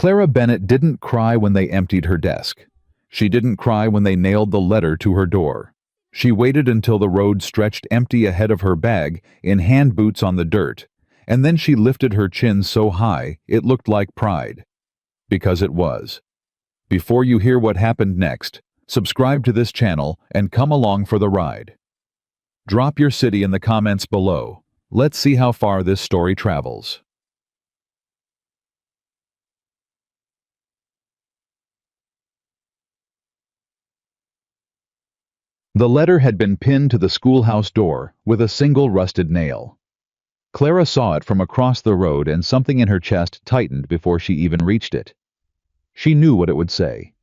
Clara Bennett didn't cry when they emptied her desk. She didn't cry when they nailed the letter to her door. She waited until the road stretched empty ahead of her bag in hand boots on the dirt, and then she lifted her chin so high it looked like pride. Because it was. Before you hear what happened next, subscribe to this channel and come along for the ride. Drop your city in the comments below. Let's see how far this story travels. The letter had been pinned to the schoolhouse door with a single rusted nail. Clara saw it from across the road and something in her chest tightened before she even reached it. She knew what it would say.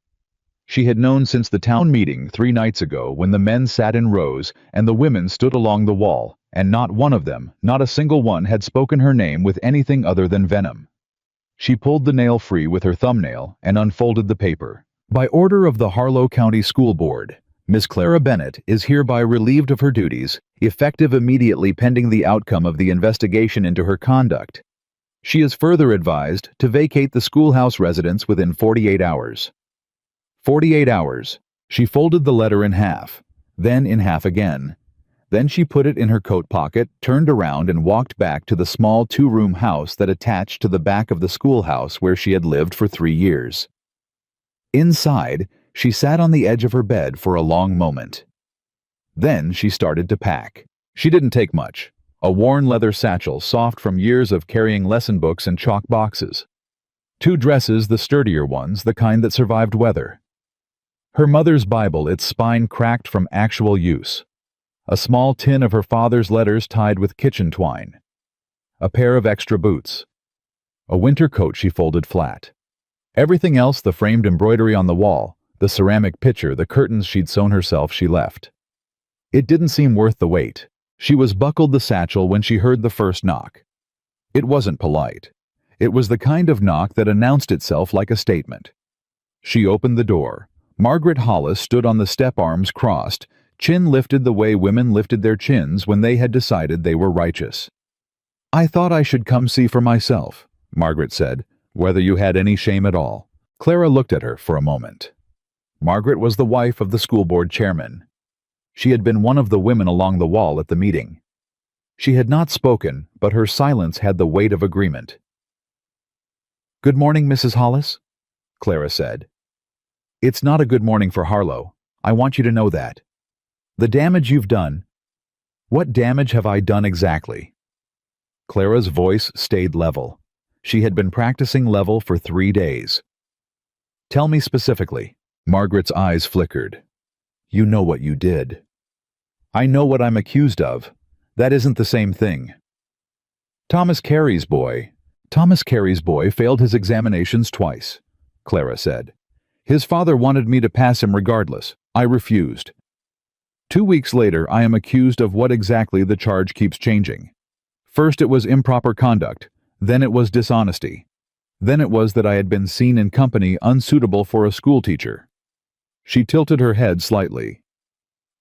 She had known since the town meeting 3 nights ago when the men sat in rows and the women stood along the wall, and not one of them, not a single one, had spoken her name with anything other than venom. She pulled the nail free with her thumbnail and unfolded the paper. By order of the Harlow County School Board, Miss Clara Bennett is hereby relieved of her duties, effective immediately pending the outcome of the investigation into her conduct. She is further advised to vacate the schoolhouse residence within 48 hours. 48 hours. She folded the letter in half, then in half again. Then she put it in her coat pocket, turned around and walked back to the small 2-room house that attached to the back of the schoolhouse where she had lived for 3 years. Inside, she sat on the edge of her bed for a long moment. Then she started to pack. She didn't take much. A worn leather satchel, soft from years of carrying lesson books and chalk boxes. 2 dresses, the sturdier ones, the kind that survived weather. Her mother's Bible, its spine cracked from actual use. A small tin of her father's letters tied with kitchen twine. A pair of extra boots. A winter coat she folded flat. Everything else, the framed embroidery on the wall, the ceramic pitcher, the curtains she'd sewn herself, she left. It didn't seem worth the wait. She was buckled the satchel when she heard the first knock. It wasn't polite. It was the kind of knock that announced itself like a statement. She opened the door. Margaret Hollis stood on the step, arms crossed, chin lifted the way women lifted their chins when they had decided they were righteous. "I thought I should come see for myself," Margaret said, "whether you had any shame at all." Clara looked at her for a moment. Margaret was the wife of the school board chairman. She had been one of the women along the wall at the meeting. She had not spoken, but her silence had the weight of agreement. "Good morning, Mrs. Hollis," Clara said. "It's not a good morning for Harlow. I want you to know that. The damage you've done—" "What damage have I done exactly?" Clara's voice stayed level. She had been practicing level for 3 days. "Tell me specifically." Margaret's eyes flickered. "You know what you did." "I know what I'm accused of. That isn't the same thing." Thomas Carey's boy failed his examinations twice," Clara said. "His father wanted me to pass him regardless. I refused. 2 weeks later, I am accused of what exactly the charge keeps changing. First it was improper conduct, then it was dishonesty. Then it was that I had been seen in company unsuitable for a schoolteacher." She tilted her head slightly.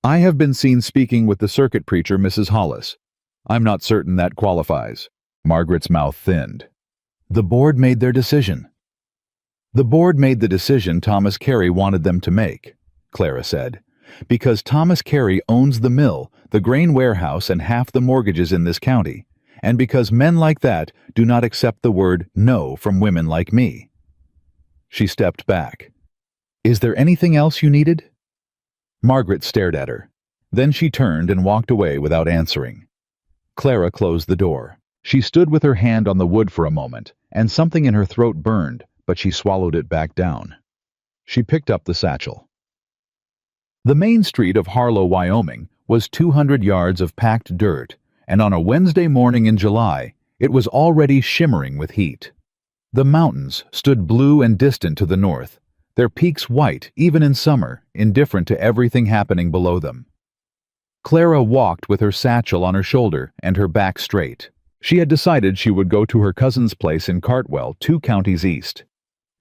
"I have been seen speaking with the circuit preacher, Mrs. Hollis. I'm not certain that qualifies." Margaret's mouth thinned. "The board made their decision." "The board made the decision Thomas Carey wanted them to make," Clara said, "because Thomas Carey owns the mill, the grain warehouse, and half the mortgages in this county, and because men like that do not accept the word no from women like me." She stepped back. "Is there anything else you needed?" Margaret stared at her. Then she turned and walked away without answering. Clara closed the door. She stood with her hand on the wood for a moment, and something in her throat burned, but she swallowed it back down. She picked up the satchel. The main street of Harlow, Wyoming, was 200 yards of packed dirt, and on a Wednesday morning in July, it was already shimmering with heat. The mountains stood blue and distant to the north, their peaks white even in summer, indifferent to everything happening below them. Clara walked with her satchel on her shoulder and her back straight. She had decided she would go to her cousin's place in Cartwell, 2 counties east.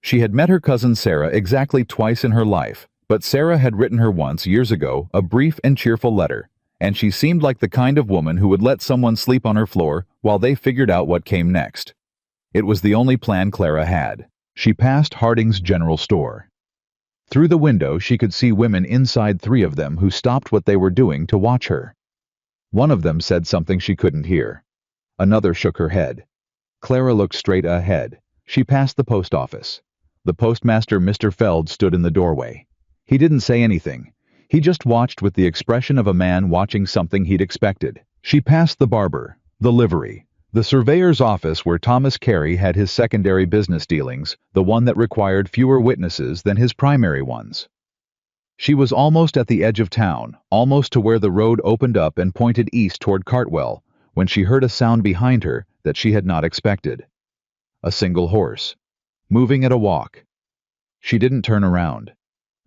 She had met her cousin Sarah exactly twice in her life, but Sarah had written her once, years ago, a brief and cheerful letter, and she seemed like the kind of woman who would let someone sleep on her floor while they figured out what came next. It was the only plan Clara had. She passed Harding's General Store. Through the window she could see women inside, 3 of them, who stopped what they were doing to watch her. One of them said something she couldn't hear. Another shook her head. Clara looked straight ahead. She passed the post office. The postmaster, Mr. Feld, stood in the doorway. He didn't say anything. He just watched with the expression of a man watching something he'd expected. She passed the barber, the livery, the surveyor's office where Thomas Carey had his secondary business dealings, the one that required fewer witnesses than his primary ones. She was almost at the edge of town, almost to where the road opened up and pointed east toward Cartwell, when she heard a sound behind her that she had not expected. A single horse, moving at a walk. She didn't turn around.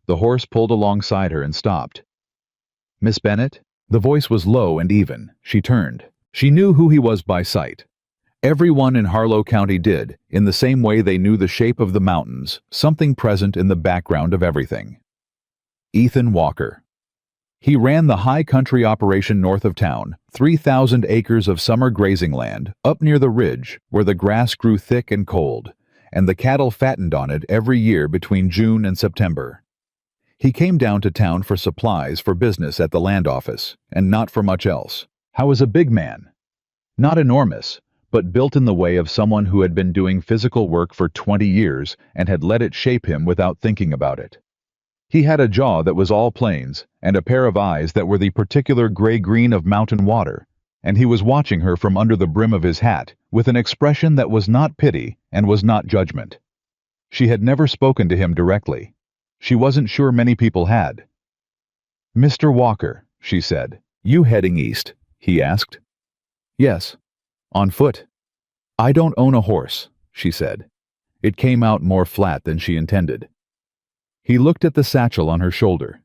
The horse pulled alongside her and stopped. "Miss Bennet?" The voice was low and even. She turned. She knew who he was by sight. Everyone in Harlow County did, in the same way they knew the shape of the mountains, something present in the background of everything. Ethan Walker. He ran the high country operation north of town, 3,000 acres of summer grazing land, up near the ridge, where the grass grew thick and cold, and the cattle fattened on it every year between June and September. He came down to town for supplies for business at the land office, and not for much else. How was a big man? Not enormous, but built in the way of someone who had been doing physical work for 20 years and had let it shape him without thinking about it. He had a jaw that was all plains, and a pair of eyes that were the particular gray-green of mountain water, and he was watching her from under the brim of his hat with an expression that was not pity and was not judgment. She had never spoken to him directly. She wasn't sure many people had. "Mr. Walker," she said. "You heading east?" he asked. "Yes. On foot." "I don't own a horse," she said. It came out more flat than she intended. He looked at the satchel on her shoulder.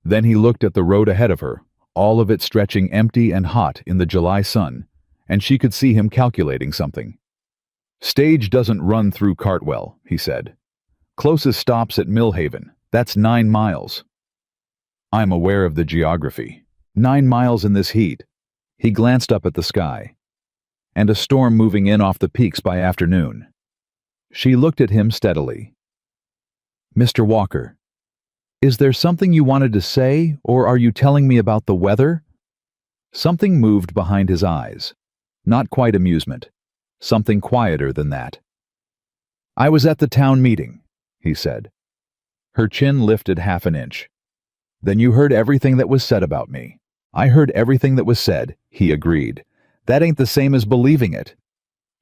Then he looked at the road ahead of her, all of it stretching empty and hot in the July sun, and she could see him calculating something. "Stage doesn't run through Cartwell," he said. "Closest stop's at Millhaven. That's 9 miles. "I'm aware of the geography. 9 miles in this heat." He glanced up at the sky. "And a storm moving in off the peaks by afternoon." She looked at him steadily. "Mr. Walker, is there something you wanted to say, or are you telling me about the weather?" Something moved behind his eyes. Not quite amusement. Something quieter than that. "I was at the town meeting," he said. Her chin lifted half an inch. "Then you heard everything that was said about me." "I heard everything that was said," he agreed. "That ain't the same as believing it."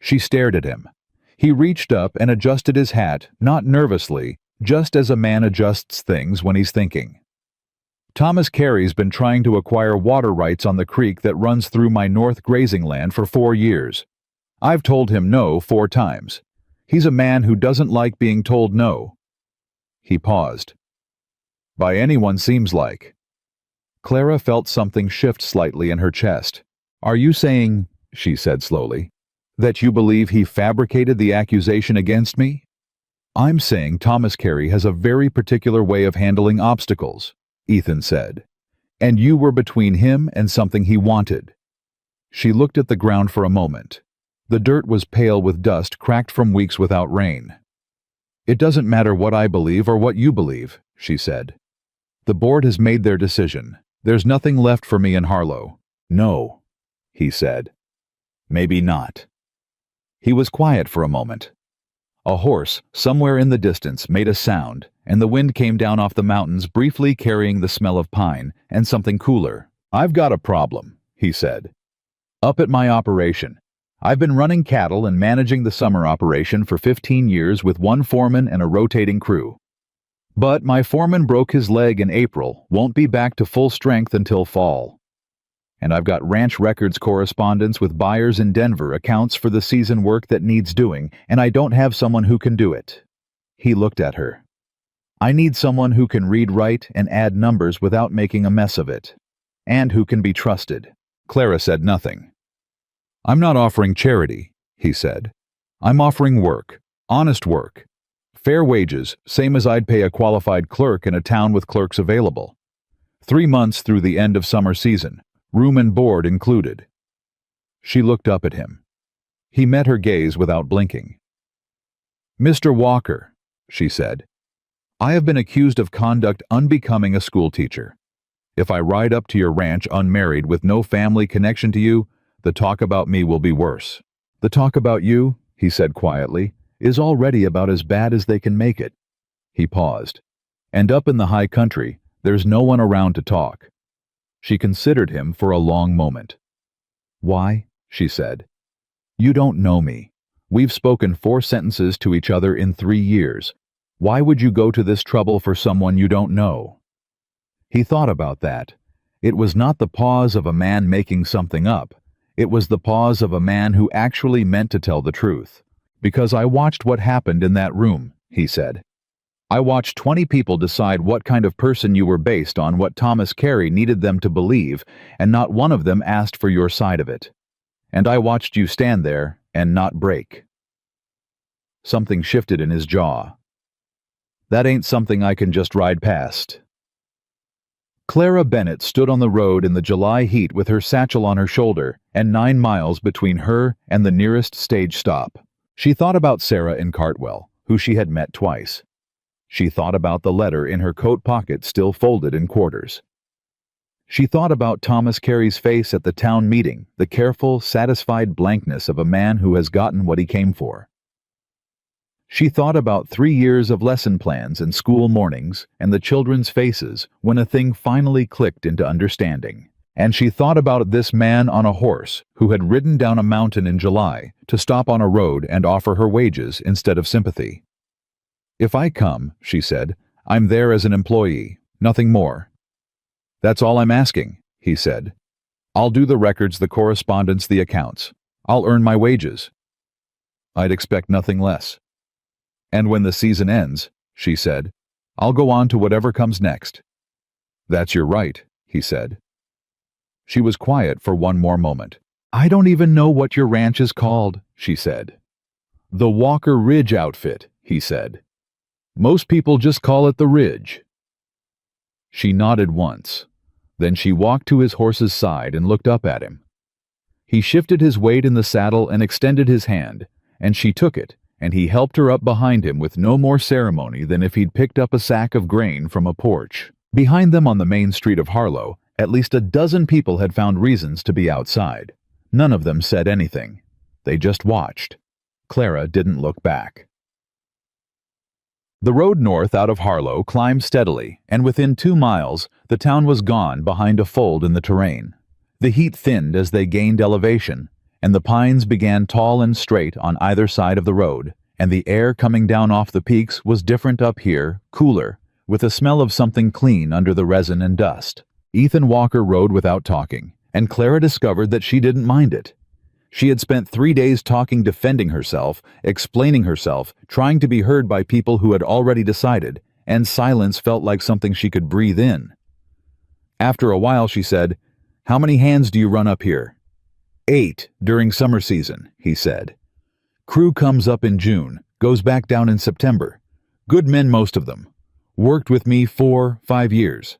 She stared at him. He reached up and adjusted his hat, not nervously, just as a man adjusts things when he's thinking. "Thomas Carey's been trying to acquire water rights on the creek that runs through my north grazing land for 4 years. I've told him no 4 times. He's a man who doesn't like being told no." He paused. "By anyone seems like." Clara felt something shift slightly in her chest. "Are you saying," she said slowly, "that you believe he fabricated the accusation against me?" "I'm saying Thomas Carey has a very particular way of handling obstacles," Ethan said. "And you were between him and something he wanted." She looked at the ground for a moment. The dirt was pale with dust cracked from weeks without rain. "It doesn't matter what I believe or what you believe," she said. "The board has made their decision. There's nothing left for me in Harlow." "No," he said. "Maybe not." He was quiet for a moment. A horse, somewhere in the distance, made a sound, and the wind came down off the mountains, briefly carrying the smell of pine and something cooler. "I've got a problem," he said. "Up at my operation. I've been running cattle and managing the summer operation for 15 years with 1 foreman and a rotating crew. But my foreman broke his leg in April, won't be back to full strength until fall. And I've got ranch records correspondence with buyers in Denver, accounts for the season work that needs doing, and I don't have someone who can do it." He looked at her. "I need someone who can read, write, and add numbers without making a mess of it. And who can be trusted." Clara said nothing. "I'm not offering charity," he said. "I'm offering work, honest work. Fair wages, same as I'd pay a qualified clerk in a town with clerks available. 3 months through the end of summer season, room and board included." She looked up at him. He met her gaze without blinking. Mr. Walker, she said, I have been accused of conduct unbecoming a schoolteacher. If I ride up to your ranch unmarried with no family connection to you, the talk about me will be worse. The talk about you, he said quietly, is already about as bad as they can make it. He paused. And up in the high country, there's no one around to talk. She considered him for a long moment. Why? She said. You don't know me. We've spoken 4 sentences to each other in 3 years. Why would you go to this trouble for someone you don't know? He thought about that. It was not the pause of a man making something up. It was the pause of a man who actually meant to tell the truth. Because I watched what happened in that room, he said. I watched 20 people decide what kind of person you were based on what Thomas Carey needed them to believe, and not one of them asked for your side of it. And I watched you stand there and not break. Something shifted in his jaw. That ain't something I can just ride past. Clara Bennett stood on the road in the July heat with her satchel on her shoulder and 9 miles between her and the nearest stage stop. She thought about Sarah in Cartwell, who she had met twice. She thought about the letter in her coat pocket still folded in quarters. She thought about Thomas Carey's face at the town meeting, the careful, satisfied blankness of a man who has gotten what he came for. She thought about 3 years of lesson plans and school mornings and the children's faces when a thing finally clicked into understanding. And she thought about this man on a horse who had ridden down a mountain in July to stop on a road and offer her wages instead of sympathy. If I come, she said, I'm there as an employee, nothing more. That's all I'm asking, he said. I'll do the records, the correspondence, the accounts. I'll earn my wages. I'd expect nothing less. And when the season ends, she said, I'll go on to whatever comes next. That's your right, he said. She was quiet for one more moment. I don't even know what your ranch is called, she said. The Walker Ridge outfit, he said. Most people just call it the Ridge. She nodded once. Then she walked to his horse's side and looked up at him. He shifted his weight in the saddle and extended his hand, and she took it, and he helped her up behind him with no more ceremony than if he'd picked up a sack of grain from a porch. Behind them on the main street of Harlow, at least a dozen people had found reasons to be outside. None of them said anything. They just watched. Clara didn't look back. The road north out of Harlow climbed steadily, and within 2 miles, the town was gone behind a fold in the terrain. The heat thinned as they gained elevation, and the pines began tall and straight on either side of the road, and the air coming down off the peaks was different up here, cooler, with a smell of something clean under the resin and dust. Ethan Walker rode without talking, and Clara discovered that she didn't mind it. She had spent 3 days talking, defending herself, explaining herself, trying to be heard by people who had already decided, and silence felt like something she could breathe in. After a while she said, How many hands do you run up here? 8 during summer season, he said. Crew comes up in June, goes back down in September. Good men, most of them. Worked with me 4-5 years.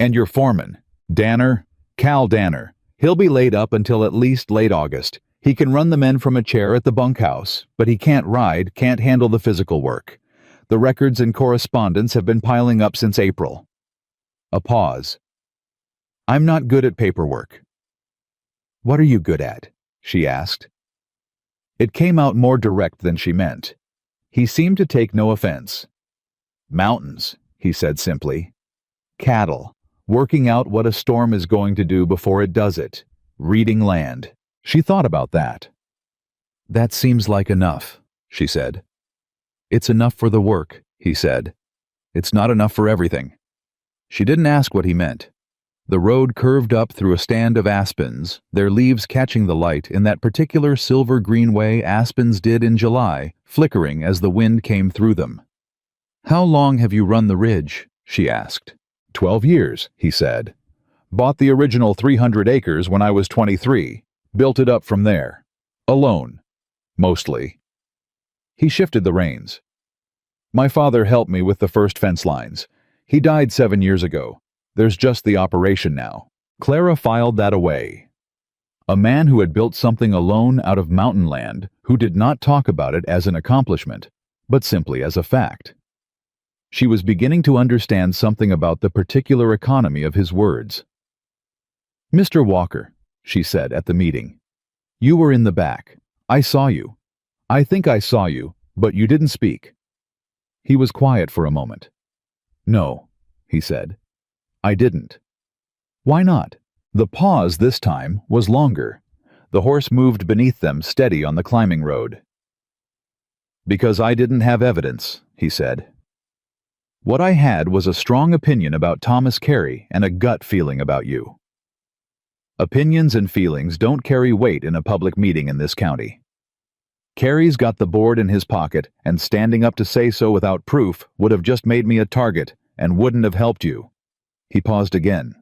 And your foreman, Danner, Cal Danner. He'll be laid up until at least late August. He can run the men from a chair at the bunkhouse, but he can't ride, can't handle the physical work. The records and correspondence have been piling up since April. A pause. I'm not good at paperwork. What are you good at? She asked. It came out more direct than she meant. He seemed to take no offense. Mountains, he said simply. Cattle. Working out what a storm is going to do before it does it. Reading land. She thought about that. That seems like enough, she said. It's enough for the work, he said. It's not enough for everything. She didn't ask what he meant. The road curved up through a stand of aspens, their leaves catching the light in that particular silver-green way aspens did in July, flickering as the wind came through them. How long have you run the ridge? She asked. 12 years, he said. Bought the original 300 acres when I was 23. Built it up from there. Alone. Mostly. He shifted the reins. My father helped me with the first fence lines. He died 7 years ago. There's just the operation now. Clara filed that away. A man who had built something alone out of mountain land, who did not talk about it as an accomplishment, but simply as a fact. She was beginning to understand something about the particular economy of his words. "Mr. Walker," she said at the meeting, "you were in the back. I saw you. I think I saw you, but you didn't speak." He was quiet for a moment. "No," he said. "I didn't." "Why not?" The pause this time was longer. The horse moved beneath them, steady on the climbing road. "Because I didn't have evidence," he said. "What I had was a strong opinion about Thomas Carey and a gut feeling about you." Opinions and feelings don't carry weight in a public meeting in this county. Carey's got the board in his pocket, and standing up to say so without proof would have just made me a target and wouldn't have helped you. He paused again.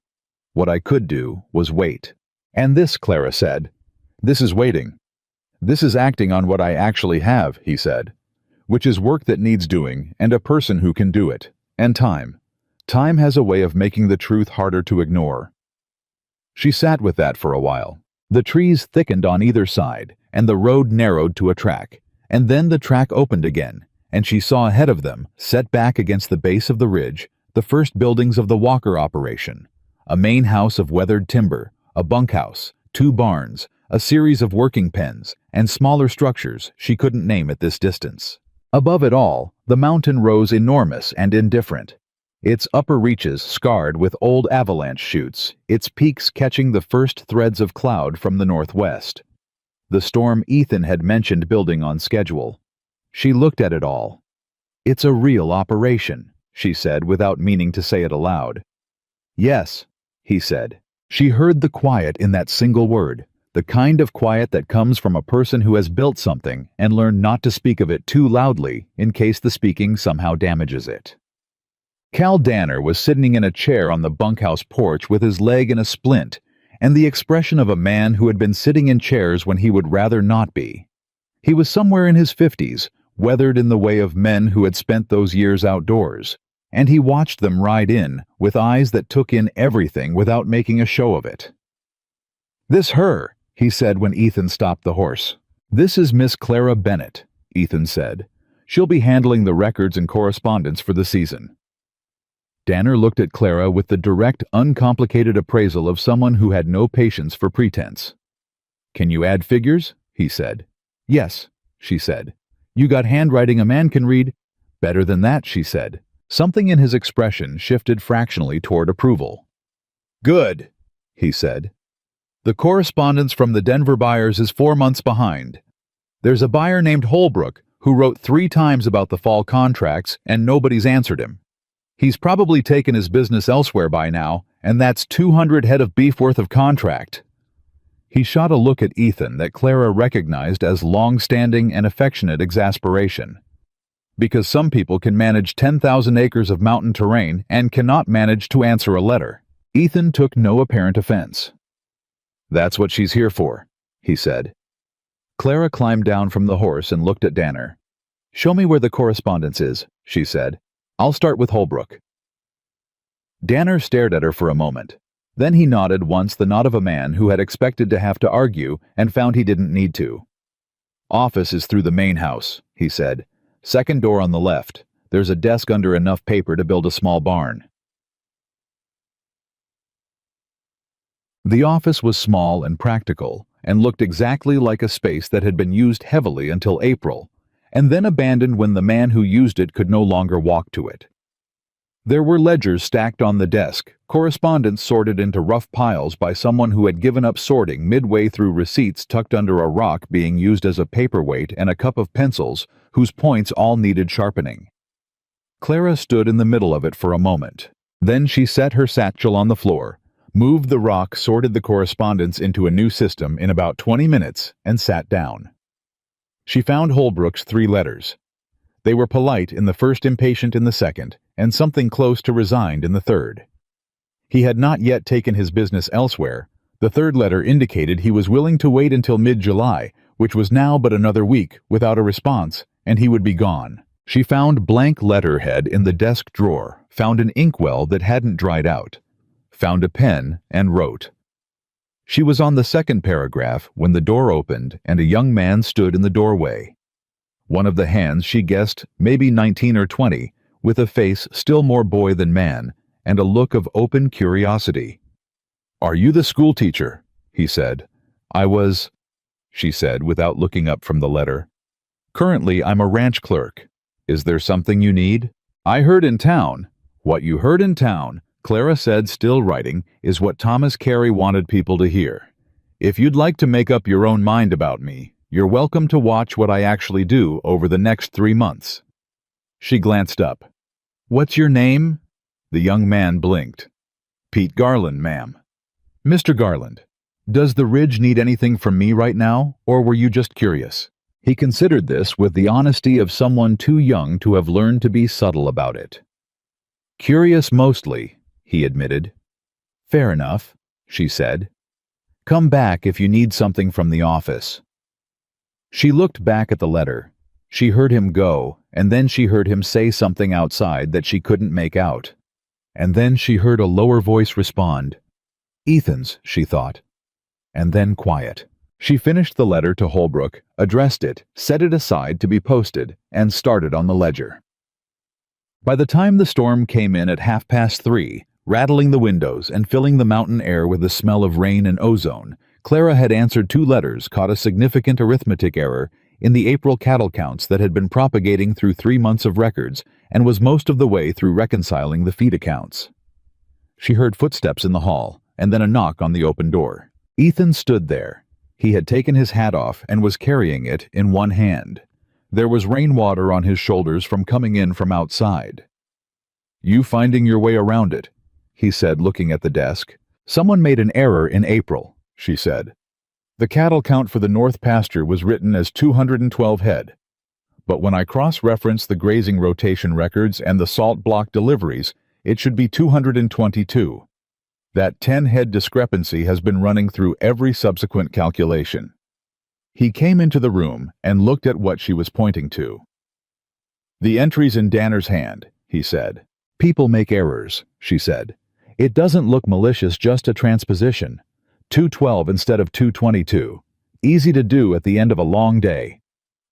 What I could do was wait. "And this," Clara said. "This is waiting. This is acting on what I actually have," he said, "which is work that needs doing and a person who can do it. And time. Time has a way of making the truth harder to ignore." She sat with that for a while. The trees thickened on either side, and the road narrowed to a track, and then the track opened again, and she saw ahead of them, set back against the base of the ridge, the first buildings of the Walker operation. A main house of weathered timber, a bunkhouse, 2 barns, a series of working pens, and smaller structures she couldn't name at this distance. Above it all, the mountain rose enormous and indifferent. Its upper reaches scarred with old avalanche chutes, its peaks catching the first threads of cloud from the northwest. The storm Ethan had mentioned building on schedule. She looked at it all. "It's a real operation," she said without meaning to say it aloud. "Yes," he said. She heard the quiet in that single word, the kind of quiet that comes from a person who has built something and learned not to speak of it too loudly in case the speaking somehow damages it. Cal Danner was sitting in a chair on the bunkhouse porch with his leg in a splint, and the expression of a man who had been sitting in chairs when he would rather not be. He was somewhere in his 50s, weathered in the way of men who had spent those years outdoors, and he watched them ride in with eyes that took in everything without making a show of it. "This her," he said when Ethan stopped the horse. "This is Miss Clara Bennett," Ethan said. "She'll be handling the records and correspondence for the season." Danner looked at Clara with the direct, uncomplicated appraisal of someone who had no patience for pretense. "Can you add figures?" he said. "Yes," she said. "You got handwriting a man can read?" "Better than that," she said. Something in his expression shifted fractionally toward approval. "Good," he said. "The correspondence from the Denver buyers is 4 months behind. There's a buyer named Holbrook who wrote 3 times about the fall contracts and nobody's answered him. He's probably taken his business elsewhere by now, and that's 200 head of beef worth of contract." He shot a look at Ethan that Clara recognized as long-standing and affectionate exasperation. Because some people can manage 10,000 acres of mountain terrain and cannot manage to answer a letter. Ethan took no apparent offense. "That's what she's here for," he said. Clara climbed down from the horse and looked at Danner. "Show me where the correspondence is," she said. "I'll start with Holbrook." Danner stared at her for a moment. Then he nodded once, the nod of a man who had expected to have to argue and found he didn't need to. "Office is through the main house," he said. "Second door on the left. There's a desk under enough paper to build a small barn." The office was small and practical, and looked exactly like a space that had been used heavily until April, and then abandoned when the man who used it could no longer walk to it. There were ledgers stacked on the desk, correspondence sorted into rough piles by someone who had given up sorting midway through, receipts tucked under a rock being used as a paperweight, and a cup of pencils whose points all needed sharpening. Clara stood in the middle of it for a moment. Then she set her satchel on the floor, moved the rock, sorted the correspondence into a new system in about 20 minutes, and sat down. She found Holbrook's 3 letters. They were polite in the first, impatient in the second, and something close to resigned in the third. He had not yet taken his business elsewhere. The third letter indicated he was willing to wait until mid-July, which was now but another week, without a response, and he would be gone. She found blank letterhead in the desk drawer, found an inkwell that hadn't dried out, found a pen, and wrote. She was on the second paragraph when the door opened and a young man stood in the doorway. One of the hands she guessed maybe 19 or 20, with a face still more boy than man, and a look of open curiosity. "Are you the school teacher?" he said. "I was," she said without looking up from the letter. "Currently I'm a ranch clerk. Is there something you need?" "I heard in town." What you heard in town, Clara said, still writing, is what Thomas Carey wanted people to hear. "If you'd like to make up your own mind about me, you're welcome to watch what I actually do over the next 3 months." She glanced up. "What's your name?" The young man blinked. "Pete Garland, ma'am." "Mr. Garland, does the Ridge need anything from me right now, or were you just curious?" He considered this with the honesty of someone too young to have learned to be subtle about it. "Curious mostly," he admitted. "Fair enough," she said. "Come back if you need something from the office." She looked back at the letter. She heard him go, and then she heard him say something outside that she couldn't make out. And then she heard a lower voice respond. "Ethan's," she thought. And then quiet. She finished the letter to Holbrook, addressed it, set it aside to be posted, and started on the ledger. By the time the storm came in at 3:30, rattling the windows and filling the mountain air with the smell of rain and ozone, Clara had answered 2 letters, caught a significant arithmetic error in the April cattle counts that had been propagating through 3 months of records, and was most of the way through reconciling the feed accounts. She heard footsteps in the hall, and then a knock on the open door. Ethan stood there. He had taken his hat off and was carrying it in one hand. There was rainwater on his shoulders from coming in from outside. "You finding your way around it?" he said, looking at the desk. "Someone made an error in April," she said. "The cattle count for the North pasture was written as 212 head. But when I cross-reference the grazing rotation records and the salt block deliveries, it should be 222. That 10-head discrepancy has been running through every subsequent calculation." He came into the room and looked at what she was pointing to. "The entry's in Danner's hand," he said. "People make errors," she said. "It doesn't look malicious, just a transposition. 212 instead of 222. Easy to do at the end of a long day."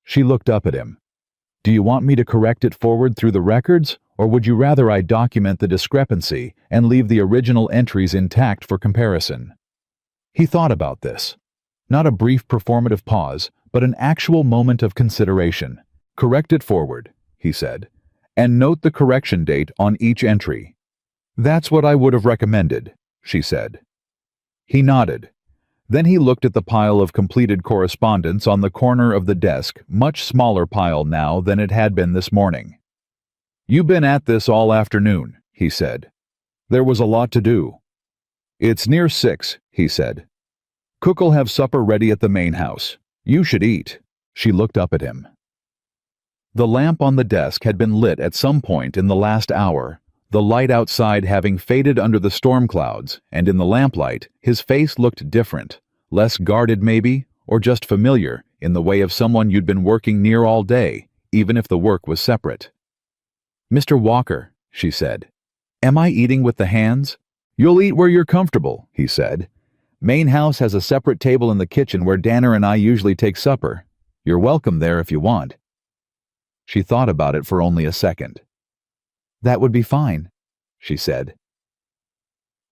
She looked up at him. "Do you want me to correct it forward through the records, or would you rather I document the discrepancy and leave the original entries intact for comparison?" He thought about this. Not a brief performative pause, but an actual moment of consideration. "Correct it forward," he said, "and note the correction date on each entry." "That's what I would have recommended," she said. He nodded. Then he looked at the pile of completed correspondence on the corner of the desk, much smaller pile now than it had been this morning. "You been at this all afternoon," he said. "There was a lot to do." "It's near 6, he said. "Cook'll have supper ready at the main house. You should eat." She looked up at him. The lamp on the desk had been lit at some point in the last hour, the light outside having faded under the storm clouds, and in the lamplight his face looked different, less guarded maybe, or just familiar, in the way of someone you'd been working near all day, even if the work was separate. "Mr. Walker," she said, "am I eating with the hands?" "You'll eat where you're comfortable," he said. "Main house has a separate table in the kitchen where Danner and I usually take supper. You're welcome there if you want." She thought about it for only a second. "That would be fine," she said.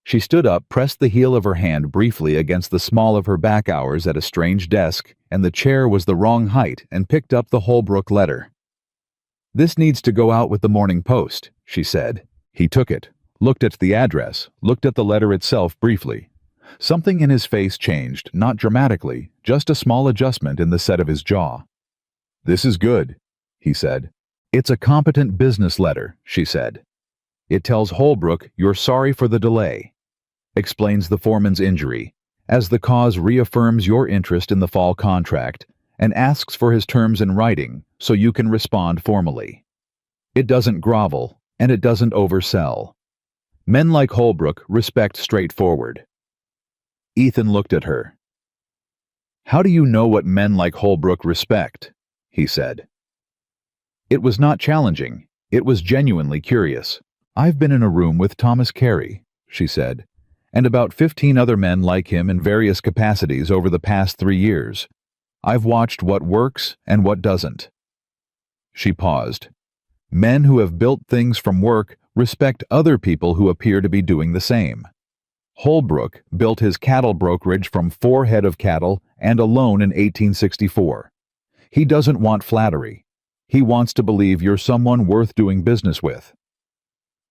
She stood up, pressed the heel of her hand briefly against the small of her back hours at a strange desk, and the chair was the wrong height, and picked up the Holbrook letter. "This needs to go out with the Morning Post," she said. He took it, looked at the address, looked at the letter itself briefly. Something in his face changed, not dramatically, just a small adjustment in the set of his jaw. "This is good," he said. "It's a competent business letter," she said. "It tells Holbrook you're sorry for the delay, explains the foreman's injury, as the cause reaffirms your interest in the fall contract, and asks for his terms in writing so you can respond formally. It doesn't grovel, and it doesn't oversell. Men like Holbrook respect straightforward." Ethan looked at her. "How do you know what men like Holbrook respect?" he said. It was not challenging. It was genuinely curious. "I've been in a room with Thomas Carey," she said, "and about 15 other men like him in various capacities over the past 3 years. I've watched what works and what doesn't. She paused. Men who have built things from work respect other people who appear to be doing the same. Holbrook built his cattle brokerage from 4 head of cattle and alone in 1864. He doesn't want flattery. He wants to believe you're someone worth doing business with.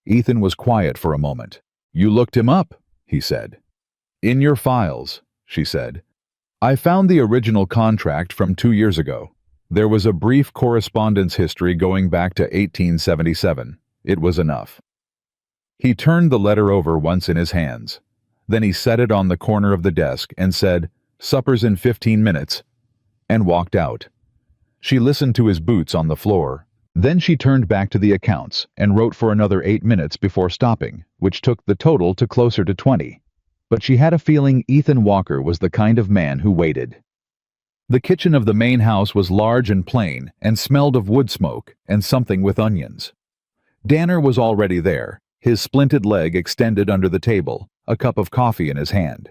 Ethan was quiet for a moment. "You looked him up," he said. "In your files," she said. "I found the original contract from 2 years ago. There was a brief correspondence history going back to 1877. It was enough." He turned the letter over once in his hands. Then he set it on the corner of the desk and said, "Supper's in 15 minutes," and walked out. She listened to his boots on the floor. Then she turned back to the accounts and wrote for another 8 minutes before stopping, which took the total to closer to 20. But she had a feeling Ethan Walker was the kind of man who waited. The kitchen of the main house was large and plain and smelled of wood smoke and something with onions. Danner was already there, his splinted leg extended under the table, a cup of coffee in his hand.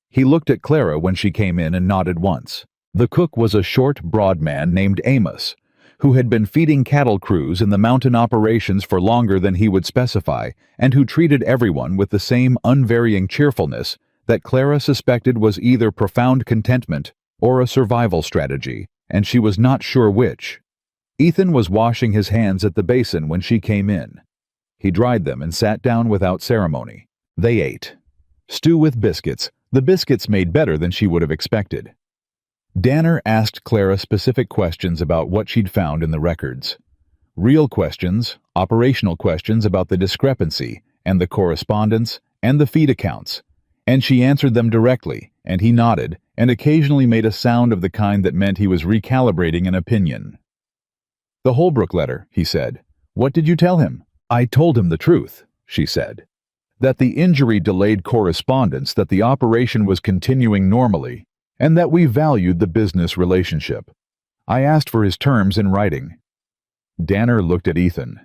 He looked at Clara when she came in and nodded once. The cook was a short, broad man named Amos, who had been feeding cattle crews in the mountain operations for longer than he would specify, and who treated everyone with the same unvarying cheerfulness that Clara suspected was either profound contentment or a survival strategy, and she was not sure which. Ethan was washing his hands at the basin when she came in. He dried them and sat down without ceremony. They ate. Stew with biscuits, the biscuits made better than she would have expected. Danner asked Clara specific questions about what she'd found in the records. Real questions, operational questions about the discrepancy, and the correspondence, and the feed accounts. And she answered them directly, and he nodded, and occasionally made a sound of the kind that meant he was recalibrating an opinion. "The Holbrook letter," he said. "What did you tell him?" "I told him the truth," she said. "That the injury delayed correspondence, that the operation was continuing normally, and that we valued the business relationship. I asked for his terms in writing." Danner looked at Ethan.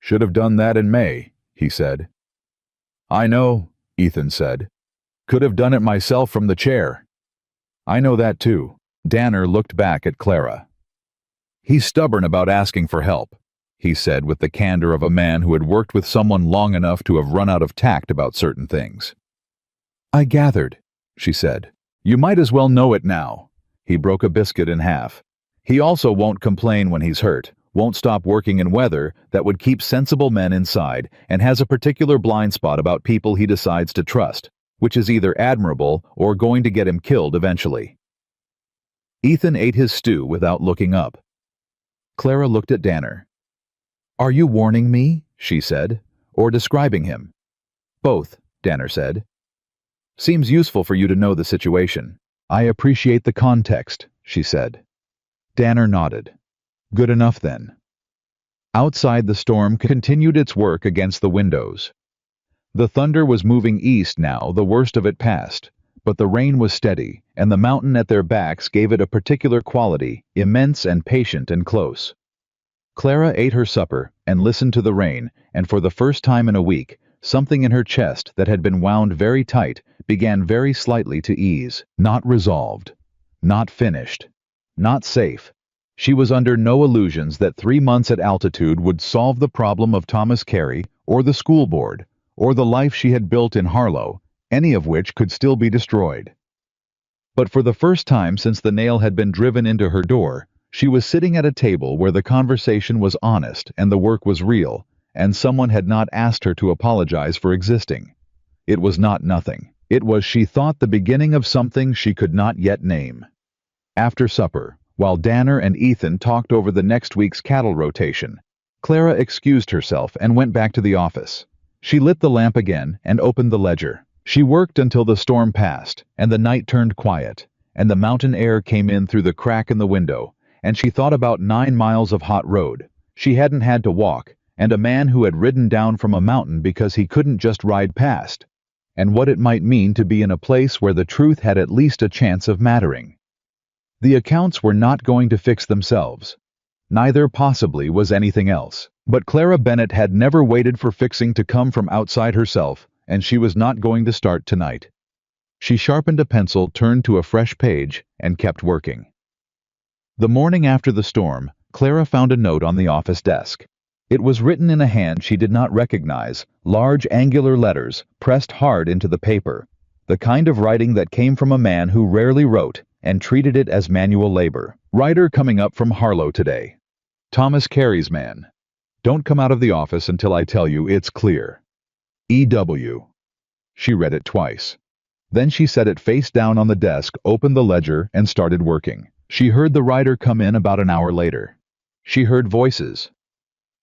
"Should have done that in May," he said. "I know," Ethan said. "Could have done it myself from the chair." "I know that too." Danner looked back at Clara. "He's stubborn about asking for help," he said with the candor of a man who had worked with someone long enough to have run out of tact about certain things. "I gathered," she said. "You might as well know it now." He broke a biscuit in half. "He also won't complain when he's hurt, won't stop working in weather that would keep sensible men inside, and has a particular blind spot about people he decides to trust, which is either admirable or going to get him killed eventually." Ethan ate his stew without looking up. Clara looked at Danner. "Are you warning me," she said, "or describing him?" "Both," Danner said. "Seems useful for you to know the situation." "I appreciate the context," she said. Danner nodded. "Good enough then." Outside, the storm continued its work against the windows. The thunder was moving east now, the worst of it past, but the rain was steady, and the mountain at their backs gave it a particular quality, immense and patient and close. Clara ate her supper and listened to the rain, and for the first time in a week, something in her chest that had been wound very tight began very slightly to ease. Not resolved. Not finished. Not safe. She was under no illusions that 3 months at altitude would solve the problem of Thomas Carey, or the school board, or the life she had built in Harlow, any of which could still be destroyed. But for the first time since the nail had been driven into her door, she was sitting at a table where the conversation was honest and the work was real, and someone had not asked her to apologize for existing. It was not nothing. It was, she thought, the beginning of something she could not yet name. After supper, while Danner and Ethan talked over the next week's cattle rotation, Clara excused herself and went back to the office. She lit the lamp again and opened the ledger. She worked until the storm passed, and the night turned quiet, and the mountain air came in through the crack in the window, and she thought about 9 miles of hot road she hadn't had to walk, and a man who had ridden down from a mountain because he couldn't just ride past, and what it might mean to be in a place where the truth had at least a chance of mattering. The accounts were not going to fix themselves. Neither, possibly, was anything else. But Clara Bennett had never waited for fixing to come from outside herself, and she was not going to start tonight. She sharpened a pencil, turned to a fresh page, and kept working. The morning after the storm, Clara found a note on the office desk. It was written in a hand she did not recognize, large angular letters pressed hard into the paper, the kind of writing that came from a man who rarely wrote and treated it as manual labor. Writer coming up from Harlow today. Thomas Carey's man. Don't come out of the office until I tell you it's clear. E.W. She read it twice. Then she set it face down on the desk, opened the ledger, and started working. She heard the writer come in about an hour later. She heard voices.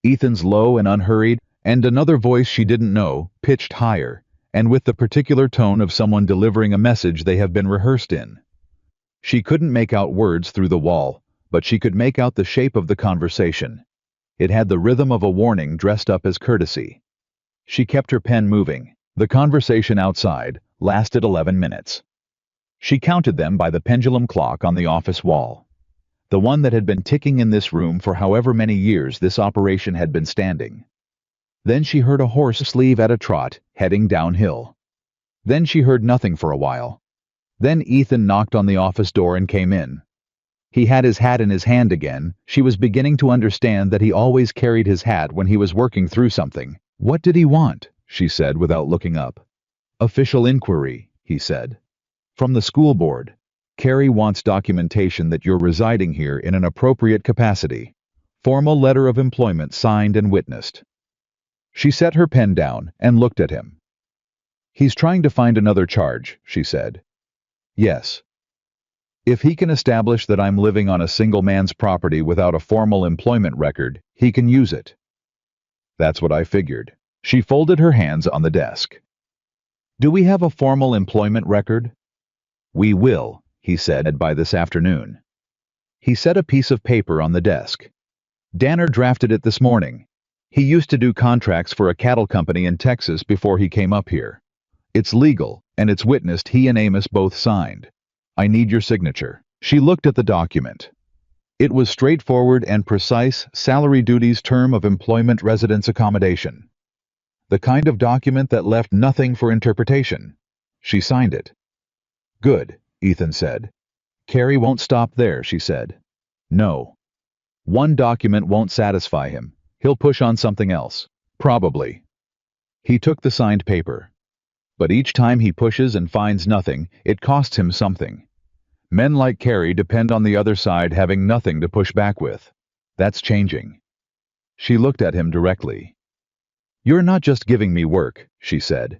Ethan's low and unhurried, and another voice she didn't know, pitched higher, and with the particular tone of someone delivering a message they have been rehearsed in. She couldn't make out words through the wall, but she could make out the shape of the conversation. It had the rhythm of a warning dressed up as courtesy. She kept her pen moving. The conversation outside lasted 11 minutes. She counted them by the pendulum clock on the office wall, the one that had been ticking in this room for however many years this operation had been standing. Then she heard a horse leave at a trot, heading downhill. Then she heard nothing for a while. Then Ethan knocked on the office door and came in. He had his hat in his hand again. She was beginning to understand that he always carried his hat when he was working through something. What did he want? She said without looking up. Official inquiry, he said. From the school board. Carey wants documentation that you're residing here in an appropriate capacity. Formal letter of employment signed and witnessed. She set her pen down and looked at him. He's trying to find another charge, she said. Yes. If he can establish that I'm living on a single man's property without a formal employment record, he can use it. That's what I figured. She folded her hands on the desk. Do we have a formal employment record? We will, he said, by this afternoon. He set a piece of paper on the desk. Danner drafted it this morning. He used to do contracts for a cattle company in Texas before he came up here. It's legal, and it's witnessed he and Amos both signed. I need your signature. She looked at the document. It was straightforward and precise, salary duties term of employment residence accommodation. The kind of document that left nothing for interpretation. She signed it. Good, Ethan said. Carey won't stop there, she said. No. One document won't satisfy him. He'll push on something else. Probably. He took the signed paper. But each time he pushes and finds nothing, it costs him something. Men like Carey depend on the other side having nothing to push back with. That's changing. She looked at him directly. You're not just giving me work, she said.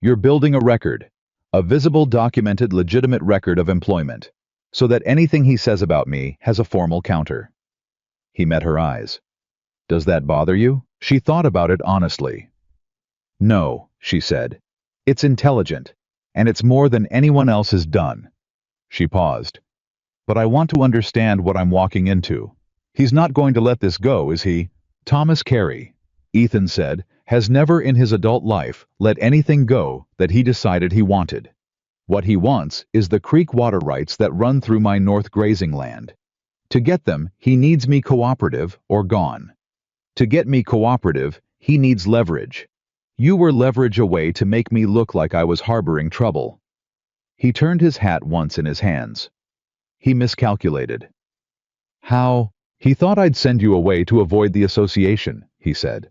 You're building a record, a visible, documented, legitimate record of employment, so that anything he says about me has a formal counter. He met her eyes. Does that bother you? She thought about it honestly. No, she said. It's intelligent, and it's more than anyone else has done. She paused. But I want to understand what I'm walking into. He's not going to let this go, is he? Thomas Carey, Ethan said, has never in his adult life let anything go that he decided he wanted. What he wants is the creek water rights that run through my north grazing land. To get them, he needs me cooperative or gone. To get me cooperative, he needs leverage. You were leverage away to make me look like I was harboring trouble. He turned his hat once in his hands. He miscalculated. How? He thought I'd send you away to avoid the association, he said.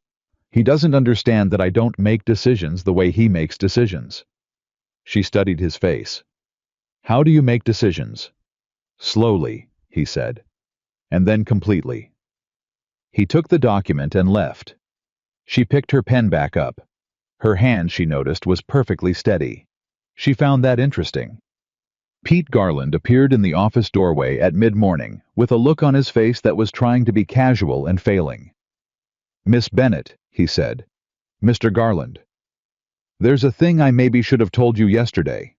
He doesn't understand that I don't make decisions the way he makes decisions. She studied his face. How do you make decisions? Slowly, he said. And then completely. He took the document and left. She picked her pen back up. Her hand, she noticed, was perfectly steady. She found that interesting. Pete Garland appeared in the office doorway at mid-morning with a look on his face that was trying to be casual and failing. Miss Bennett, he said. Mr. Garland. There's a thing I maybe should have told you yesterday.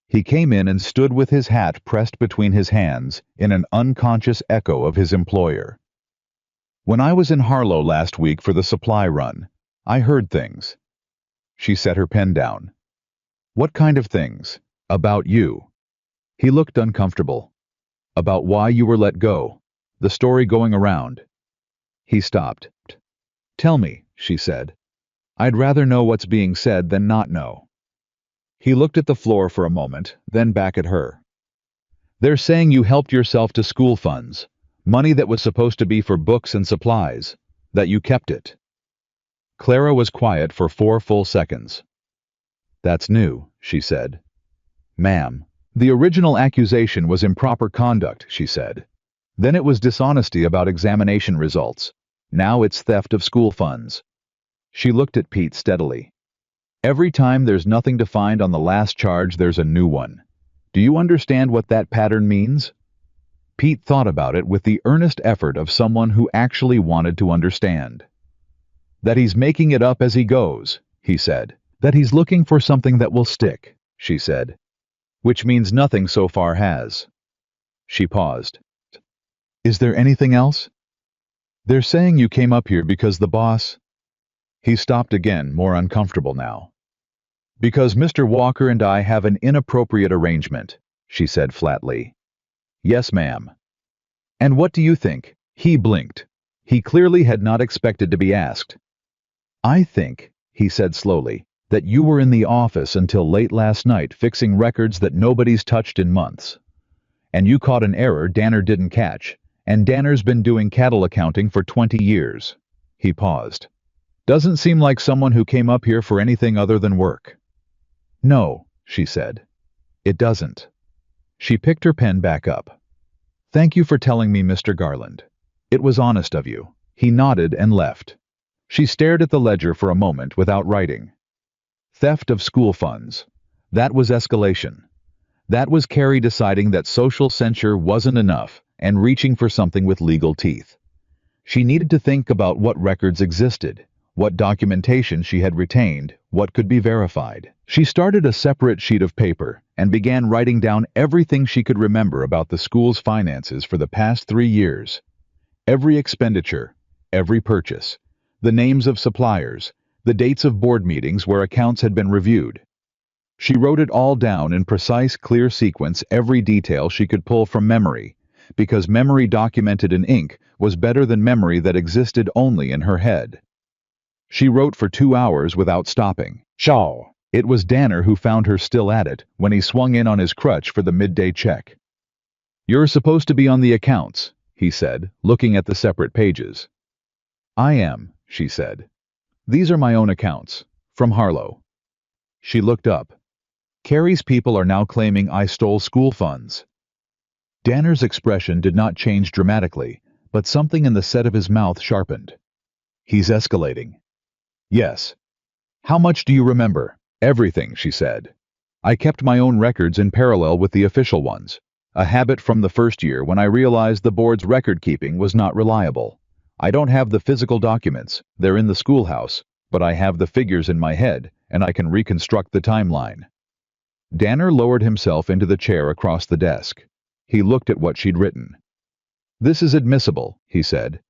He came in and stood with his hat pressed between his hands in an unconscious echo of his employer. When I was in Harlow last week for the supply run, I heard things. She set her pen down. What kind of things? About you. He looked uncomfortable. About why you were let go. The story going around. He stopped. Tell me, she said. I'd rather know what's being said than not know. He looked at the floor for a moment, then back at her. They're saying you helped yourself to school funds. Money that was supposed to be for books and supplies, that you kept it. Clara was quiet for 4 full seconds. That's new, she said. Ma'am, the original accusation was improper conduct, she said. Then it was dishonesty about examination results. Now it's theft of school funds. She looked at Pete steadily. Every time there's nothing to find on the last charge, there's a new one. Do you understand what that pattern means? Pete thought about it with the earnest effort of someone who actually wanted to understand. That he's making it up as he goes, he said. That he's looking for something that will stick, she said. Which means nothing so far has. She paused. Is there anything else? They're saying you came up here because the boss... He stopped again, more uncomfortable now. Because Mr. Walker and I have an inappropriate arrangement, she said flatly. Yes, ma'am. And what do you think? He blinked. He clearly had not expected to be asked. I think, he said slowly, that you were in the office until late last night fixing records that nobody's touched in months. And you caught an error Danner didn't catch, and Danner's been doing cattle accounting for 20 years. He paused. Doesn't seem like someone who came up here for anything other than work. No, she said. It doesn't. She picked her pen back up. Thank you for telling me, Mr. Garland. It was honest of you. He nodded and left. She stared at the ledger for a moment without writing. Theft of school funds. That was escalation. That was Carrie deciding that social censure wasn't enough and reaching for something with legal teeth. She needed to think about what records existed, what documentation she had retained, what could be verified. She started a separate sheet of paper and began writing down everything she could remember about the school's finances for the past 3 years. Every expenditure, every purchase, the names of suppliers, the dates of board meetings where accounts had been reviewed. She wrote it all down in precise, clear sequence, every detail she could pull from memory, because memory documented in ink was better than memory that existed only in her head. She wrote for 2 hours without stopping. Shaw! It was Danner who found her still at it when he swung in on his crutch for the midday check. You're supposed to be on the accounts, he said, looking at the separate pages. I am, she said. These are my own accounts, from Harlow. She looked up. Carrie's people are now claiming I stole school funds. Danner's expression did not change dramatically, but something in the set of his mouth sharpened. He's escalating. Yes. How much do you remember? Everything, she said. I kept my own records in parallel with the official ones, a habit from the first year when I realized the board's record-keeping was not reliable. I don't have the physical documents, they're in the schoolhouse, but I have the figures in my head, and I can reconstruct the timeline. Danner lowered himself into the chair across the desk. He looked at what she'd written. This is admissible, he said.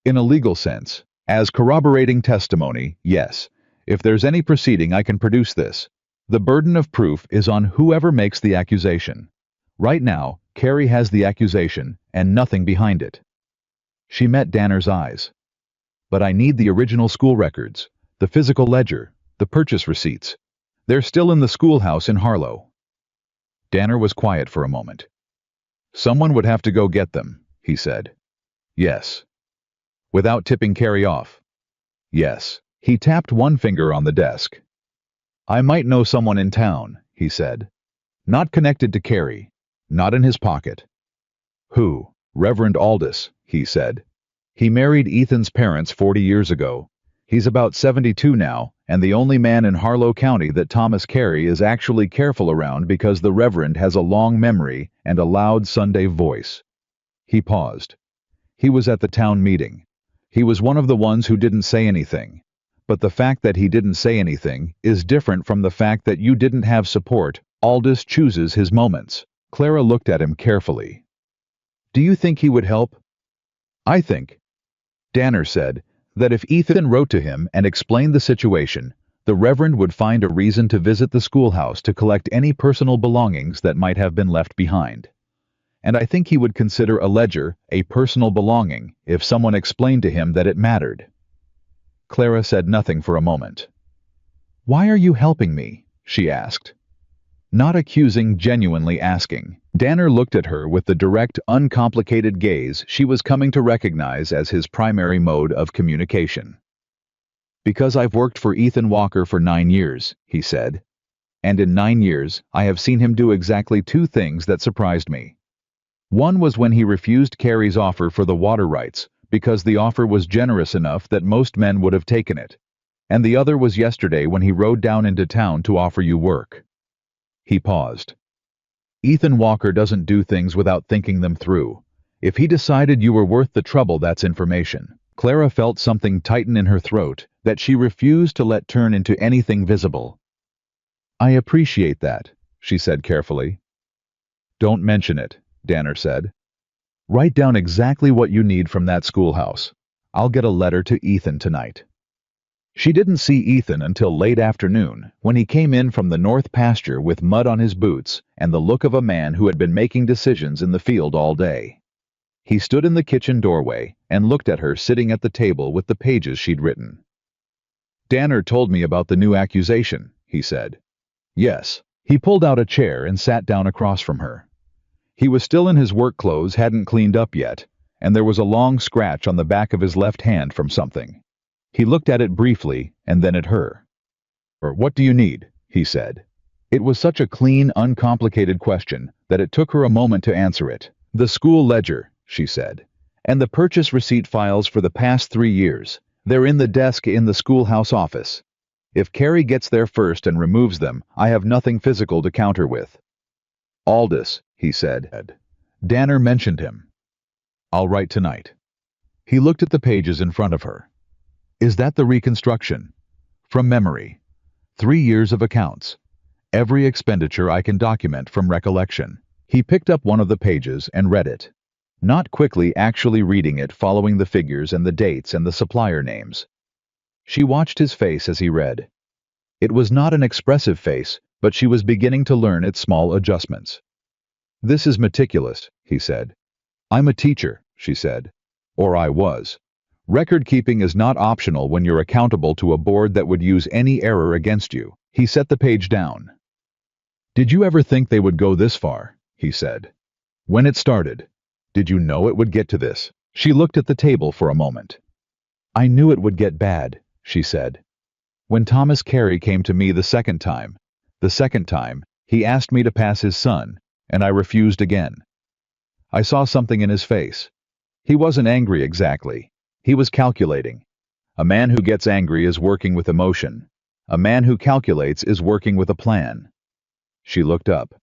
In a legal sense, as corroborating testimony, yes. If there's any proceeding, I can produce this. The burden of proof is on whoever makes the accusation. Right now, Carrie has the accusation and nothing behind it. She met Danner's eyes. But I need the original school records, the physical ledger, the purchase receipts. They're still in the schoolhouse in Harlow. Danner was quiet for a moment. Someone would have to go get them, he said. Yes. Without tipping Carrie off. Yes. He tapped one finger on the desk. I might know someone in town, he said. Not connected to Carrie. Not in his pocket. Who? Reverend Aldous, he said. He married Ethan's parents 40 years ago. He's about 72 now, and the only man in Harlow County that Thomas Carey is actually careful around because the Reverend has a long memory and a loud Sunday voice. He paused. He was at the town meeting. He was one of the ones who didn't say anything. But the fact that he didn't say anything is different from the fact that you didn't have support. Aldous chooses his moments. Clara looked at him carefully. Do you think he would help? I think, Danner said, that if Ethan wrote to him and explained the situation, the Reverend would find a reason to visit the schoolhouse to collect any personal belongings that might have been left behind. And I think he would consider a ledger a personal belonging if someone explained to him that it mattered. Clara said nothing for a moment. Why are you helping me? She asked. Not accusing, genuinely asking. Danner looked at her with the direct, uncomplicated gaze she was coming to recognize as his primary mode of communication. "Because I've worked for Ethan Walker for 9 years," he said. "And in 9 years, I have seen him do exactly 2 things that surprised me. One was when he refused Carrie's offer for the water rights, because the offer was generous enough that most men would have taken it. And the other was yesterday when he rode down into town to offer you work." He paused. "Ethan Walker doesn't do things without thinking them through. If he decided you were worth the trouble, that's information." Clara felt something tighten in her throat that she refused to let turn into anything visible. "I appreciate that," she said carefully. "Don't mention it," Danner said. "Write down exactly what you need from that schoolhouse. I'll get a letter to Ethan tonight." She didn't see Ethan until late afternoon, when he came in from the north pasture with mud on his boots and the look of a man who had been making decisions in the field all day. He stood in the kitchen doorway and looked at her sitting at the table with the pages she'd written. "Danner told me about the new accusation," he said. "Yes." He pulled out a chair and sat down across from her. He was still in his work clothes, hadn't cleaned up yet, and there was a long scratch on the back of his left hand from something. He looked at it briefly and then at her. "What do you need?" he said. It was such a clean, uncomplicated question that it took her a moment to answer it. "The school ledger," she said, "and the purchase receipt files for the past 3 years. They're in the desk in the schoolhouse office. If Carrie gets there first and removes them, I have nothing physical to counter with." "Aldous," he said. "Danner mentioned him." "I'll write tonight." He looked at the pages in front of her. "Is that the reconstruction?" "From memory. 3 years of accounts. Every expenditure I can document from recollection." He picked up one of the pages and read it. Not quickly, actually reading it, following the figures and the dates and the supplier names. She watched his face as he read. It was not an expressive face, but she was beginning to learn its small adjustments. "This is meticulous," he said. "I'm a teacher," she said. "Or I was. Record-keeping is not optional when you're accountable to a board that would use any error against you." He set the page down. "Did you ever think they would go this far?" he said. "When it started, did you know it would get to this?" She looked at the table for a moment. "I knew it would get bad," she said. "When Thomas Carey came to me the second time, he asked me to pass his son, and I refused again. I saw something in his face. He wasn't angry exactly. He was calculating. A man who gets angry is working with emotion. A man who calculates is working with a plan." She looked up.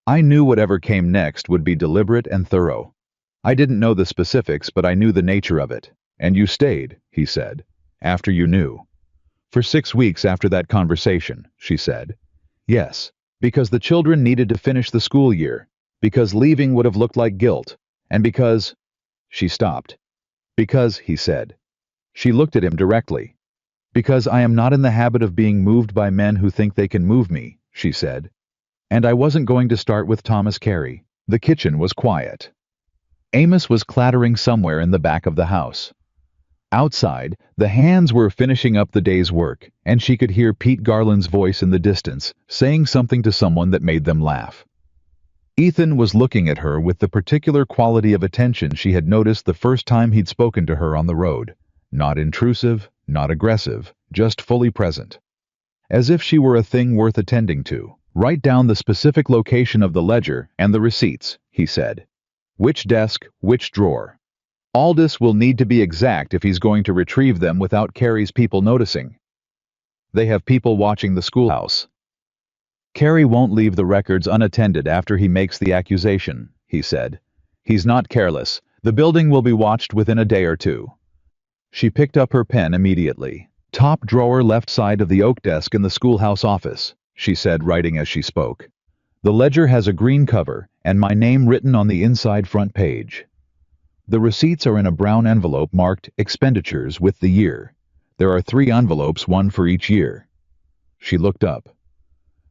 "I knew whatever came next would be deliberate and thorough. I didn't know the specifics, but I knew the nature of it. And you stayed," he said, "after you knew." "For 6 weeks after that conversation," she said. "Yes, because the children needed to finish the school year, because leaving would have looked like guilt, and because—" She stopped. "Because," he said. She looked at him directly. "Because I am not in the habit of being moved by men who think they can move me," she said. "And I wasn't going to start with Thomas Carey." The kitchen was quiet. Amos was clattering somewhere in the back of the house. Outside, the hands were finishing up the day's work, and she could hear Pete Garland's voice in the distance, saying something to someone that made them laugh. Ethan was looking at her with the particular quality of attention she had noticed the first time he'd spoken to her on the road. Not intrusive, not aggressive, just fully present. As if she were a thing worth attending to. "Write down the specific location of the ledger and the receipts," he said. "Which desk, which drawer. Aldous will need to be exact if he's going to retrieve them without Carrie's people noticing. They have people watching the schoolhouse. Carey won't leave the records unattended after he makes the accusation," he said. "He's not careless. The building will be watched within a day or 2. She picked up her pen immediately. "Top drawer left side of the oak desk in the schoolhouse office," she said, writing as she spoke. "The ledger has a green cover and my name written on the inside front page. The receipts are in a brown envelope marked Expenditures with the year. There are 3 envelopes, one for each year." She looked up.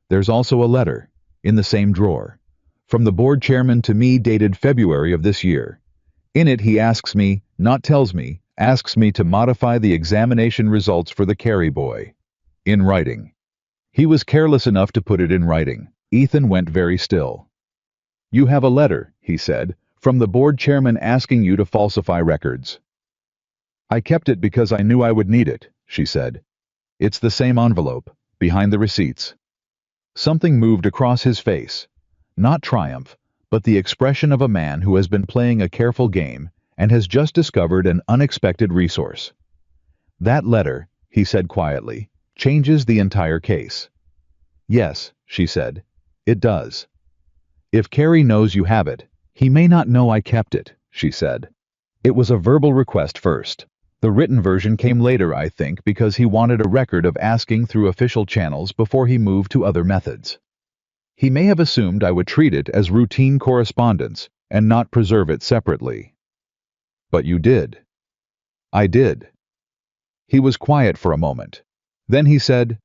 "There's also a letter, in the same drawer, from the board chairman to me dated February of this year. In it he asks me, not tells me, asks me to modify the examination results for the Carey boy. In writing." He was careless enough to put it in writing. Ethan went very still. You have a letter, he said, from the board chairman asking you to falsify records. I kept it because I knew I would need it, she said. It's the same envelope, behind the receipts. Something moved across his face. Not triumph, but the expression of a man who has been playing a careful game and has just discovered an unexpected resource. That letter, he said quietly, changes the entire case. Yes, she said, it does. If Carrie knows you have it, he may not know I kept it, she said. It was a verbal request first. The written version came later, I think, because he wanted a record of asking through official channels before he moved to other methods. He may have assumed I would treat it as routine correspondence and not preserve it separately. But you did. I did. He was quiet for a moment. Then he said,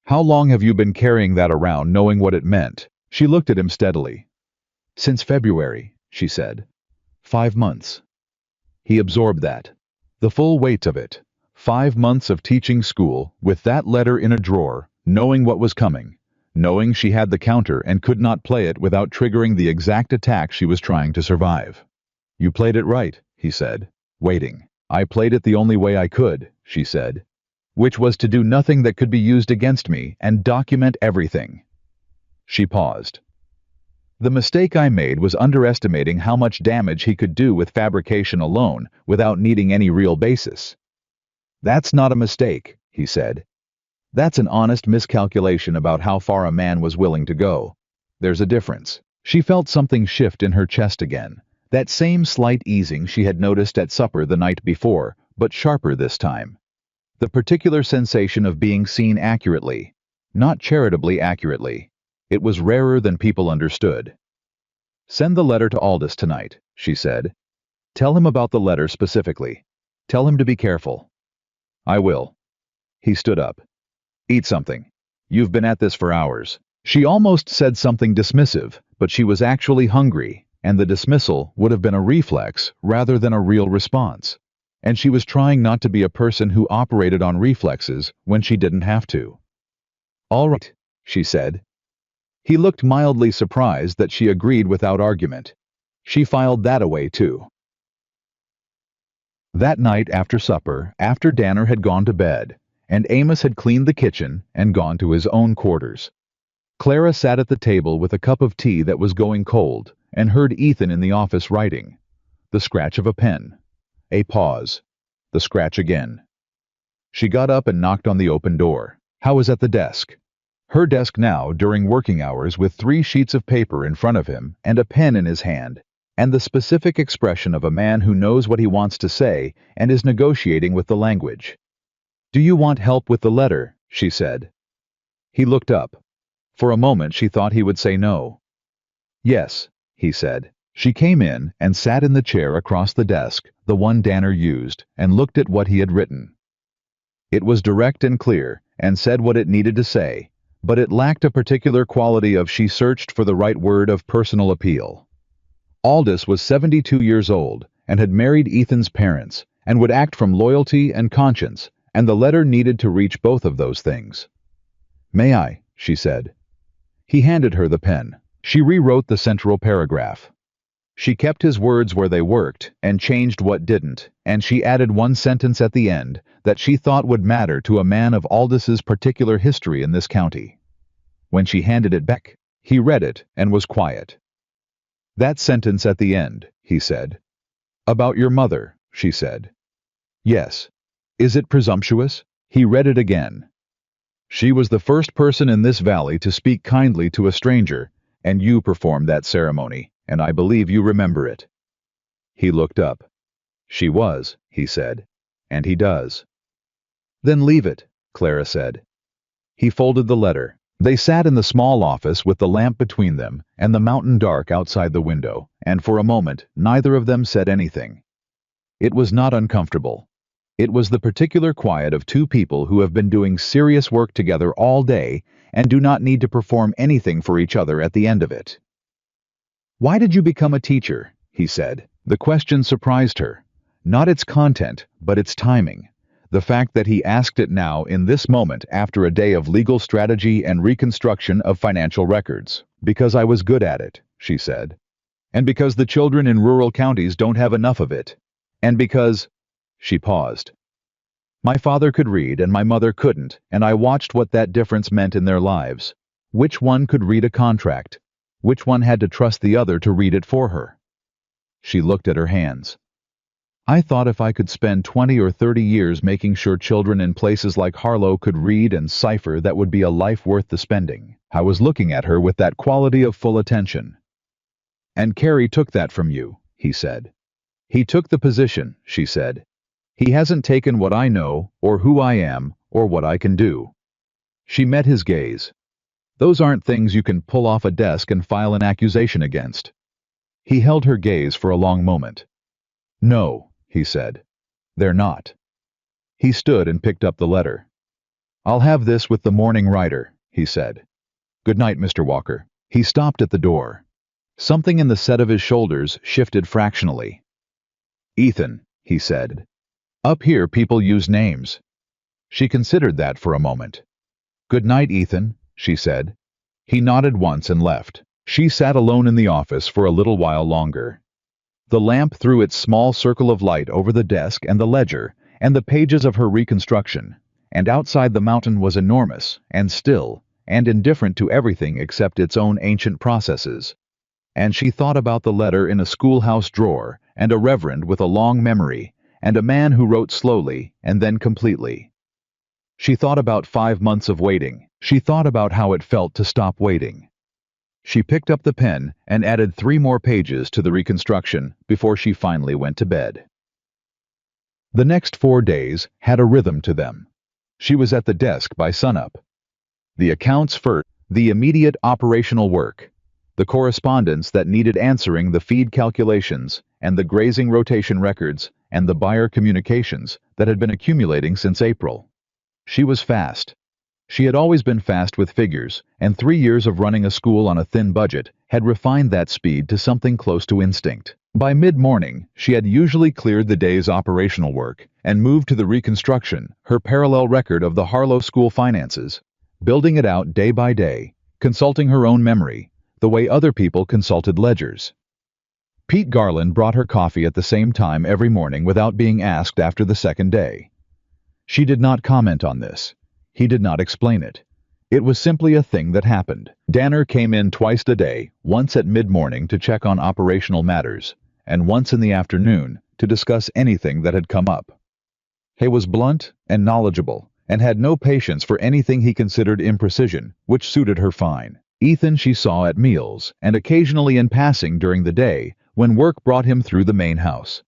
How long have you been carrying that around, knowing what it meant? She looked at him steadily. Since February, she said. 5 months. He absorbed that. The full weight of it. 5 months of teaching school, with that letter in a drawer, knowing what was coming, knowing she had the counter and could not play it without triggering the exact attack she was trying to survive. You played it right, he said, waiting. I played it the only way I could, she said, which was to do nothing that could be used against me and document everything. She paused. The mistake I made was underestimating how much damage he could do with fabrication alone without needing any real basis. That's not a mistake, he said. That's an honest miscalculation about how far a man was willing to go. There's a difference. She felt something shift in her chest again, that same slight easing she had noticed at supper the night before, but sharper this time. The particular sensation of being seen accurately, not charitably accurately. It was rarer than people understood. Send the letter to Aldous tonight, she said. Tell him about the letter specifically. Tell him to be careful. I will. He stood up. Eat something. You've been at this for hours. She almost said something dismissive, but she was actually hungry, and the dismissal would have been a reflex rather than a real response. And she was trying not to be a person who operated on reflexes when she didn't have to. All right, she said. He looked mildly surprised that she agreed without argument. She filed that away too. That night after supper, after Danner had gone to bed, and Amos had cleaned the kitchen and gone to his own quarters, Clara sat at the table with a cup of tea that was going cold and heard Ethan in the office writing. The scratch of a pen. A pause. The scratch again. She got up and knocked on the open door. Howe was at the desk. Her desk now, during working hours, with 3 sheets of paper in front of him and a pen in his hand, and the specific expression of a man who knows what he wants to say and is negotiating with the language. Do you want help with the letter? She said. He looked up. For a moment she thought he would say no. Yes, he said. She came in and sat in the chair across the desk, the one Danner used, and looked at what he had written. It was direct and clear, and said what it needed to say, but it lacked a particular quality of she searched for the right word of personal appeal. Aldous was 72 years old and had married Ethan's parents and would act from loyalty and conscience, and the letter needed to reach both of those things. May I? She said. He handed her the pen. She rewrote the central paragraph. She kept his words where they worked and changed what didn't, and she added one sentence at the end that she thought would matter to a man of Aldous' particular history in this county. When she handed it back, he read it and was quiet. That sentence at the end, he said. About your mother, she said. Yes. Is it presumptuous? He read it again. She was the first person in this valley to speak kindly to a stranger, and you performed that ceremony, and I believe you remember it. He looked up. She was, he said, and he does. Then leave it, Clara said. He folded the letter. They sat in the small office with the lamp between them and the mountain dark outside the window, and for a moment neither of them said anything. It was not uncomfortable. It was the particular quiet of 2 people who have been doing serious work together all day and do not need to perform anything for each other at the end of it. Why did you become a teacher? He said. The question surprised her. Not its content, but its timing. The fact that he asked it now in this moment after a day of legal strategy and reconstruction of financial records. Because I was good at it, she said. And because the children in rural counties don't have enough of it. And because... She paused. My father could read and my mother couldn't, and I watched what that difference meant in their lives. Which one could read a contract? Which one had to trust the other to read it for her? She looked at her hands. I thought if I could spend 20 or 30 years making sure children in places like Harlow could read and cipher, that would be a life worth the spending. I was looking at her with that quality of full attention. And Carrie took that from you, he said. He took the position, she said. He hasn't taken what I know, or who I am, or what I can do. She met his gaze. Those aren't things you can pull off a desk and file an accusation against. He held her gaze for a long moment. No, he said. They're not. He stood and picked up the letter. I'll have this with the morning writer, he said. Good night, Mr. Walker. He stopped at the door. Something in the set of his shoulders shifted fractionally. Ethan, he said. Up here people use names. She considered that for a moment. Good night, Ethan, she said. He nodded once and left. She sat alone in the office for a little while longer. The lamp threw its small circle of light over the desk and the ledger and the pages of her reconstruction, and outside the mountain was enormous and still and indifferent to everything except its own ancient processes. And she thought about the letter in a schoolhouse drawer, and a reverend with a long memory, and a man who wrote slowly and then completely. She thought about 5 months of waiting. She thought about how it felt to stop waiting. She picked up the pen and added 3 more pages to the reconstruction before she finally went to bed. The next 4 days had a rhythm to them. She was at the desk by sunup. The accounts first, the immediate operational work, the correspondence that needed answering, the feed calculations, and the grazing rotation records, and the buyer communications that had been accumulating since April. She was fast. She had always been fast with figures, and 3 years of running a school on a thin budget had refined that speed to something close to instinct. By mid-morning, she had usually cleared the day's operational work and moved to the reconstruction, her parallel record of the Harlow school finances, building it out day by day, consulting her own memory, the way other people consulted ledgers. Pete Garland brought her coffee at the same time every morning without being asked after the second day. She did not comment on this. He did not explain it. It was simply a thing that happened. Danner came in twice a day, once at mid-morning to check on operational matters, and once in the afternoon to discuss anything that had come up. He was blunt and knowledgeable, and had no patience for anything he considered imprecision, which suited her fine. Ethan she saw at meals, and occasionally in passing during the day, when work brought him through the main house.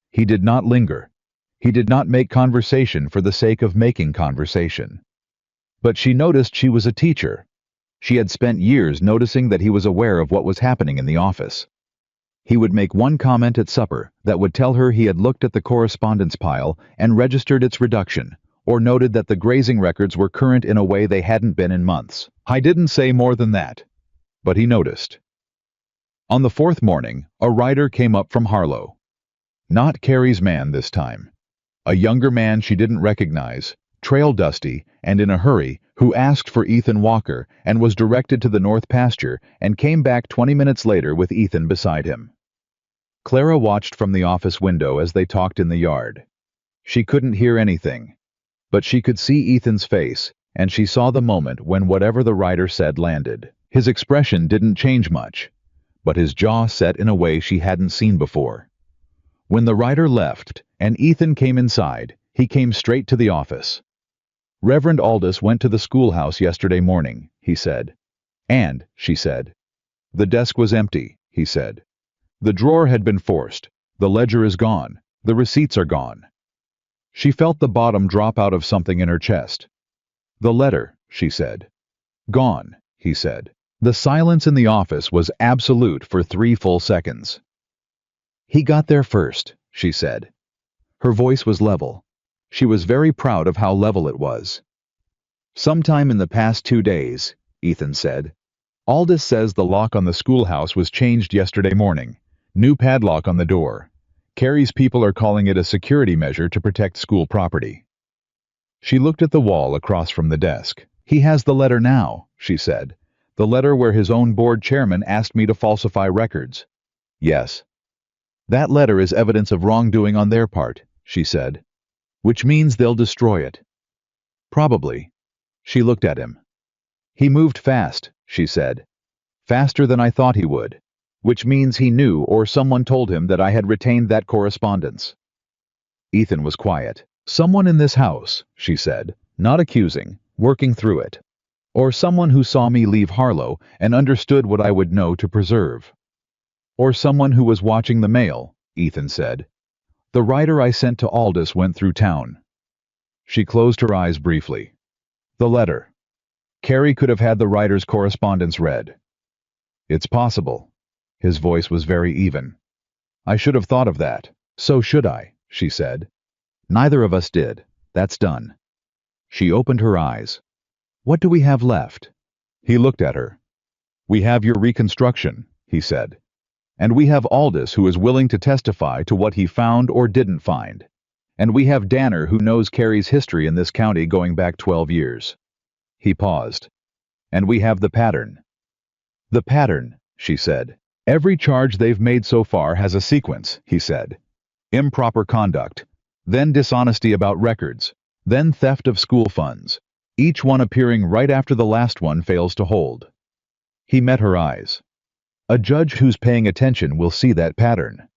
He did not linger. He did not make conversation for the sake of making conversation. But she noticed she was a teacher. She had spent years noticing that he was aware of what was happening in the office. He would make one comment at supper that would tell her he had looked at the correspondence pile and registered its reduction, or noted that the grazing records were current in a way they hadn't been in months. I didn't say more than that. But he noticed. On the 4th morning, a rider came up from Harlow. Not Carrie's man this time. A younger man she didn't recognize, trail dusty and in a hurry, who asked for Ethan Walker and was directed to the north pasture and came back 20 minutes later with Ethan beside him. Clara watched from the office window as they talked in the yard. She couldn't hear anything, but she could see Ethan's face, and she saw the moment when whatever the rider said landed. His expression didn't change much, but his jaw set in a way she hadn't seen before. When the rider left and Ethan came inside, he came straight to the office. Reverend Aldous went to the schoolhouse yesterday morning, he said. And, she said. The desk was empty, he said. The drawer had been forced. The ledger is gone. The receipts are gone. She felt the bottom drop out of something in her chest. The letter, she said. Gone, he said. The silence in the office was absolute for 3 full seconds. He got there first, she said. Her voice was level. She was very proud of how level it was. Sometime in the past 2 days, Ethan said. Aldous says the lock on the schoolhouse was changed yesterday morning. New padlock on the door. Carrie's people are calling it a security measure to protect school property. She looked at the wall across from the desk. He has the letter now, she said. The letter where his own board chairman asked me to falsify records. Yes. That letter is evidence of wrongdoing on their part, she said. Which means they'll destroy it. Probably. She looked at him. He moved fast, she said. Faster than I thought he would. Which means he knew or someone told him that I had retained that correspondence. Ethan was quiet. Someone in this house, she said, not accusing, working through it. Or someone who saw me leave Harlow and understood what I would know to preserve. Or someone who was watching the mail, Ethan said. The writer I sent to Aldous went through town. She closed her eyes briefly. The letter. Carrie could have had the writer's correspondence read. It's possible. His voice was very even. I should have thought of that. So should I, she said. Neither of us did. That's done. She opened her eyes. What do we have left? He looked at her. We have your reconstruction, he said. And we have Aldous, who is willing to testify to what he found or didn't find. And we have Danner, who knows Carrie's history in this county going back 12 years. He paused. And we have the pattern. The pattern, she said. Every charge they've made so far has a sequence, he said. Improper conduct, then dishonesty about records, then theft of school funds, each one appearing right after the last one fails to hold. He met her eyes. A judge who's paying attention will see that pattern.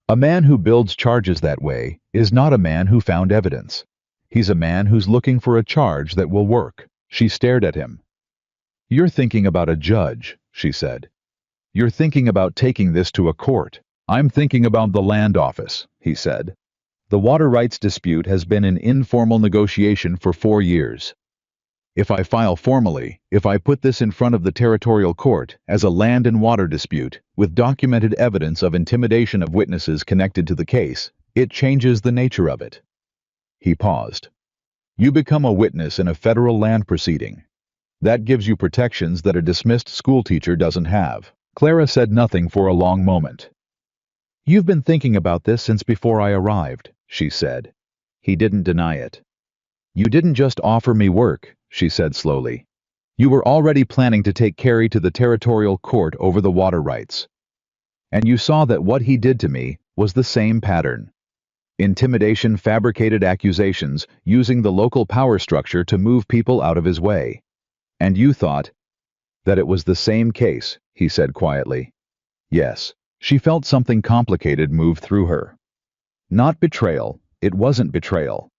A man who builds charges that way is not a man who found evidence. He's a man who's looking for a charge that will work. She stared at him. You're thinking about a judge, she said. You're thinking about taking this to a court. I'm thinking about the land office, he said. The water rights dispute has been in informal negotiation for 4 years. If I file formally, if I put this in front of the territorial court as a land and water dispute with documented evidence of intimidation of witnesses connected to the case, it changes the nature of it. He paused. You become a witness in a federal land proceeding. That gives you protections that a dismissed schoolteacher doesn't have. Clara said nothing for a long moment. You've been thinking about this since before I arrived, she said. He didn't deny it. You didn't just offer me work, she said slowly. You were already planning to take Carrie to the territorial court over the water rights. And you saw that what he did to me was the same pattern. Intimidation, fabricated accusations, using the local power structure to move people out of his way. And you thought that it was the same case, he said quietly. Yes, she felt something complicated move through her. Not betrayal, it wasn't betrayal.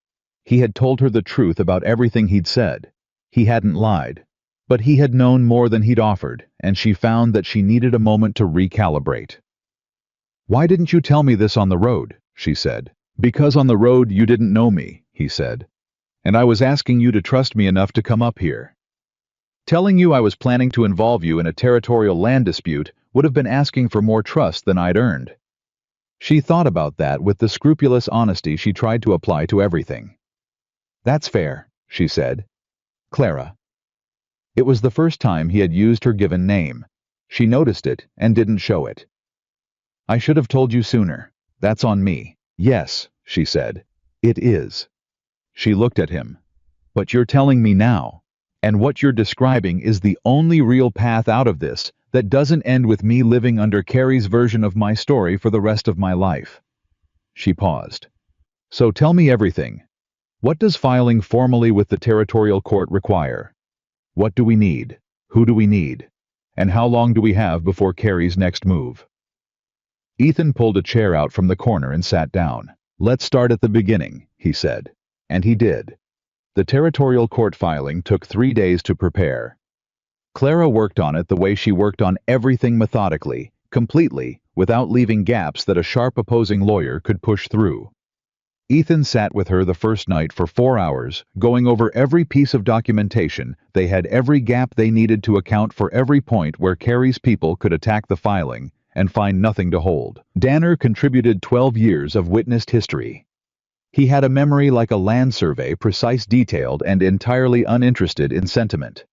He had told her the truth about everything he'd said. He hadn't lied. But he had known more than he'd offered, and she found that she needed a moment to recalibrate. Why didn't you tell me this on the road? She said. Because on the road you didn't know me, he said. And I was asking you to trust me enough to come up here. Telling you I was planning to involve you in a territorial land dispute would have been asking for more trust than I'd earned. She thought about that with the scrupulous honesty she tried to apply to everything. That's fair, she said. Clara. It was the first time he had used her given name. She noticed it and didn't show it. I should have told you sooner. That's on me. Yes, she said. It is. She looked at him. But you're telling me now. And what you're describing is the only real path out of this that doesn't end with me living under Carrie's version of my story for the rest of my life. She paused. So tell me everything. What does filing formally with the territorial court require? What do we need? Who do we need? And how long do we have before Carrie's next move? Ethan pulled a chair out from the corner and sat down. Let's start at the beginning, he said. And he did. The territorial court filing took 3 days to prepare. Clara worked on it the way she worked on everything methodically, completely, without leaving gaps that a sharp opposing lawyer could push through. Ethan sat with her the first night for 4 hours, going over every piece of documentation. They had every gap they needed to account for every point where Carrie's people could attack the filing and find nothing to hold. Danner contributed 12 years of witnessed history. He had a memory like a land survey, precise, detailed, and entirely uninterested in sentiment.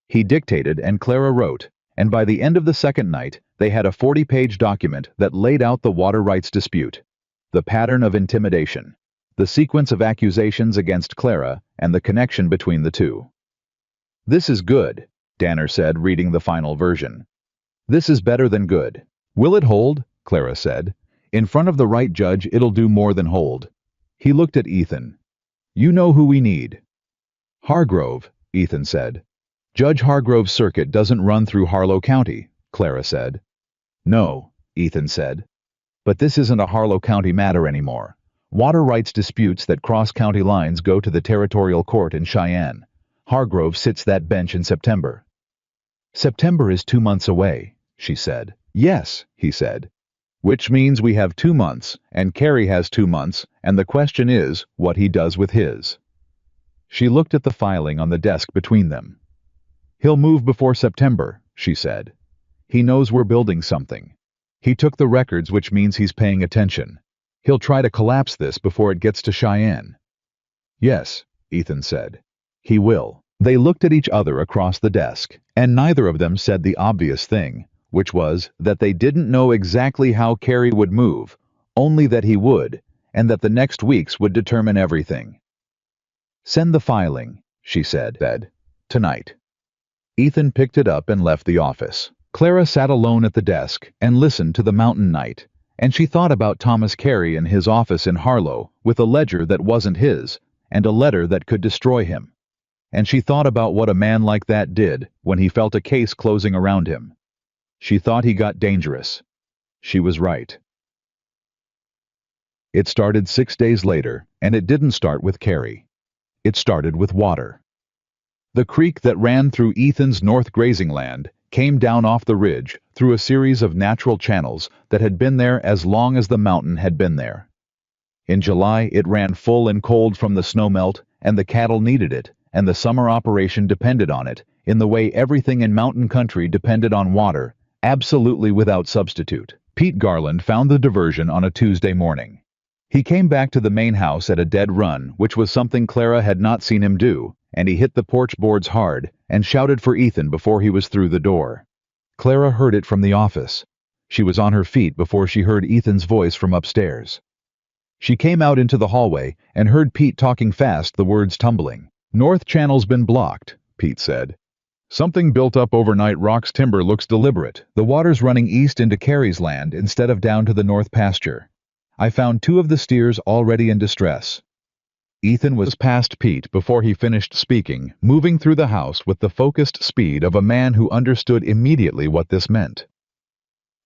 He dictated and Clara wrote, and by the end of the second night, they had a 40-page document that laid out the water rights dispute, the pattern of intimidation, the sequence of accusations against Clara, and the connection between the two. This is good, Danner said, reading the final version. This is better than good. Will it hold? Clara said. "In front of the right judge, it'll do more than hold." He looked at Ethan. "You know who we need." "Hargrove," Ethan said. "Judge Hargrove's circuit doesn't run through Harlow County," Clara said. "No," Ethan said. "But this isn't a Harlow County matter anymore. Water rights disputes that cross county lines go to the territorial court in Cheyenne. Hargrove sits that bench in September." "September is 2 months away," she said. "Yes," he said. "Which means we have 2 months, and Carrie has 2 months, and the question is what he does with his." She looked at the filing on the desk between them. "He'll move before September," she said. "He knows we're building something. He took the records, which means he's paying attention. He'll try to collapse this before it gets to Cheyenne." "Yes," Ethan said. "He will." They looked at each other across the desk, and neither of them said the obvious thing, which was that they didn't know exactly how Carrie would move, only that he would, and that the next weeks would determine everything. "Send the filing," she said, "tonight." Ethan picked it up and left the office. Clara sat alone at the desk and listened to the mountain night, and she thought about Thomas Carey in his office in Harlow with a ledger that wasn't his and a letter that could destroy him. And she thought about what a man like that did when he felt a case closing around him. She thought he got dangerous. She was right. It started 6 days later, and it didn't start with Carrie. It started with water. The creek that ran through Ethan's north grazing land came down off the ridge through a series of natural channels that had been there as long as the mountain had been there. In July, it ran full and cold from the snowmelt, and the cattle needed it, and the summer operation depended on it, in the way everything in mountain country depended on water, absolutely without substitute. Pete Garland found the diversion on a Tuesday morning. He came back to the main house at a dead run, which was something Clara had not seen him do, and he hit the porch boards hard and shouted for Ethan before he was through the door. Clara heard it from the office. She was on her feet before she heard Ethan's voice from upstairs. She came out into the hallway and heard Pete talking fast, the words tumbling. "North channel's been blocked," Pete said. "Something built up overnight. Rock's timber looks deliberate. The water's running east into Carey's land instead of down to the north pasture. I found 2 of the steers already in distress." Ethan was past Pete before he finished speaking, moving through the house with the focused speed of a man who understood immediately what this meant.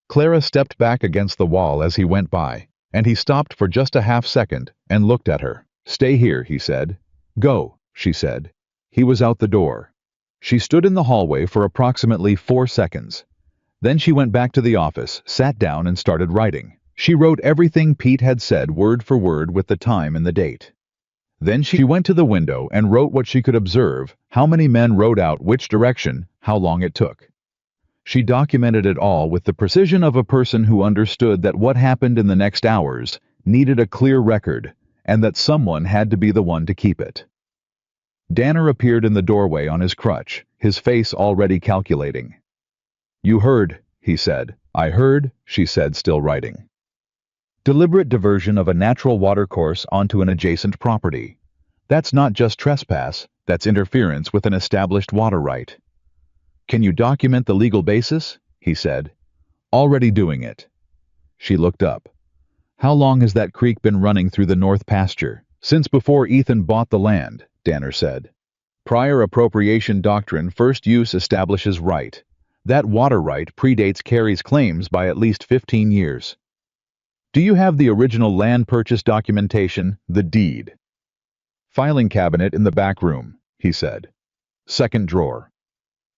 Clara stepped back against the wall as he went by, and he stopped for just a half second and looked at her. "Stay here," he said. "Go," she said. He was out the door. She stood in the hallway for approximately 4 seconds. Then she went back to the office, sat down, and started writing. She wrote everything Pete had said word for word with the time and the date. Then she went to the window and wrote what she could observe, how many men rode out which direction, how long it took. She documented it all with the precision of a person who understood that what happened in the next hours needed a clear record, and that someone had to be the one to keep it. Danner appeared in the doorway on his crutch, his face already calculating. "You heard," he said. "I heard," she said, still writing. "Deliberate diversion of a natural watercourse onto an adjacent property. That's not just trespass, that's interference with an established water right." "Can you document the legal basis?" he said. "Already doing it." She looked up. "How long has that creek been running through the north pasture?" "Since before Ethan bought the land," Danner said. "Prior appropriation doctrine, first use establishes right. That water right predates Carey's claims by at least 15 years. Do you have the original land purchase documentation, the deed?" "Filing cabinet in the back room," he said. "Second drawer."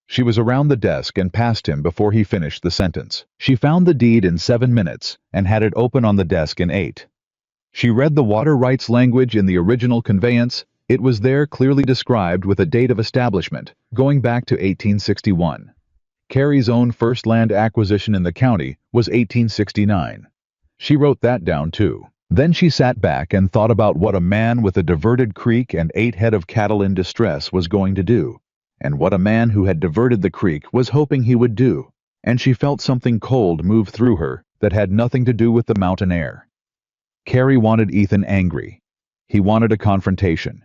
She was around the desk and past him before he finished the sentence. She found the deed in 7 minutes and had it open on the desk in 8. She read the water rights language in the original conveyance. It was there, clearly described with a date of establishment, going back to 1861. Carey's own first land acquisition in the county was 1869. She wrote that down too. Then she sat back and thought about what a man with a diverted creek and 8 head of cattle in distress was going to do, and what a man who had diverted the creek was hoping he would do, and she felt something cold move through her that had nothing to do with the mountain air. Carey wanted Ethan angry. He wanted a confrontation.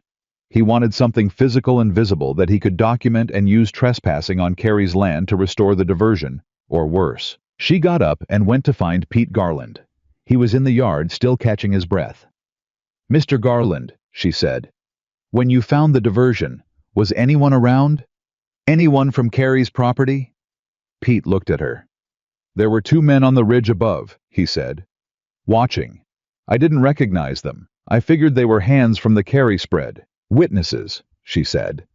He wanted something physical and visible that he could document and use trespassing on Carey's land to restore the diversion, or worse. She got up and went to find Pete Garland. He was in the yard, still catching his breath. "Mr. Garland," she said, "when you found the diversion, was anyone around? Anyone from Carrie's property?" Pete looked at her. "There were 2 men on the ridge above," he said, "watching. I didn't recognize them. I figured they were hands from the Carrie spread. Witnesses," she said.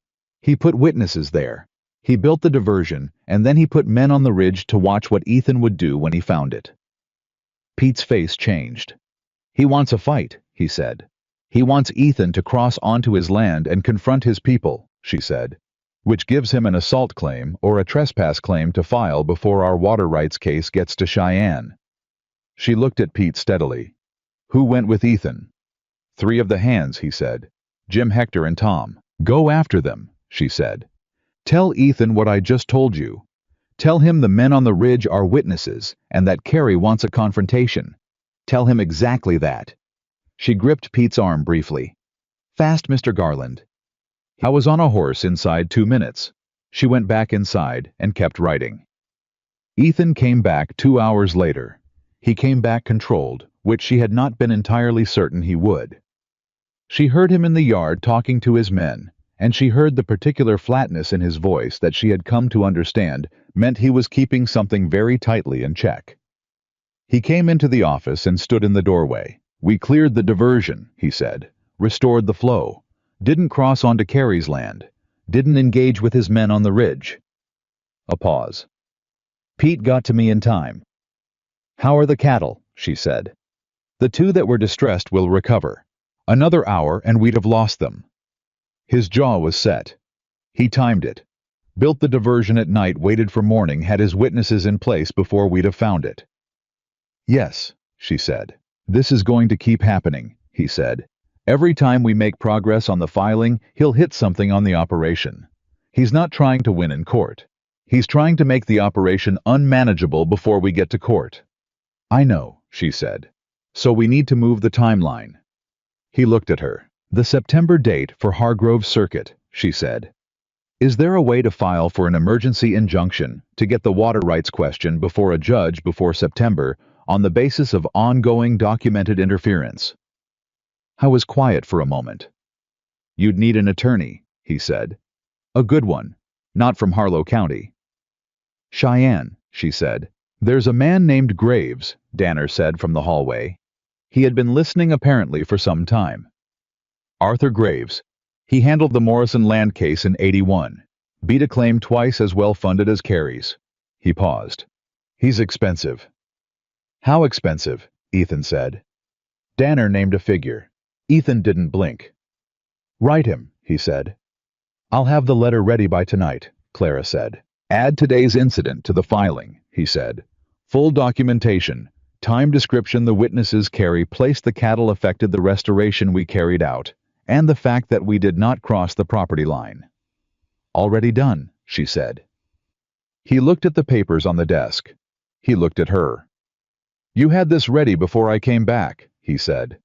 "He put witnesses there. He built the diversion, and then he put men on the ridge to watch what Ethan would do when he found it." Pete's face changed. "He wants a fight," he said. "He wants Ethan to cross onto his land and confront his people," she said, "which gives him an assault claim or a trespass claim to file before our water rights case gets to Cheyenne." She looked at Pete steadily. "Who went with Ethan?" "3 of the hands," he said. "Jim, Hector, and Tom." "Go after them," she said. "Tell Ethan what I just told you. Tell him the men on the ridge are witnesses and that Carrie wants a confrontation. Tell him exactly that." She gripped Pete's arm briefly. "Fast, Mr. Garland." "I was on a horse inside 2 minutes." She went back inside and kept writing. Ethan came back 2 hours later. He came back controlled, which she had not been entirely certain he would. She heard him in the yard talking to his men, and she heard the particular flatness in his voice that she had come to understand meant he was keeping something very tightly in check. He came into the office and stood in the doorway. "We cleared the diversion," he said, "restored the flow, didn't cross onto Carrie's land, didn't engage with his men on the ridge." A pause. "Pete got to me in time." "How are the cattle?" she said. "The 2 that were distressed will recover. Another hour and we'd have lost them." His jaw was set. He timed it. Built the diversion at night, waited for morning, had his witnesses in place before we'd have found it. "Yes," she said. "This is going to keep happening," he said. "Every time we make progress on the filing, he'll hit something on the operation. He's not trying to win in court. He's trying to make the operation unmanageable before we get to court." "I know," she said. "So we need to move the timeline." He looked at her. "The September date for Hargrove Circuit," she said. "Is there a way to file for an emergency injunction to get the water rights question before a judge before September on the basis of ongoing documented interference?" I was quiet for a moment. "You'd need an attorney," he said. "A good one, not from Harlow County." "Cheyenne," she said. "There's a man named Graves," Danner said from the hallway. He had been listening apparently for some time. "Arthur Graves. He handled the Morrison land case in '81. Beat a claim twice as well funded as Carrie's." He paused. "He's expensive." "How expensive?" Ethan said. Danner named a figure. Ethan didn't blink. "Write him," he said. "I'll have the letter ready by tonight," Clara said. "Add today's incident to the filing," he said. "Full documentation, time description, the witnesses Carrie placed the cattle affected, the restoration we carried out, and the fact that we did not cross the property line." "Already done," she said. He looked at the papers on the desk. He looked at her. "You had this ready before I came back," he said.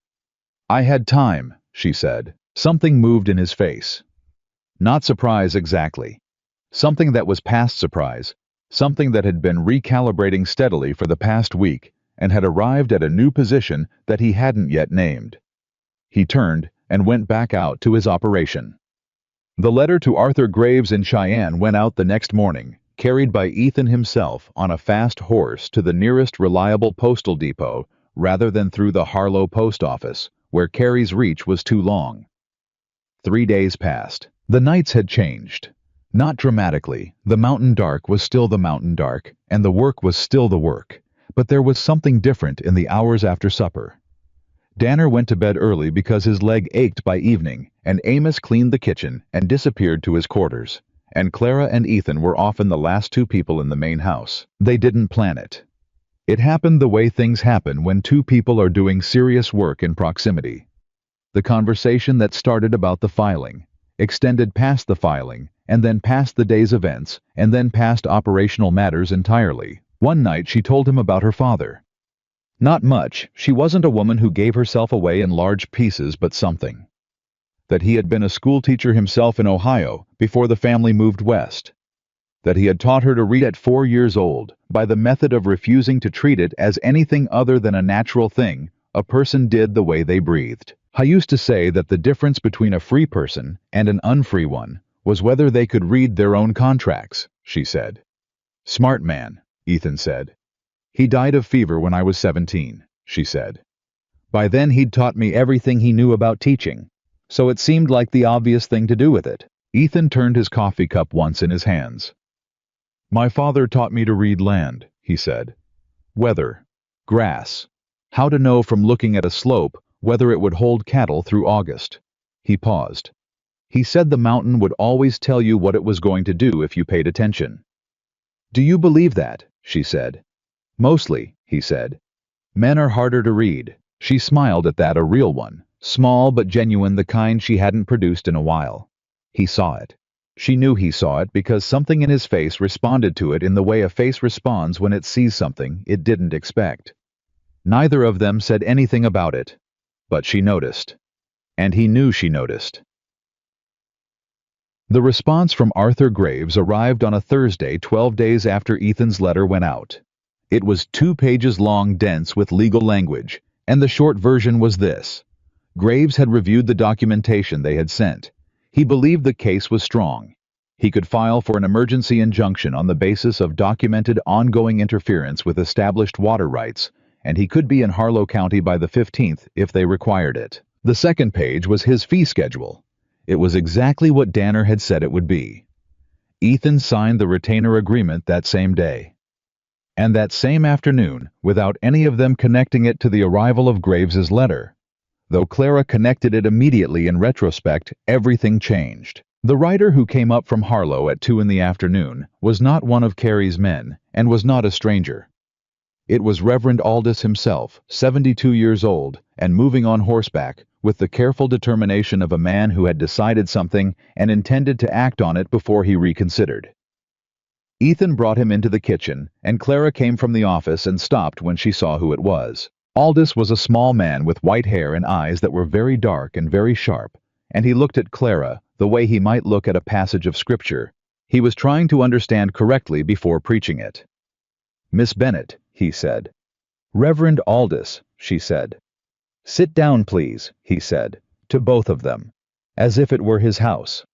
"I had time," she said. Something moved in his face. Not surprise exactly. Something that was past surprise. Something that had been recalibrating steadily for the past week and had arrived at a new position that he hadn't yet named. He turned and went back out to his operation. The letter to Arthur Graves in Cheyenne went out the next morning, carried by Ethan himself on a fast horse to the nearest reliable postal depot rather than through the Harlow post office, where Carrie's reach was too long. 3 days passed. The nights had changed. Not dramatically. The mountain dark was still the mountain dark, and the work was still the work, but there was something different in the hours after supper. Danner went to bed early because his leg ached by evening, and Amos cleaned the kitchen and disappeared to his quarters, and Clara and Ethan were often the last 2 people in the main house. They didn't plan it. It happened the way things happen when 2 people are doing serious work in proximity. The conversation that started about the filing extended past the filing, and then past the day's events, and then past operational matters entirely. One night she told him about her father. Not much. She wasn't a woman who gave herself away in large pieces, but something. That he had been a schoolteacher himself in Ohio before the family moved west. that he had taught her to read at 4 years old by the method of refusing to treat it as anything other than a natural thing a person did the way they breathed. I used to say that the difference between a free person and an unfree one was whether they could read their own contracts, she said. Smart man, Ethan said. He died of fever when I was 17, she said. By then he'd taught me everything he knew about teaching, so it seemed like the obvious thing to do with it. Ethan turned his coffee cup once in his hands. My father taught me to read land, he said. Weather, grass, how to know from looking at a slope whether it would hold cattle through August. He paused. He said the mountain would always tell you what it was going to do if you paid attention. Do you believe that? She said. Mostly, he said. Men are harder to read. She smiled at that, a real one, small but genuine, the kind she hadn't produced in a while. He saw it. She knew he saw it because something in his face responded to it in the way a face responds when it sees something it didn't expect. Neither of them said anything about it, but she noticed. And he knew she noticed. The response from Arthur Graves arrived on a Thursday 12 days after Ethan's letter went out. It was 2 pages long, dense with legal language, and the short version was this. Graves had reviewed the documentation they had sent. He believed the case was strong. He could file for an emergency injunction on the basis of documented ongoing interference with established water rights, and he could be in Harlow County by the 15th if they required it. The second page was his fee schedule. It was exactly what Danner had said it would be. Ethan signed the retainer agreement that same day. And that same afternoon, without any of them connecting it to the arrival of Graves's letter. Though Clara connected it immediately in retrospect, everything changed. The writer who came up from Harlow at 2 in the afternoon was not one of Carey's men, and was not a stranger. It was Reverend Aldous himself, 72 years old, and moving on horseback, with the careful determination of a man who had decided something and intended to act on it before he reconsidered. Ethan brought him into the kitchen, and Clara came from the office and stopped when she saw who it was. Aldous was a small man with white hair and eyes that were very dark and very sharp, and he looked at Clara the way he might look at a passage of scripture. He was trying to understand correctly before preaching it. Miss Bennet, he said. Reverend Aldous, she said. Sit down, please, he said, to both of them, as if it were his house.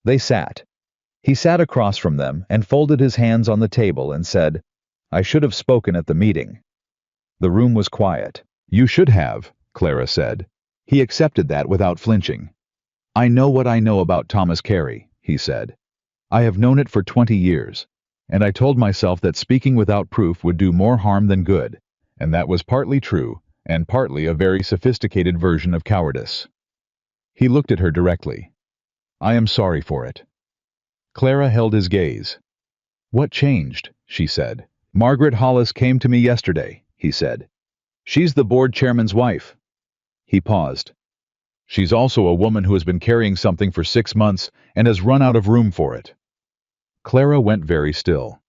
They sat. He sat across from them and folded his hands on the table and said, I should have spoken at the meeting. The room was quiet. You should have, Clara said. He accepted that without flinching. I know what I know about Thomas Carey, he said. I have known it for 20 years, and I told myself that speaking without proof would do more harm than good, and that was partly true, and partly a very sophisticated version of cowardice. He looked at her directly. I am sorry for it. Clara held his gaze. What changed? She said. Margaret Hollis came to me yesterday, he said. She's the board chairman's wife. He paused. She's also a woman who has been carrying something for 6 months and has run out of room for it. Clara went very still.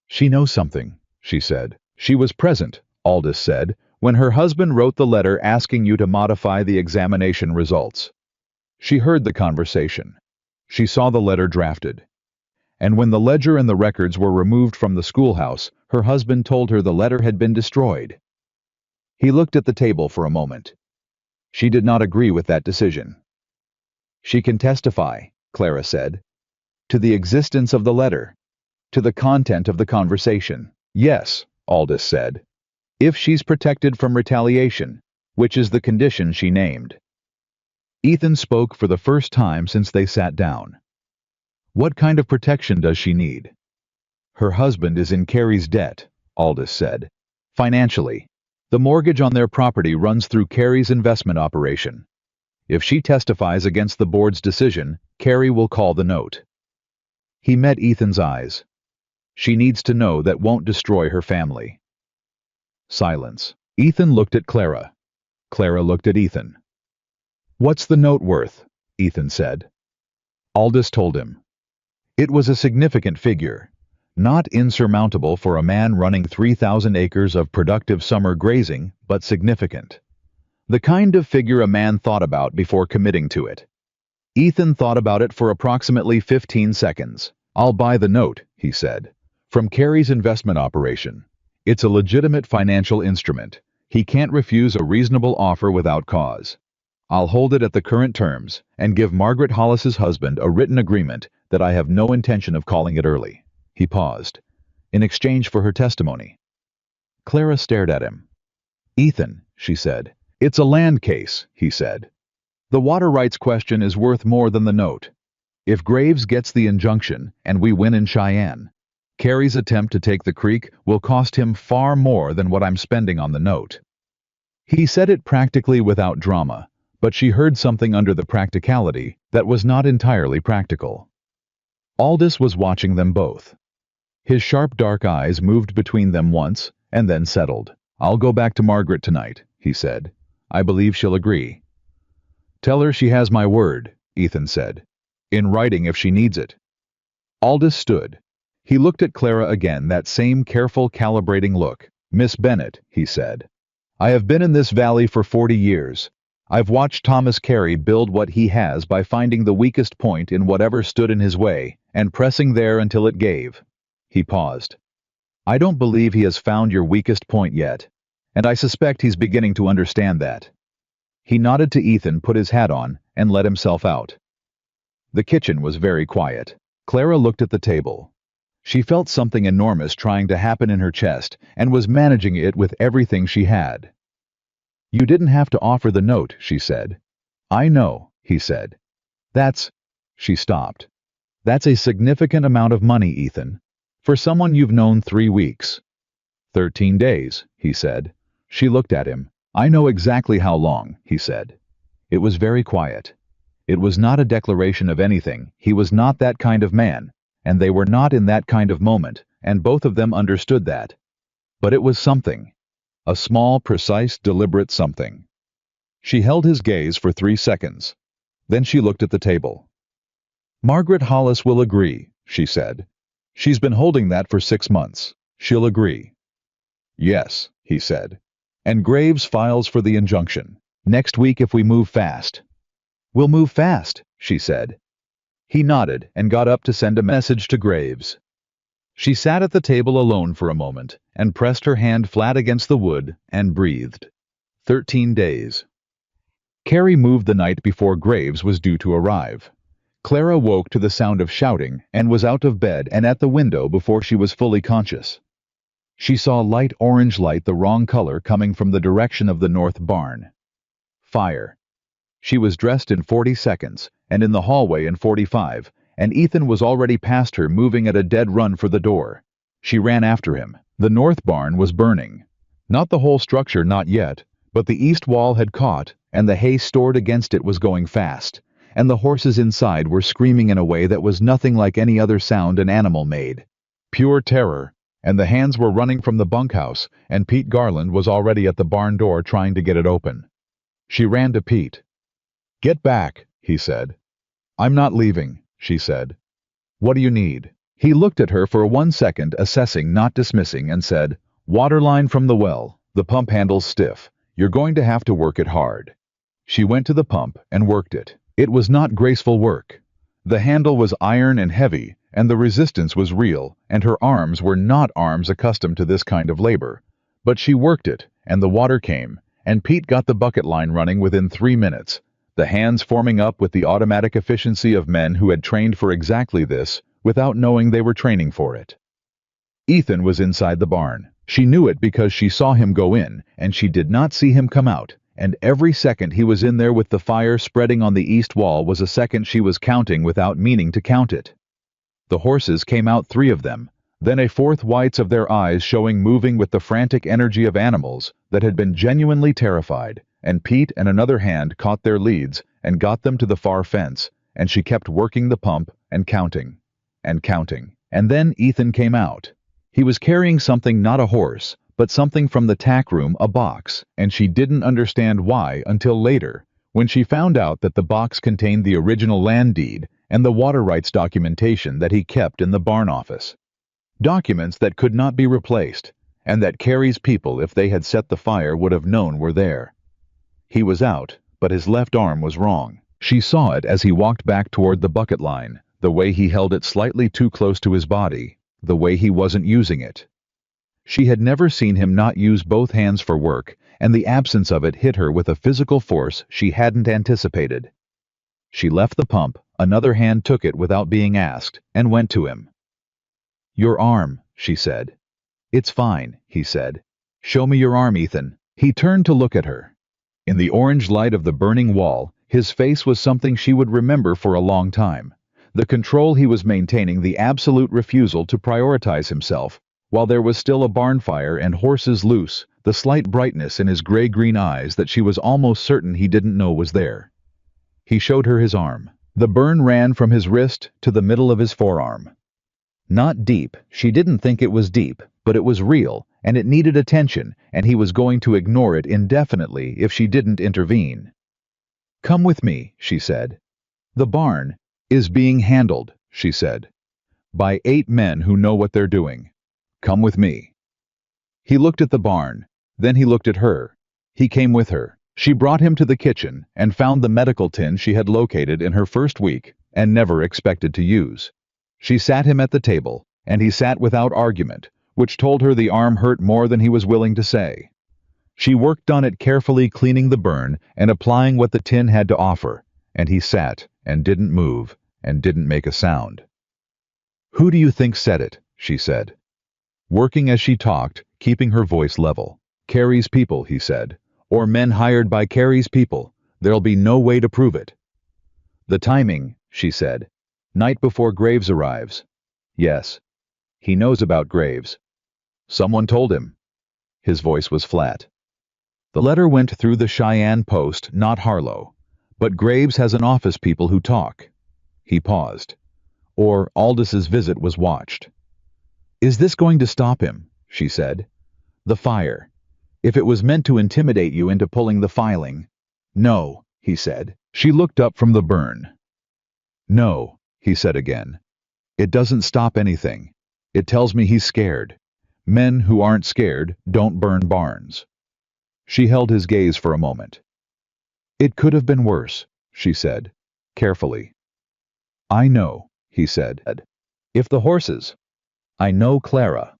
She knows something, she said. She was present, Aldous said, when her husband wrote the letter asking you to modify the examination results. She heard the conversation. She saw the letter drafted. And when the ledger and the records were removed from the schoolhouse, her husband told her the letter had been destroyed. He looked at the table for a moment. She did not agree with that decision. She can testify, Clara said, to the existence of the letter, to the content of the conversation. Yes, Aldous said, if she's protected from retaliation, which is the condition she named. Ethan spoke for the first time since they sat down. What kind of protection does she need? Her husband is in Carey's debt, Aldous said. Financially. The mortgage on their property runs through Carey's investment operation. If she testifies against the board's decision, Carey will call the note. He met Ethan's eyes. She needs to know that won't destroy her family. Silence. Ethan looked at Clara. Clara looked at Ethan. What's the note worth? Ethan said. Aldous told him. It was a significant figure, not insurmountable for a man running 3,000 acres of productive summer grazing, but significant. The kind of figure a man thought about before committing to it. Ethan thought about it for approximately 15 seconds, "I'll buy the note," he said. "From Carey's investment operation. It's a legitimate financial instrument. He can't refuse a reasonable offer without cause. I'll hold it at the current terms and give Margaret Hollis's husband a written agreement that I have no intention of calling it early." He paused. "In exchange for her testimony." Clara stared at him. "Ethan," she said. "It's a land case," he said. "The water rights question is worth more than the note. If Graves gets the injunction and we win in Cheyenne, Carey's attempt to take the creek will cost him far more than what I'm spending on the note." He said it practically without drama, but she heard something under the practicality that was not entirely practical. Aldous was watching them both. His sharp dark eyes moved between them once and then settled. "I'll go back to Margaret tonight," he said. "I believe she'll agree." "Tell her she has my word," Ethan said. "In writing if she needs it." Aldous stood. He looked at Clara again, that same careful, calibrating look. "Miss Bennett," he said, "I have been in this valley for 40 years. I've watched Thomas Carey build what he has by finding the weakest point in whatever stood in his way and pressing there until it gave." He paused. "I don't believe he has found your weakest point yet, and I suspect he's beginning to understand that." He nodded to Ethan, put his hat on, and let himself out. The kitchen was very quiet. Clara looked at the table. She felt something enormous trying to happen in her chest and was managing it with everything she had. "You didn't have to offer the note," she said. "I know," he said. She stopped. "That's a significant amount of money, Ethan. For someone you've known 3 weeks." 13 days, he said. She looked at him. "I know exactly how long," he said. It was very quiet. It was not a declaration of anything. He was not that kind of man, and they were not in that kind of moment, and both of them understood that. But it was something. A small, precise, deliberate something. She held his gaze for 3 seconds. Then she looked at the table. "Margaret Hollis will agree," she said. "She's been holding that for 6 months. She'll agree." "Yes," he said. "And Graves files for the injunction. Next week if we move fast." "We'll move fast," she said. He nodded and got up to send a message to Graves. She sat at the table alone for a moment and pressed her hand flat against the wood and breathed. 13 days. Carey moved the night before Graves was due to arrive. Clara woke to the sound of shouting and was out of bed and at the window before she was fully conscious. She saw light orange light, the wrong color, coming from the direction of the north barn. Fire. She was dressed in 40 seconds and in the hallway in 45, and Ethan was already past her, moving at a dead run for the door. She ran after him. The north barn was burning. Not the whole structure, not yet, but the east wall had caught, and the hay stored against it was going fast, and the horses inside were screaming in a way that was nothing like any other sound an animal made. Pure terror, and the hands were running from the bunkhouse, and Pete Garland was already at the barn door trying to get it open. She ran to Pete. "Get back," he said. "I'm not leaving," she said. "What do you need?" He looked at her for 1 second, assessing, not dismissing, and said, "Water line from the well. The pump handle's stiff. You're going to have to work it hard." She went to the pump and worked it. It was not graceful work. The handle was iron and heavy, and the resistance was real, and her arms were not arms accustomed to this kind of labor. But she worked it, and the water came, and Pete got the bucket line running within 3 minutes, the hands forming up with the automatic efficiency of men who had trained for exactly this, without knowing they were training for it. Ethan was inside the barn. She knew it because she saw him go in, and she did not see him come out, and every second he was in there with the fire spreading on the east wall was a second she was counting without meaning to count it. The horses came out, 3 of them, then a fourth, whites of their eyes showing, moving with the frantic energy of animals that had been genuinely terrified, and Pete and another hand caught their leads and got them to the far fence, and she kept working the pump and counting, and counting. And then Ethan came out. He was carrying something, not a horse, but something from the tack room, a box, and she didn't understand why until later, when she found out that the box contained the original land deed and the water rights documentation that he kept in the barn office. Documents that could not be replaced, and that Carey's people, if they had set the fire, would have known were there. He was out, but his left arm was wrong. She saw it as he walked back toward the bucket line, The way he held it slightly too close to his body, the way he wasn't using it. She had never seen him not use both hands for work, and the absence of it hit her with a physical force she hadn't anticipated. She left the pump, another hand took it without being asked, and went to him. "Your arm," she said. "It's fine," he said. "Show me your arm, Ethan." He turned to look at her. In the orange light of the burning wall, his face was something she would remember for a long time. The control he was maintaining, the absolute refusal to prioritize himself, while there was still a barn fire and horses loose, the slight brightness in his gray-green eyes that she was almost certain he didn't know was there. He showed her his arm. The burn ran from his wrist to the middle of his forearm. Not deep, she didn't think it was deep, but it was real, and it needed attention, and he was going to ignore it indefinitely if she didn't intervene. "Come with me," she said. "The barn is being handled," she said, "by 8 men who know what they're doing. Come with me." He looked at the barn, then he looked at her. He came with her. She brought him to the kitchen and found the medical tin she had located in her first week and never expected to use. She sat him at the table, and he sat without argument, which told her the arm hurt more than he was willing to say. She worked on it carefully, cleaning the burn and applying what the tin had to offer, and he sat and didn't move and didn't make a sound. "Who do you think said it?" she said. Working as she talked, keeping her voice level. "Carrie's people," he said. "Or men hired by Carrie's people. There'll be no way to prove it." "The timing," she said. "Night before Graves arrives." "Yes. He knows about Graves. Someone told him." His voice was flat. "The letter went through the Cheyenne Post, not Harlow. But Graves has an office people who talk." He paused. "Or Aldis's visit was watched." "Is this going to stop him?" she said. "The fire. If it was meant to intimidate you into pulling the filing." "No," he said. She looked up from the burn. "No," he said again. "It doesn't stop anything. It tells me he's scared. Men who aren't scared don't burn barns." She held his gaze for a moment. "It could have been worse," she said, carefully. "I know," he said. "If the horses—" "I know Clara."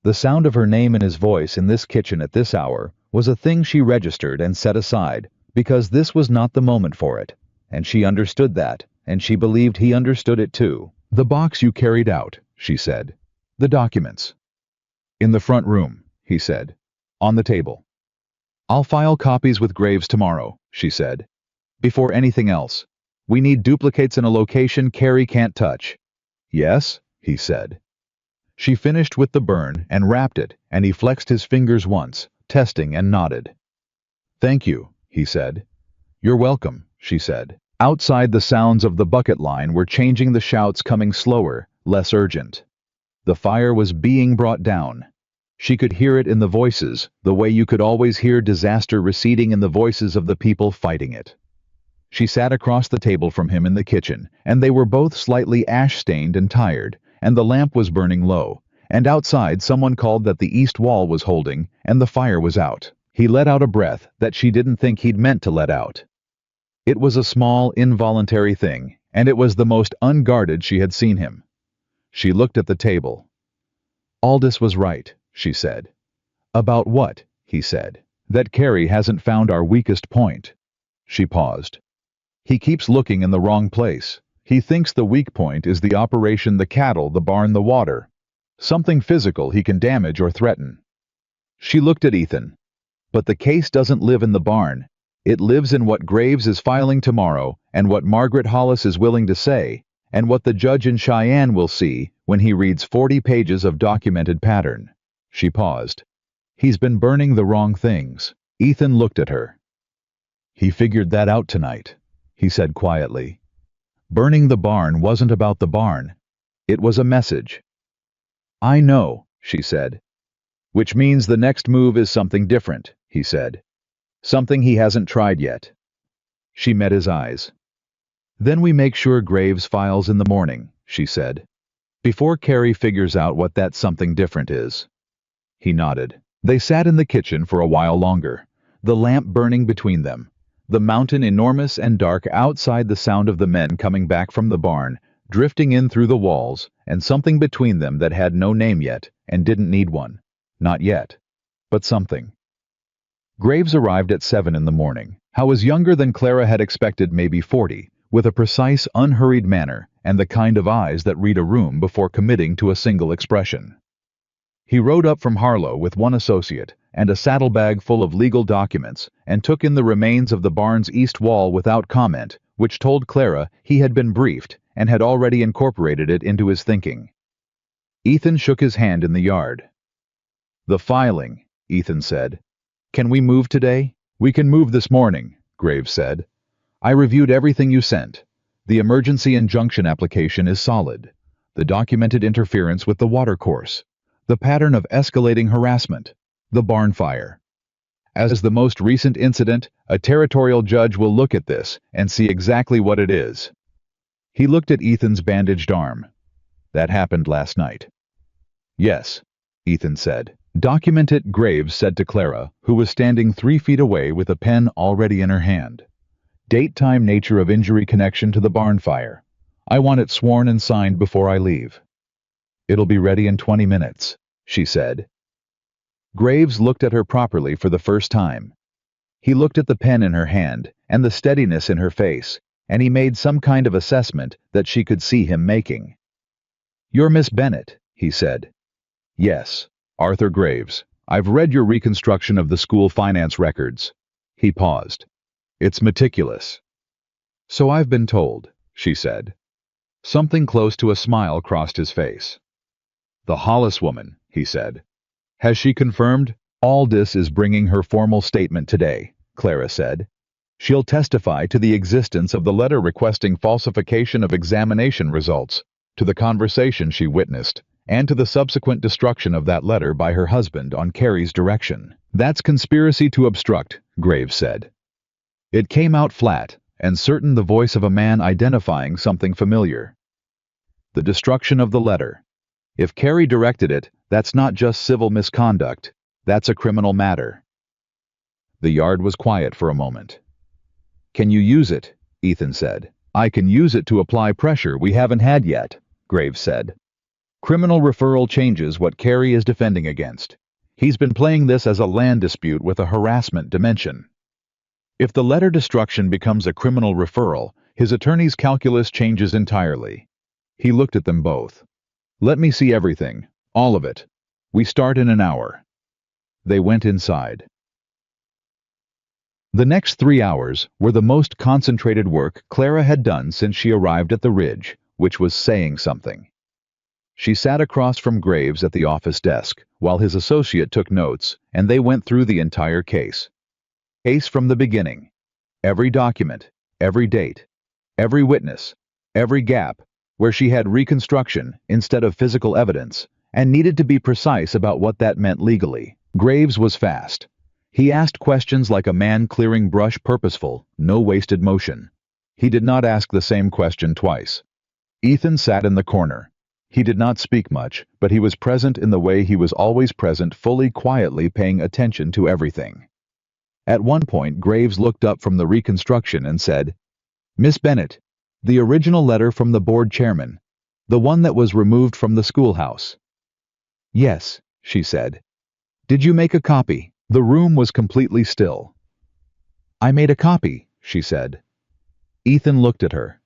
The sound of her name in his voice in this kitchen at this hour was a thing she registered and set aside, because this was not the moment for it, and she understood that, and she believed he understood it too. "The box you carried out," she said. "The documents." "In the front room," he said. "On the table." "I'll file copies with Graves tomorrow," she said. "Before anything else. We need duplicates in a location Carrie can't touch." "Yes," he said. She finished with the burn and wrapped it, and he flexed his fingers once, testing, and nodded. "Thank you," he said. "You're welcome," she said. Outside, the sounds of the bucket line were changing, the shouts coming slower, less urgent. The fire was being brought down. She could hear it in the voices, the way you could always hear disaster receding in the voices of the people fighting it. She sat across the table from him in the kitchen, and they were both slightly ash-stained and tired, and the lamp was burning low, and outside someone called that the east wall was holding, and the fire was out. He let out a breath that she didn't think he'd meant to let out. It was a small, involuntary thing, and it was the most unguarded she had seen him. She looked at the table. "Aldis was right," she said. "About what?" he said. "That Carrie hasn't found our weakest point." She paused. "He keeps looking in the wrong place. He thinks the weak point is the operation, the cattle, the barn, the water. Something physical he can damage or threaten." She looked at Ethan. "But the case doesn't live in the barn. It lives in what Graves is filing tomorrow, and what Margaret Hollis is willing to say, and what the judge in Cheyenne will see when he reads 40 pages of documented pattern." She paused. "He's been burning the wrong things." Ethan looked at her. "He figured that out tonight," he said quietly. "Burning the barn wasn't about the barn. It was a message." "I know," she said. "Which means the next move is something different," he said. "Something he hasn't tried yet." She met his eyes. "Then we make sure Graves files in the morning," she said. "Before Carrie figures out what that something different is." He nodded. They sat in the kitchen for a while longer, the lamp burning between them, the mountain enormous and dark outside, the sound of the men coming back from the barn, drifting in through the walls, and something between them that had no name yet and didn't need one. Not yet. But something. Graves arrived at 7 in the morning. How was younger than Clara had expected, maybe 40, with a precise, unhurried manner and the kind of eyes that read a room before committing to a single expression. He rode up from Harlow with one associate and a saddlebag full of legal documents and took in the remains of the barn's east wall without comment, which told Clara he had been briefed and had already incorporated it into his thinking. Ethan shook his hand in the yard. "The filing," Ethan said. "Can we move today?" "We can move this morning," Graves said. "I reviewed everything you sent. The emergency injunction application is solid. The documented interference with the watercourse. The pattern of escalating harassment. The barn fire. As the most recent incident, a territorial judge will look at this and see exactly what it is." He looked at Ethan's bandaged arm. "That happened last night." "Yes," Ethan said. "Document it," Graves said to Clara, who was standing 3 feet away with a pen already in her hand. "Date, time, nature of injury, connection to the barn fire. I want it sworn and signed before I leave." "It'll be ready in 20 minutes, she said. Graves looked at her properly for the first time. He looked at the pen in her hand and the steadiness in her face, and he made some kind of assessment that she could see him making. "You're Miss Bennett," he said. "Yes, Arthur Graves. I've read your reconstruction of the school finance records." He paused. "It's meticulous." "So I've been told," she said. Something close to a smile crossed his face. "The Hollis woman," he said. "Has she confirmed?" "Aldous is bringing her formal statement today," Clara said. "She'll testify to the existence of the letter requesting falsification of examination results, to the conversation she witnessed, and to the subsequent destruction of that letter by her husband on Carrie's direction." "That's conspiracy to obstruct," Graves said. It came out flat, and certain the voice of a man identifying something familiar. "The destruction of the letter. If Carrie directed it, that's not just civil misconduct, that's a criminal matter." The yard was quiet for a moment. "Can you use it?" Ethan said. "I can use it to apply pressure we haven't had yet," Graves said. "Criminal referral changes what Carrie is defending against. He's been playing this as a land dispute with a harassment dimension. If the letter destruction becomes a criminal referral, his attorney's calculus changes entirely." He looked at them both. "Let me see everything, all of it. We start in an hour." They went inside. The next 3 hours were the most concentrated work Clara had done since she arrived at the Ridge, which was saying something. She sat across from Graves at the office desk, while his associate took notes, and they went through the entire case. Case from the beginning. Every document, every date, every witness, every gap, where she had reconstruction instead of physical evidence, and needed to be precise about what that meant legally. Graves was fast. He asked questions like a man clearing brush, purposeful, no wasted motion. He did not ask the same question twice. Ethan sat in the corner. He did not speak much, but he was present in the way he was always present, fully, quietly paying attention to everything. At one point, Graves looked up from the reconstruction and said, "Miss Bennett, the original letter from the board chairman, the one that was removed from the schoolhouse." "Yes," she said. "Did you make a copy?" The room was completely still. "I made a copy," she said. Ethan looked at her.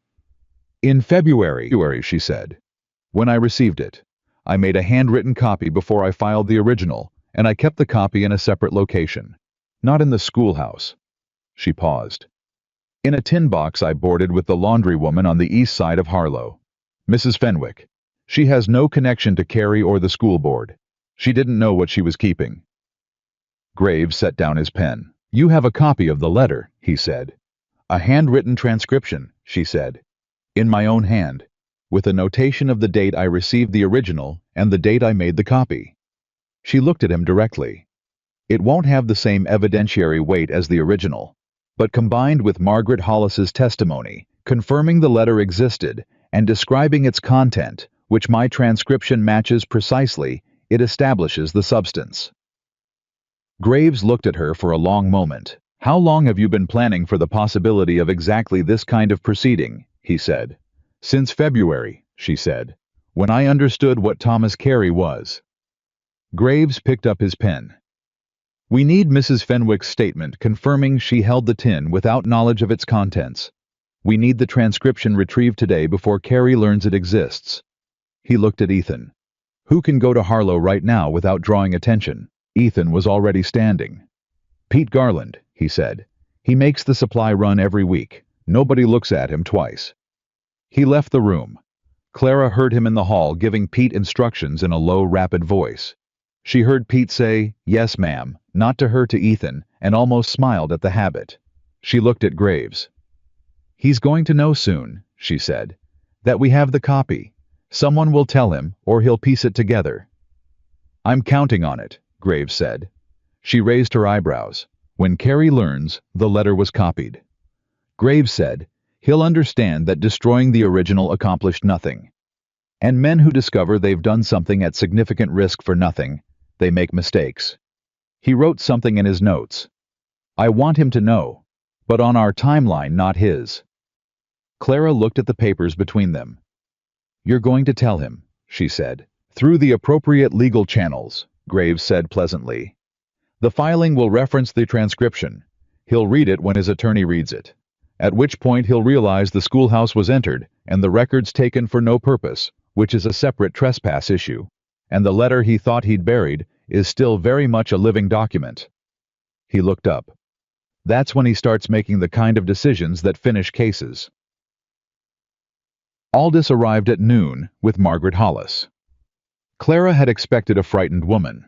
"In February, she said. "When I received it. I made a handwritten copy before I filed the original, and I kept the copy in a separate location. Not in the schoolhouse." She paused. "In a tin box I boarded with the laundry woman on the east side of Harlow. Mrs. Fenwick. She has no connection to Carrie or the school board. She didn't know what she was keeping." Graves set down his pen. "You have a copy of the letter," he said. "A handwritten transcription," she said. "In my own hand, with a notation of the date I received the original and the date I made the copy." She looked at him directly. "It won't have the same evidentiary weight as the original, but combined with Margaret Hollis's testimony, confirming the letter existed and describing its content, which my transcription matches precisely, it establishes the substance." Graves looked at her for a long moment. "How long have you been planning for the possibility of exactly this kind of proceeding?" he said. "Since February," she said, "when I understood what Thomas Carey was." Graves picked up his pen. "We need Mrs. Fenwick's statement confirming she held the tin without knowledge of its contents. We need the transcription retrieved today before Carey learns it exists." He looked at Ethan. "Who can go to Harlow right now without drawing attention?" Ethan was already standing. "Pete Garland," he said. "He makes the supply run every week. Nobody looks at him twice." He left the room. Clara heard him in the hall giving Pete instructions in a low, rapid voice. She heard Pete say, "Yes, ma'am," not to her, to Ethan, and almost smiled at the habit. She looked at Graves. "He's going to know soon," she said, "that we have the copy. Someone will tell him, or he'll piece it together." "I'm counting on it," Graves said. She raised her eyebrows. "When Carey learns, the letter was copied." Graves said, "He'll understand that destroying the original accomplished nothing. And men who discover they've done something at significant risk for nothing, they make mistakes." He wrote something in his notes. "I want him to know, but on our timeline, not his." Clara looked at the papers between them. "You're going to tell him," she said. "Through the appropriate legal channels," Graves said pleasantly. "The filing will reference the transcription. He'll read it when his attorney reads it, at which point he'll realize the schoolhouse was entered and the records taken for no purpose, which is a separate trespass issue, and the letter he thought he'd buried is still very much a living document." He looked up. "That's when he starts making the kind of decisions that finish cases." Aldous arrived at noon with Margaret Hollis. Clara had expected a frightened woman.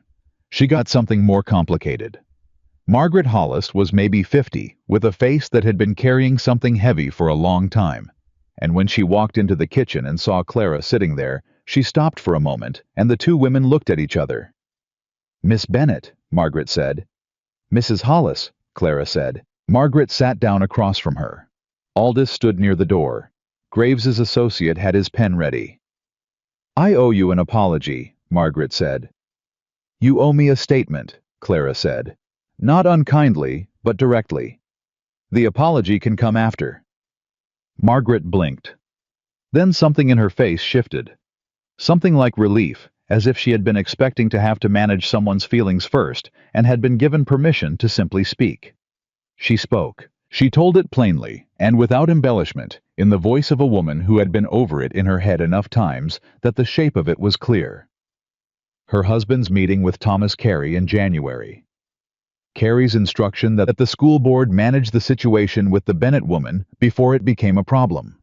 She got something more complicated. Margaret Hollis was maybe 50, with a face that had been carrying something heavy for a long time, and when she walked into the kitchen and saw Clara sitting there, she stopped for a moment, and the two women looked at each other. "Miss Bennet," Margaret said. "Mrs. Hollis," Clara said. Margaret sat down across from her. Aldous stood near the door. Graves's associate had his pen ready. "I owe you an apology," Margaret said. "You owe me a statement," Clara said. "Not unkindly, but directly. The apology can come after." Margaret blinked. Then something in her face shifted. Something like relief, as if she had been expecting to have to manage someone's feelings first and had been given permission to simply speak. She spoke. She told it plainly, and without embellishment, in the voice of a woman who had been over it in her head enough times that the shape of it was clear. Her husband's meeting with Thomas Carey in January. Carey's instruction that the school board manage the situation with the Bennett woman before it became a problem.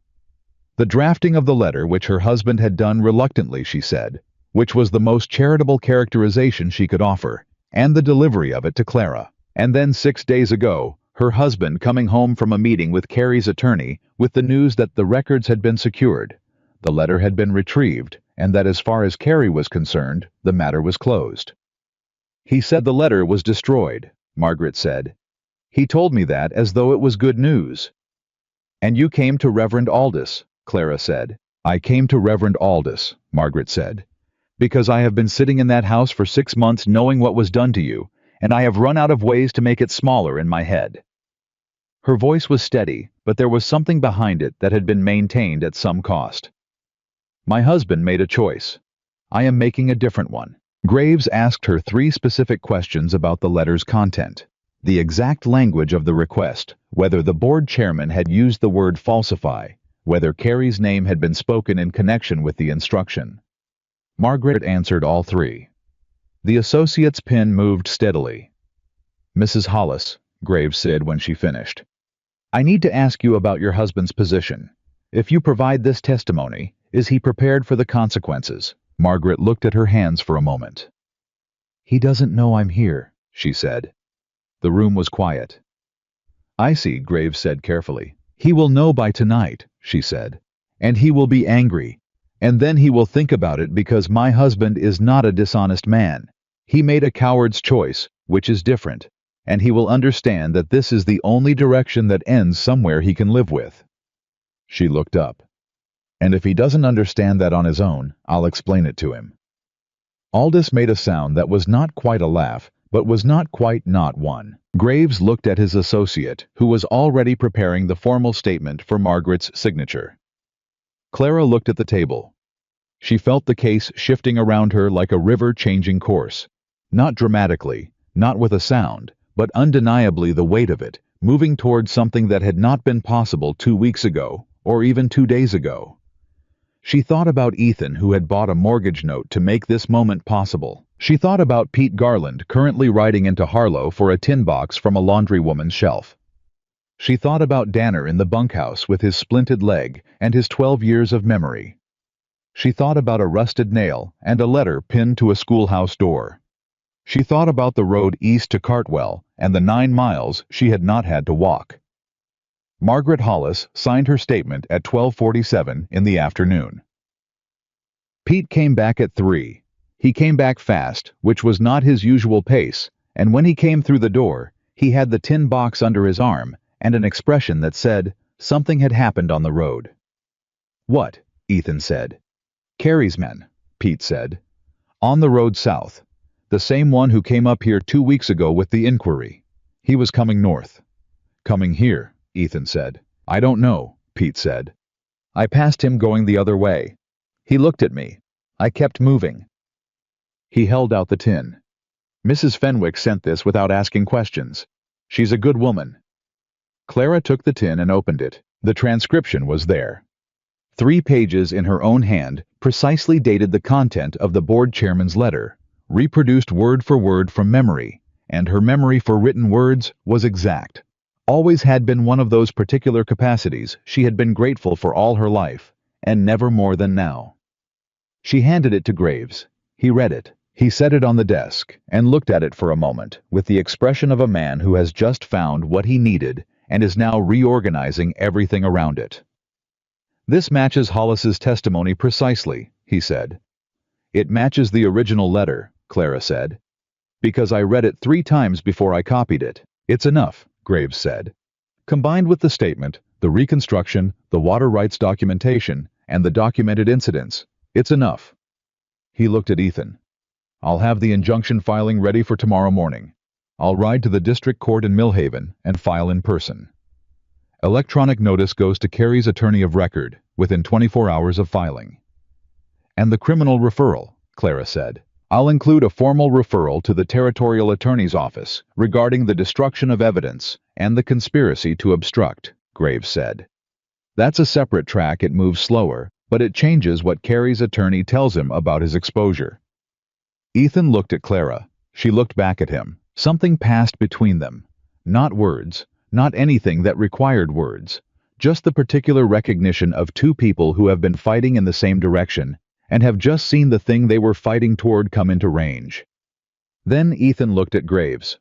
The drafting of the letter which her husband had done reluctantly, she said, which was the most charitable characterization she could offer, and the delivery of it to Clara. And then 6 days ago, her husband coming home from a meeting with Carey's attorney with the news that the records had been secured, the letter had been retrieved, and that as far as Carey was concerned, the matter was closed. "He said the letter was destroyed," Margaret said. "He told me that as though it was good news." "And you came to Reverend Aldous," Clara said. "I came to Reverend Aldous," Margaret said, "because I have been sitting in that house for 6 months knowing what was done to you, and I have run out of ways to make it smaller in my head." Her voice was steady, but there was something behind it that had been maintained at some cost. "My husband made a choice. I am making a different one." Graves asked her 3 specific questions about the letter's content, the exact language of the request, whether the board chairman had used the word falsify, whether Carey's name had been spoken in connection with the instruction. Margaret answered all 3. The associate's pen moved steadily. "Mrs. Hollis," Graves said when she finished, "I need to ask you about your husband's position. If you provide this testimony, is he prepared for the consequences?" Margaret looked at her hands for a moment. "He doesn't know I'm here," she said. The room was quiet. "I see," Graves said carefully. "He will know by tonight," she said. "And he will be angry. And then he will think about it because my husband is not a dishonest man. He made a coward's choice, which is different. And he will understand that this is the only direction that ends somewhere he can live with." She looked up. "And if he doesn't understand that on his own, I'll explain it to him." Aldous made a sound that was not quite a laugh, but was not quite not one. Graves looked at his associate, who was already preparing the formal statement for Margaret's signature. Clara looked at the table. She felt the case shifting around her like a river changing course. Not dramatically, not with a sound, but undeniably the weight of it, moving towards something that had not been possible 2 weeks ago, or even 2 days ago. She thought about Ethan, who had bought a mortgage note to make this moment possible. She thought about Pete Garland, currently riding into Harlow for a tin box from a laundrywoman's shelf. She thought about Danner in the bunkhouse with his splinted leg and his 12 years of memory. She thought about a rusted nail and a letter pinned to a schoolhouse door. She thought about the road east to Cartwell and the 9 miles she had not had to walk. Margaret Hollis signed her statement at 12:47 in the afternoon. Pete came back at 3. He came back fast, which was not his usual pace, and when he came through the door, he had the tin box under his arm and an expression that said something had happened on the road. "What?" Ethan said. "Carrie's men," Pete said. "On the road south. The same one who came up here 2 weeks ago with the inquiry. He was coming north." "Coming here," Ethan said. "I don't know," Pete said. "I passed him going the other way. He looked at me. I kept moving." He held out the tin. "Mrs. Fenwick sent this without asking questions. She's a good woman." Clara took the tin and opened it. The transcription was there. 3 pages in her own hand precisely dated the content of the board chairman's letter, reproduced word for word from memory, and her memory for written words was exact. Always had been one of those particular capacities she had been grateful for all her life, and never more than now. She handed it to Graves. He read it. He set it on the desk and looked at it for a moment with the expression of a man who has just found what he needed and is now reorganizing everything around it. "This matches Hollis's testimony precisely," he said. "It matches the original letter," Clara said. "Because I read it 3 times before I copied it. It's enough," Graves said. "Combined with the statement, the reconstruction, the water rights documentation, and the documented incidents, it's enough." He looked at Ethan. "I'll have the injunction filing ready for tomorrow morning. I'll ride to the district court in Millhaven and file in person. Electronic notice goes to Carrie's attorney of record within 24 hours of filing." "And the criminal referral," Clara said. "I'll include a formal referral to the Territorial Attorney's Office regarding the destruction of evidence and the conspiracy to obstruct," Graves said. "That's a separate track. It moves slower, but it changes what Carrie's attorney tells him about his exposure." Ethan looked at Clara. She looked back at him. Something passed between them. Not words, not anything that required words, just the particular recognition of 2 people who have been fighting in the same direction and have just seen the thing they were fighting toward come into range. Then Ethan looked at Graves.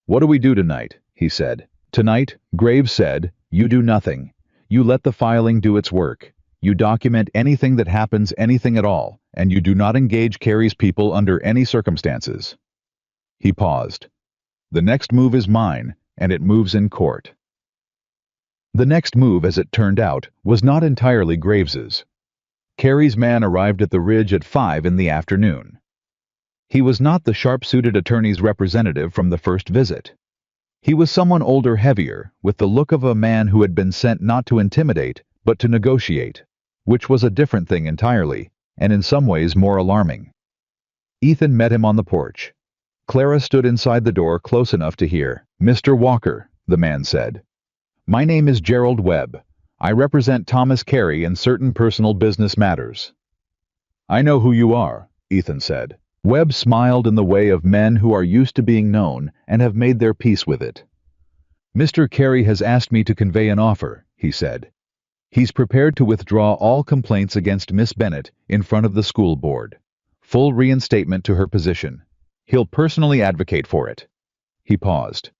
"What do we do tonight?" he said. "Tonight," Graves said, "you do nothing. You let the filing do its work. You document anything that happens, anything at all, and you do not engage Carrie's people under any circumstances." He paused. "The next move is mine, and it moves in court." The next move, as it turned out, was not entirely Graves's. Carrie's man arrived at the Ridge at 5 in the afternoon. He was not the sharp-suited attorney's representative from the first visit. He was someone older, heavier, with the look of a man who had been sent not to intimidate, but to negotiate, which was a different thing entirely, and in some ways more alarming. Ethan met him on the porch. Clara stood inside the door close enough to hear. "Mr. Walker," the man said. "My name is Gerald Webb. I represent Thomas Carey in certain personal business matters." "I know who you are," Ethan said. Webb smiled in the way of men who are used to being known and have made their peace with it. "Mr. Carey has asked me to convey an offer," he said. "He's prepared to withdraw all complaints against Miss Bennett in front of the school board. Full reinstatement to her position. He'll personally advocate for it." He paused.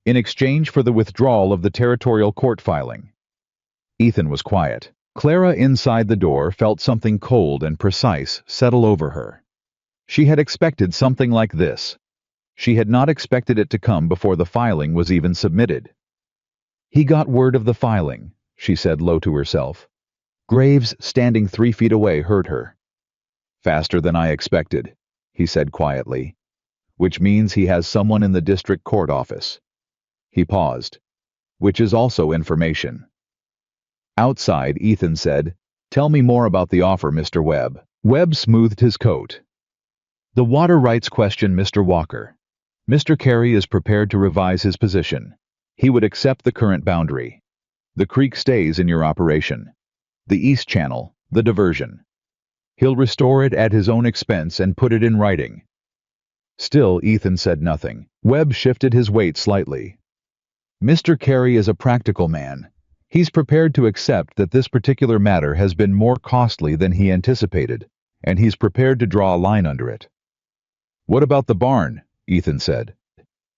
"In exchange for the withdrawal of the territorial court filing." Ethan was quiet. Clara inside the door felt something cold and precise settle over her. She had expected something like this. She had not expected it to come before the filing was even submitted. "He got word of the filing," she said low to herself. Graves, standing 3 feet away, heard her. "Faster than I expected," he said quietly. "Which means he has someone in the district court office." He paused. "Which is also information." Outside, Ethan said, Tell me more about the offer, Mr. Webb. Webb smoothed his coat. The water rights question, Mr. Walker. Mr. Carey is prepared to revise his position. He would accept the current boundary. The creek stays in your operation. The East Channel, the diversion. He'll restore it at his own expense and put it in writing. Still, Ethan said nothing. Webb shifted his weight slightly. Mr. Carey is a practical man. He's prepared to accept that this particular matter has been more costly than he anticipated, and he's prepared to draw a line under it. What about the barn? Ethan said.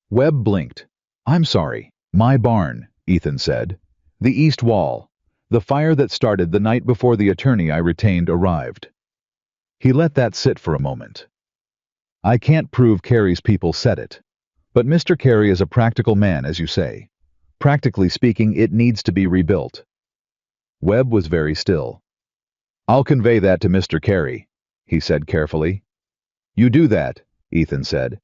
Webb blinked. I'm sorry. My barn, Ethan said. The east wall. The fire that started the night before the attorney I retained arrived. He let that sit for a moment. I can't prove Carey's people set it. But Mr. Carey is a practical man, as you say. Practically speaking, it needs to be rebuilt. Webb was very still. I'll convey that to Mr. Carey, he said carefully. You do that, Ethan said.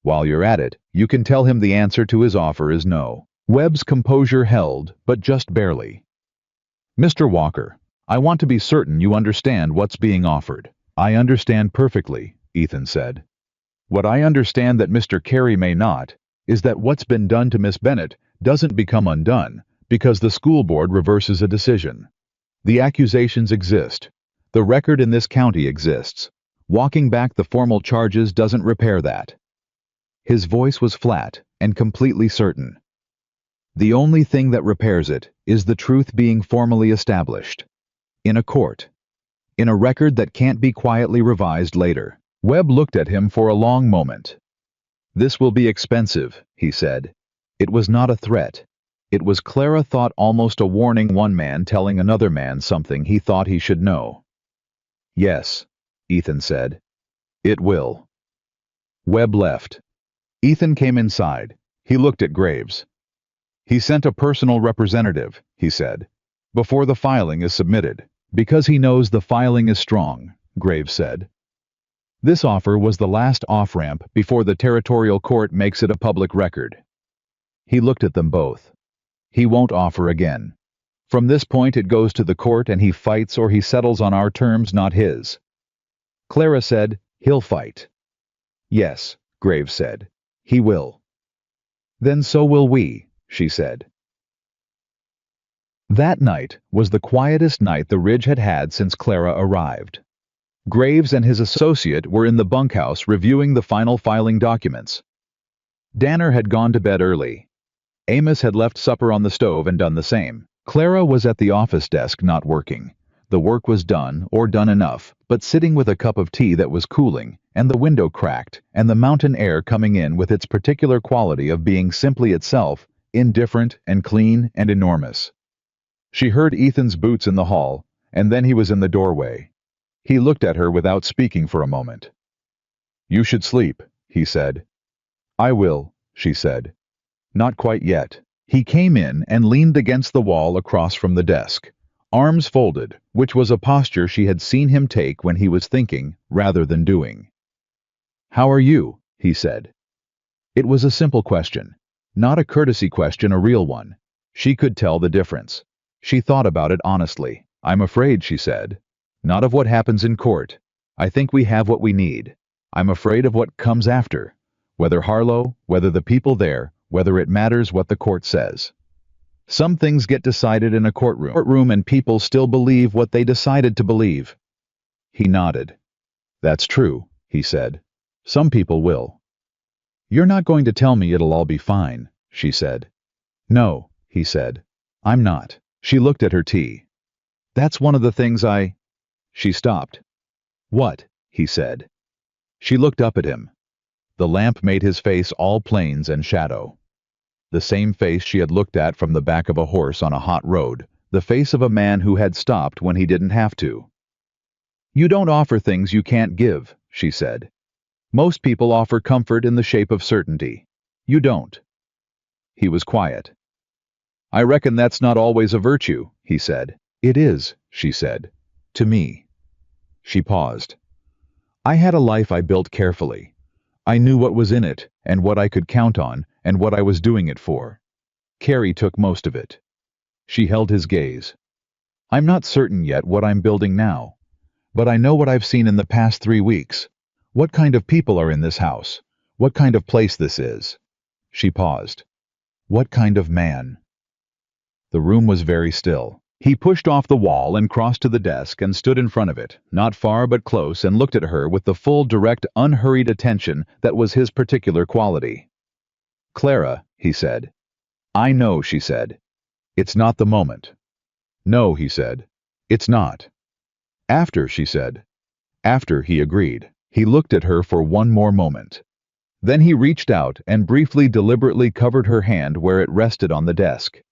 While you're at it, you can tell him the answer to his offer is no. Webb's composure held, but just barely. Mr. Walker, I want to be certain you understand what's being offered. I understand perfectly, Ethan said. What I understand that Mr. Carey may not is that what's been done to Miss Bennett doesn't become undone because the school board reverses a decision. The accusations exist. The record in this county exists. Walking back the formal charges doesn't repair that. His voice was flat and completely certain. The only thing that repairs it is the truth being formally established. In a court. In a record that can't be quietly revised later. Webb looked at him for a long moment. This will be expensive, he said. It was not a threat. It was, Clara thought, almost a warning, one man telling another man something he thought he should know. Yes, Ethan said. It will. Webb left. Ethan came inside. He looked at Graves. He sent a personal representative, he said, before the filing is submitted, because he knows the filing is strong, Graves said. This offer was the last off-ramp before the territorial court makes it a public record. He looked at them both. He won't offer again. From this point it goes to the court and he fights or he settles on our terms, not his. Clara said, he'll fight. Yes, Graves said. He will. Then so will we, she said. That night was the quietest night the Ridge had had since Clara arrived. Graves and his associate were in the bunkhouse reviewing the final filing documents. Danner had gone to bed early. Amos had left supper on the stove and done the same. Clara was at the office desk not working. The work was done, or done enough, but sitting with a cup of tea that was cooling, and the window cracked, and the mountain air coming in with its particular quality of being simply itself, indifferent and clean and enormous. She heard Ethan's boots in the hall, and then he was in the doorway. He looked at her without speaking for a moment. You should sleep, he said. I will, she said. Not quite yet. He came in and leaned against the wall across from the desk, arms folded, which was a posture she had seen him take when he was thinking rather than doing. How are you? He said. It was a simple question, not a courtesy question, a real one. She could tell the difference. She thought about it honestly. I'm afraid, she said. Not of what happens in court. I think we have what we need. I'm afraid of what comes after. Whether Harlow, whether the people there, whether it matters what the court says. Some things get decided in a courtroom and people still believe what they decided to believe. He nodded. That's true, he said. Some people will. You're not going to tell me it'll all be fine, she said. No, he said. I'm not. She looked at her tea. That's one of the things She stopped. What? He said. She looked up at him. The lamp made his face all plains and shadow. The same face she had looked at from the back of a horse on a hot road, the face of a man who had stopped when he didn't have to. You don't offer things you can't give, she said. Most people offer comfort in the shape of certainty. You don't. He was quiet. I reckon that's not always a virtue, he said. It is, she said. To me. She paused. I had a life I built carefully. I knew what was in it, and what I could count on, and what I was doing it for. Carey took most of it. She held his gaze. I'm not certain yet what I'm building now, but I know what I've seen in the past 3 weeks. What kind of people are in this house? What kind of place this is?" She paused. "What kind of man?" The room was very still. He pushed off the wall and crossed to the desk and stood in front of it, not far but close, and looked at her with the full, direct, unhurried attention that was his particular quality. "Clara," he said. "I know," she said. "It's not the moment." "No," he said. "It's not." "After," she said. "After," he agreed. He looked at her for one more moment. Then he reached out and briefly, deliberately covered her hand where it rested on the desk.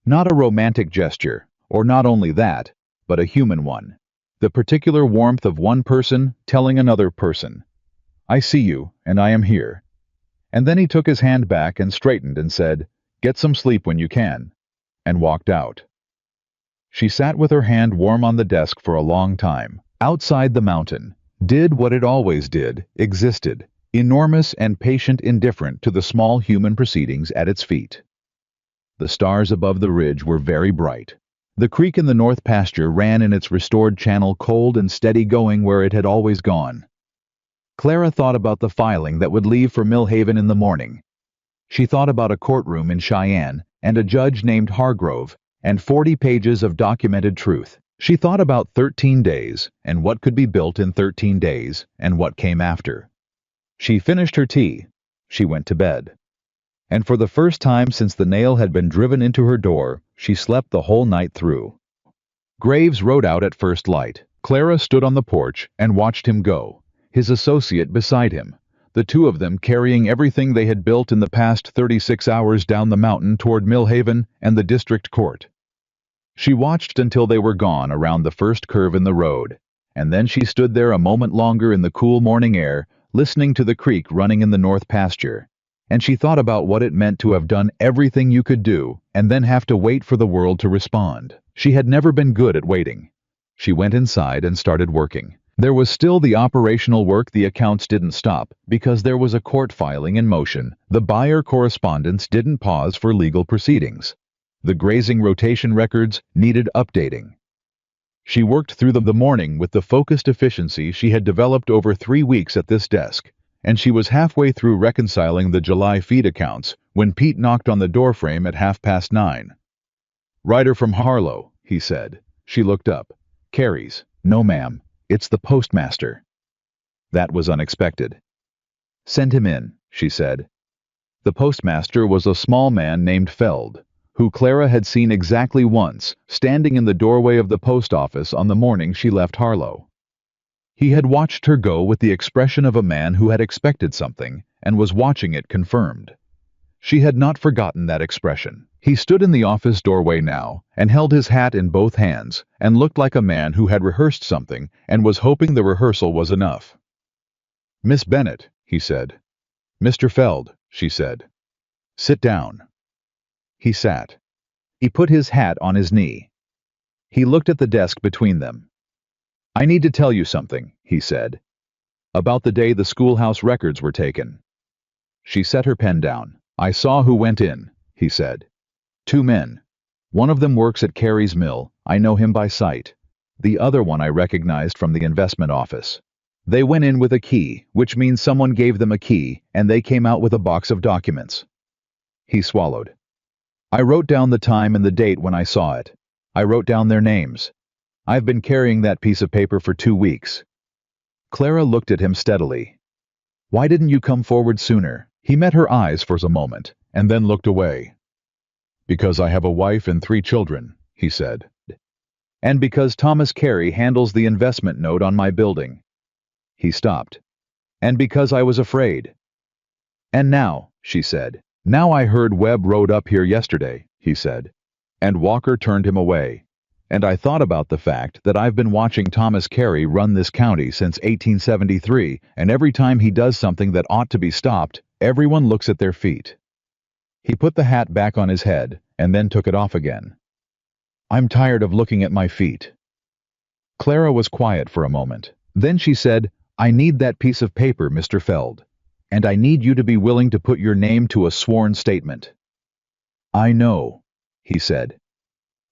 Not a romantic gesture, or not only that, but a human one. The particular warmth of one person telling another person, "I see you, and I am here." And then he took his hand back and straightened and said, "Get some sleep when you can," and walked out. She sat with her hand warm on the desk for a long time. Outside, the mountain did what it always did, existed, enormous and patient, indifferent to the small human proceedings at its feet. The stars above the ridge were very bright. The creek in the north pasture ran in its restored channel, cold and steady, going where it had always gone. Clara thought about the filing that would leave for Millhaven in the morning. She thought about a courtroom in Cheyenne and a judge named Hargrove and 40 pages of documented truth. She thought about 13 days and what could be built in 13 days and what came after. She finished her tea. She went to bed. And for the first time since the nail had been driven into her door, she slept the whole night through. Graves rode out at first light. Clara stood on the porch and watched him go, his associate beside him, the two of them carrying everything they had built in the past 36 hours down the mountain toward Millhaven and the district court. She watched until they were gone around the first curve in the road, and then she stood there a moment longer in the cool morning air, listening to the creek running in the north pasture. And she thought about what it meant to have done everything you could do and then have to wait for the world to respond. She had never been good at waiting. She went inside and started working. There was still the operational work. The accounts didn't stop because there was a court filing in motion. The buyer correspondence didn't pause for legal proceedings. The grazing rotation records needed updating. She worked through the morning with the focused efficiency she had developed over 3 weeks at this desk. And she was halfway through reconciling the July feed accounts when Pete knocked on the doorframe at 9:30. "Writer from Harlow," he said. She looked up. "Carrie's." "No, ma'am. It's the postmaster." That was unexpected. "Send him in," she said. The postmaster was a small man named Feld, who Clara had seen exactly once, standing in the doorway of the post office on the morning she left Harlow. He had watched her go with the expression of a man who had expected something and was watching it confirmed. She had not forgotten that expression. He stood in the office doorway now and held his hat in both hands and looked like a man who had rehearsed something and was hoping the rehearsal was enough. "Miss Bennet," he said. "Mr. Feld," she said. "Sit down." He sat. He put his hat on his knee. He looked at the desk between them. "I need to tell you something," he said. "About the day the schoolhouse records were taken." She set her pen down. "I saw who went in," he said. "2 men. One of them works at Carey's mill. I know him by sight. The other one I recognized from the investment office. They went in with a key, which means someone gave them a key, and they came out with a box of documents." He swallowed. "I wrote down the time and the date when I saw it. I wrote down their names. I've been carrying that piece of paper for 2 weeks. Clara looked at him steadily. "Why didn't you come forward sooner?" He met her eyes for a moment, and then looked away. "Because I have a wife and 3 children," he said. "And because Thomas Carey handles the investment note on my building." He stopped. "And because I was afraid." "And now," she said. "Now I heard Webb rode up here yesterday," he said. "And Walker turned him away. And I thought about the fact that I've been watching Thomas Carey run this county since 1873, and every time he does something that ought to be stopped, everyone looks at their feet." He put the hat back on his head and then took it off again. "I'm tired of looking at my feet." Clara was quiet for a moment. Then she said, "I need that piece of paper, Mr. Feld, and I need you to be willing to put your name to a sworn statement." "I know," he said.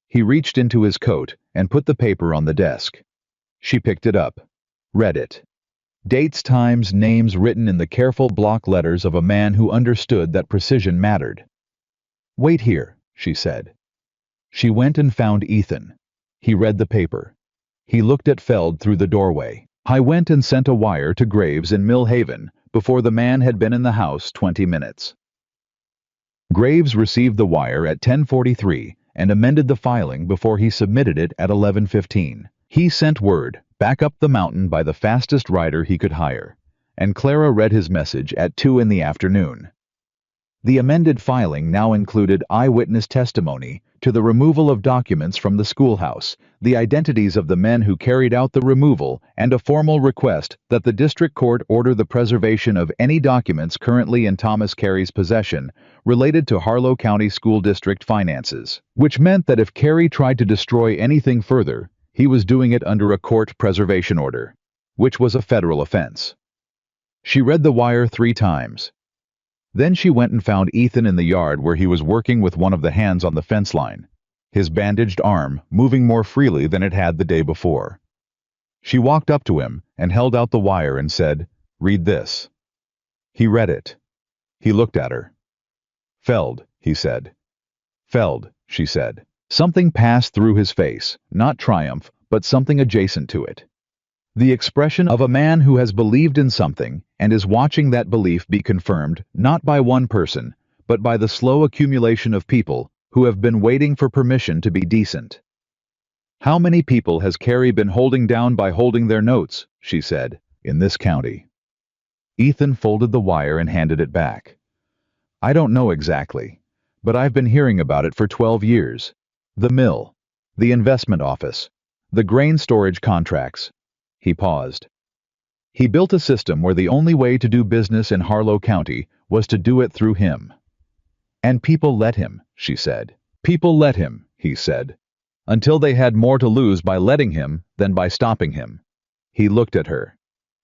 He reached into his coat and put the paper on the desk. She picked it up, read it. Dates, times, names written in the careful block letters of a man who understood that precision mattered. "Wait here," she said. She went and found Ethan. He read the paper. He looked at Feld through the doorway. "I went and sent a wire to Graves in Mill Haven before the man had been in the house 20 minutes. Graves received the wire at 10:43 and amended the filing before he submitted it at 11:15. He sent word, back up the mountain by the fastest rider he could hire, and Clara read his message at 2 in the afternoon. The amended filing now included eyewitness testimony to the removal of documents from the schoolhouse, the identities of the men who carried out the removal, and a formal request that the district court order the preservation of any documents currently in Thomas Carey's possession related to Harlow County School District finances, which meant that if Carey tried to destroy anything further, he was doing it under a court preservation order, which was a federal offense. She read the wire 3 times. Then she went and found Ethan in the yard where he was working with one of the hands on the fence line, his bandaged arm moving more freely than it had the day before. She walked up to him and held out the wire and said, "Read this." He read it. He looked at her. "Feld," he said. "Feld," she said. Something passed through his face, not triumph, but something adjacent to it. The expression of a man who has believed in something and is watching that belief be confirmed not by one person, but by the slow accumulation of people who have been waiting for permission to be decent. "How many people has Carey been holding down by holding their notes," she said, "in this county?" Ethan folded the wire and handed it back. "I don't know exactly, but I've been hearing about it for 12 years. The mill, the investment office, the grain storage contracts." He paused. He built a system where the only way to do business in Harlow County was to do it through him. "And people let him," she said. "People let him," he said, "until they had more to lose by letting him than by stopping him." He looked at her.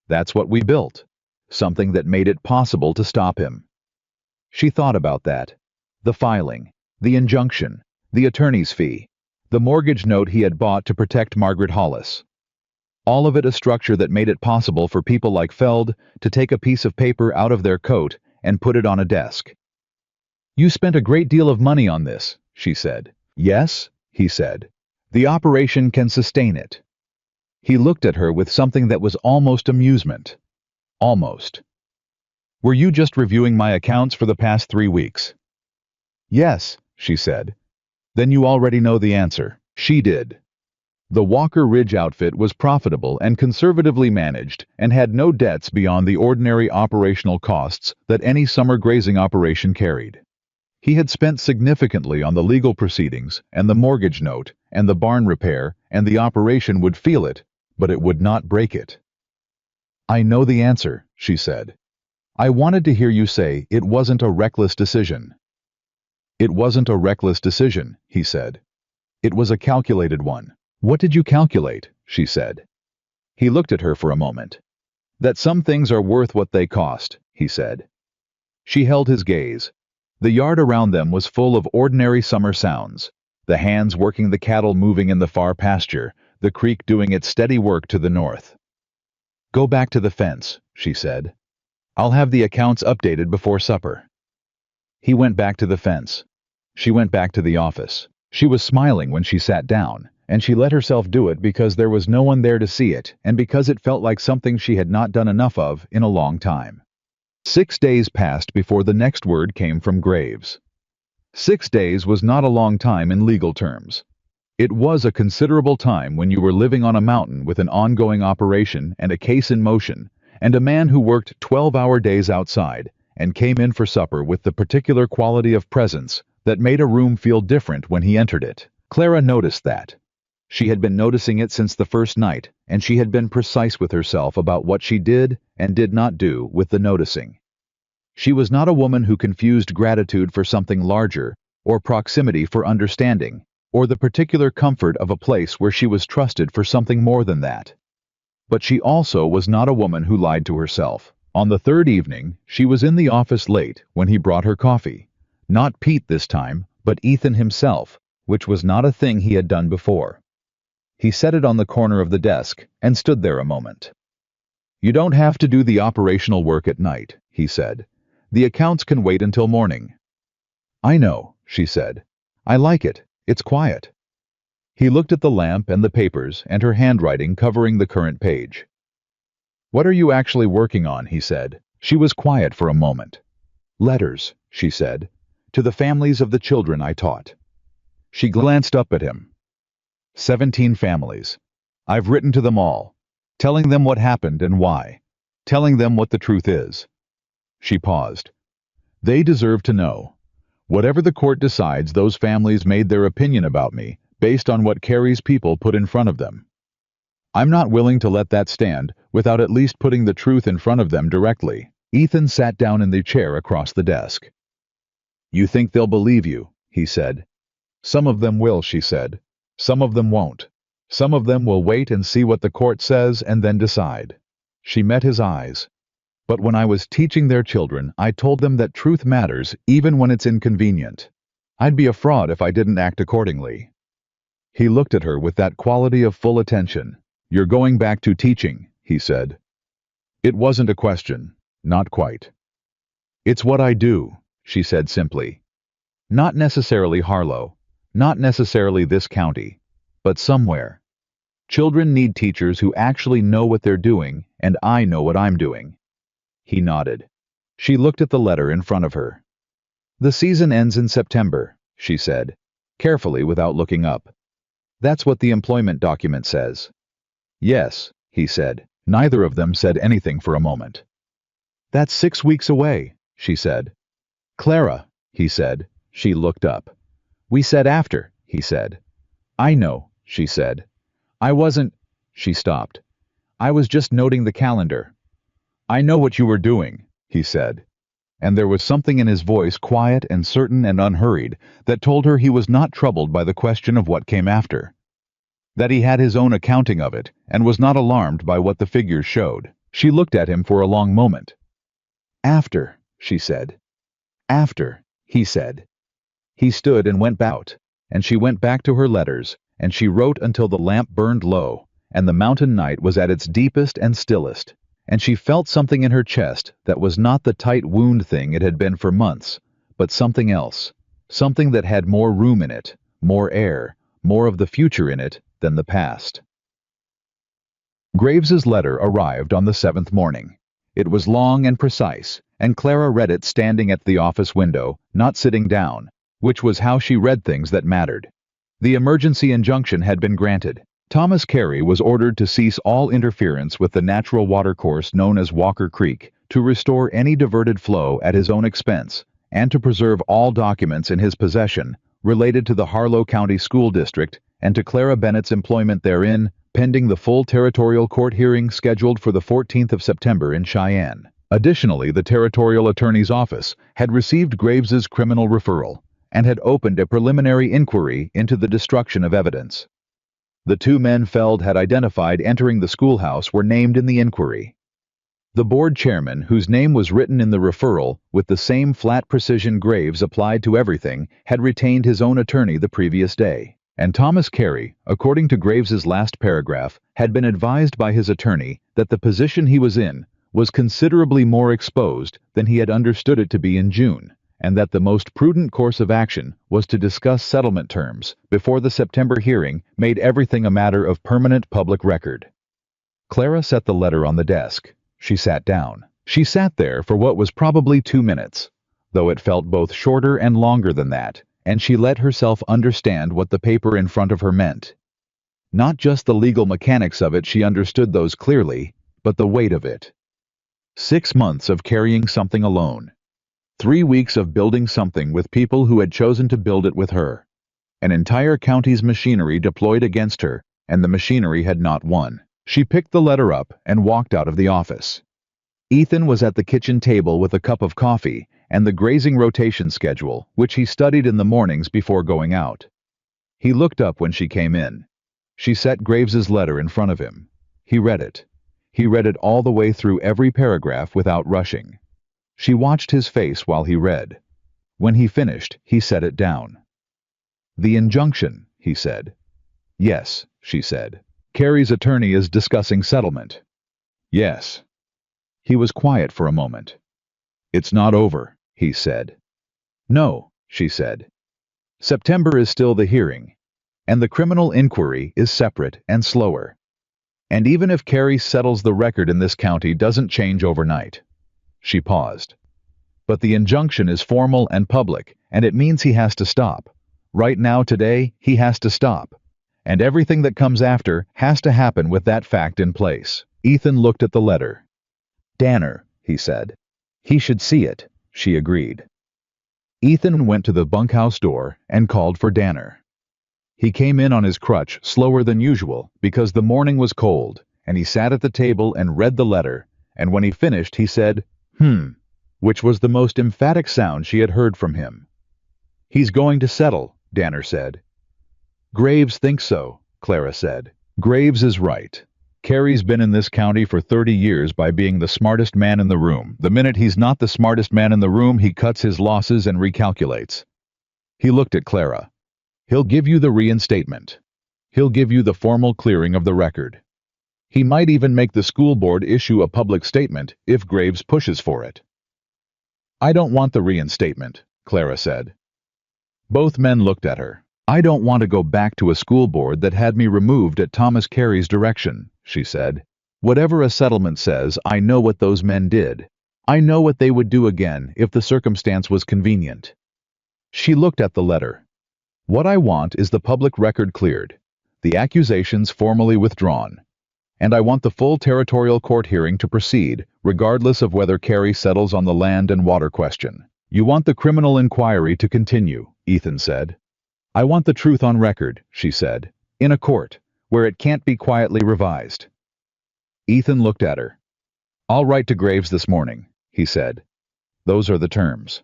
"That's what we built, something that made it possible to stop him." She thought about that. The filing, the injunction, the attorney's fee, the mortgage note he had bought to protect Margaret Hollis. All of it a structure that made it possible for people like Feld to take a piece of paper out of their coat and put it on a desk. "You spent a great deal of money on this," she said. "Yes," he said. "The operation can sustain it." He looked at her with something that was almost amusement. Almost. "Were you just reviewing my accounts for the past 3 weeks?" "Yes," she said. "Then you already know the answer." She did. The Walker Ridge outfit was profitable and conservatively managed and had no debts beyond the ordinary operational costs that any summer grazing operation carried. He had spent significantly on the legal proceedings and the mortgage note and the barn repair, and the operation would feel it, but it would not break it. "I know the answer," she said. "I wanted to hear you say it wasn't a reckless decision." "It wasn't a reckless decision," he said. "It was a calculated one." "What did you calculate?" she said. He looked at her for a moment. "That some things are worth what they cost," he said. She held his gaze. The yard around them was full of ordinary summer sounds, the hands working the cattle moving in the far pasture, the creek doing its steady work to the north. "Go back to the fence," she said. "I'll have the accounts updated before supper." He went back to the fence. She went back to the office. She was smiling when she sat down, and she let herself do it because there was no one there to see it and because it felt like something she had not done enough of in a long time. 6 days passed before the next word came from Graves. 6 days was not a long time in legal terms. It was a considerable time when you were living on a mountain with an ongoing operation and a case in motion, and a man who worked 12-hour days outside and came in for supper with the particular quality of presence that made a room feel different when he entered it. Clara noticed that. She had been noticing it since the first night, and she had been precise with herself about what she did and did not do with the noticing. She was not a woman who confused gratitude for something larger, or proximity for understanding, or the particular comfort of a place where she was trusted for something more than that. But she also was not a woman who lied to herself. On the 3rd evening, she was in the office late when he brought her coffee. Not Pete this time, but Ethan himself, which was not a thing he had done before. He set it on the corner of the desk and stood there a moment. "You don't have to do the operational work at night," he said. "The accounts can wait until morning." "I know," she said. "I like it. It's quiet." He looked at the lamp and the papers and her handwriting covering the current page. "What are you actually working on?" he said. She was quiet for a moment. "Letters," she said, "to the families of the children I taught." She glanced up at him. 17 families. I've written to them all, telling them what happened and why, telling them what the truth is." She paused. "They deserve to know. Whatever the court decides, those families made their opinion about me based on what Carrie's people put in front of them. I'm not willing to let that stand without at least putting the truth in front of them directly." Ethan sat down in the chair across the desk. "You think they'll believe you?" he said. "Some of them will," she said. "Some of them won't. Some of them will wait and see what the court says and then decide." She met his eyes. "But when I was teaching their children, I told them that truth matters even when it's inconvenient. I'd be a fraud if I didn't act accordingly." He looked at her with that quality of full attention. "You're going back to teaching," he said. It wasn't a question. Not quite. "It's what I do," she said simply. "Not necessarily Harlow, not necessarily this county, but somewhere. Children need teachers who actually know what they're doing, and I know what I'm doing." He nodded. She looked at the letter in front of her. "The season ends in September," she said, carefully without looking up. "That's what the employment document says." "Yes," he said. Neither of them said anything for a moment. "That's 6 weeks away," she said. "Clara," he said. She looked up. "We said after," he said. "I know," she said. "I wasn't—" She stopped. "I was just noting the calendar." "I know what you were doing," he said. And there was something in his voice, quiet and certain and unhurried, that told her he was not troubled by the question of what came after. That he had his own accounting of it, and was not alarmed by what the figures showed. She looked at him for a long moment. "After," she said. "After," he said. He stood and went out, and she went back to her letters, and she wrote until the lamp burned low, and the mountain night was at its deepest and stillest, and she felt something in her chest that was not the tight wound thing it had been for months, but something else, something that had more room in it, more air, more of the future in it than the past. Graves's letter arrived on the 7th morning. It was long and precise, and Clara read it standing at the office window, not sitting down, which was how she read things that mattered. The emergency injunction had been granted. Thomas Carey was ordered to cease all interference with the natural watercourse known as Walker Creek, to restore any diverted flow at his own expense, and to preserve all documents in his possession related to the Harlow County School District and to Clara Bennett's employment therein, pending the full territorial court hearing scheduled for the 14th of September in Cheyenne. Additionally, the Territorial Attorney's Office had received Graves's criminal referral and had opened a preliminary inquiry into the destruction of evidence. The 2 men Feld had identified entering the schoolhouse were named in the inquiry. The board chairman, whose name was written in the referral with the same flat precision Graves applied to everything, had retained his own attorney the previous day. And Thomas Carey, according to Graves's last paragraph, had been advised by his attorney that the position he was in was considerably more exposed than he had understood it to be in June, and that the most prudent course of action was to discuss settlement terms before the September hearing made everything a matter of permanent public record. Clara set the letter on the desk. She sat down. She sat there for what was probably 2 minutes, though it felt both shorter and longer than that, and she let herself understand what the paper in front of her meant. Not just the legal mechanics of it, she understood those clearly, but the weight of it. 6 months of carrying something alone. 3 weeks of building something with people who had chosen to build it with her. An entire county's machinery deployed against her, and the machinery had not won. She picked the letter up and walked out of the office. Ethan was at the kitchen table with a cup of coffee and the grazing rotation schedule, which he studied in the mornings before going out. He looked up when she came in. She set Graves's letter in front of him. He read it. He read it all the way through every paragraph without rushing. She watched his face while he read. When he finished, he set it down. The injunction, he said. Yes, she said. Carrie's attorney is discussing settlement. Yes. He was quiet for a moment. It's not over, he said. No, she said. September is still the hearing, and the criminal inquiry is separate and slower. And even if Carrie settles, the record in this county doesn't change overnight. She paused. But the injunction is formal and public, and it means he has to stop. Right now, today, he has to stop. And everything that comes after has to happen with that fact in place. Ethan looked at the letter. Danner, he said. He should see it, she agreed. Ethan went to the bunkhouse door and called for Danner. He came in on his crutch slower than usual because the morning was cold, and he sat at the table and read the letter, and when he finished he said, which was the most emphatic sound she had heard from him. He's going to settle, Danner said. Graves thinks so, Clara said. Graves is right. Carrie's been in this county for 30 years by being the smartest man in the room. The minute he's not the smartest man in the room, he cuts his losses and recalculates. He looked at Clara. He'll give you the reinstatement. He'll give you the formal clearing of the record. He might even make the school board issue a public statement if Graves pushes for it. I don't want the reinstatement, Clara said. Both men looked at her. I don't want to go back to a school board that had me removed at Thomas Carey's direction, she said. Whatever a settlement says, I know what those men did. I know what they would do again if the circumstance was convenient. She looked at the letter. What I want is the public record cleared, the accusations formally withdrawn, and I want the full territorial court hearing to proceed, regardless of whether Carey settles on the land and water question. You want the criminal inquiry to continue, Ethan said. I want the truth on record, she said, in a court, where it can't be quietly revised. Ethan looked at her. I'll write to Graves this morning, he said. Those are the terms.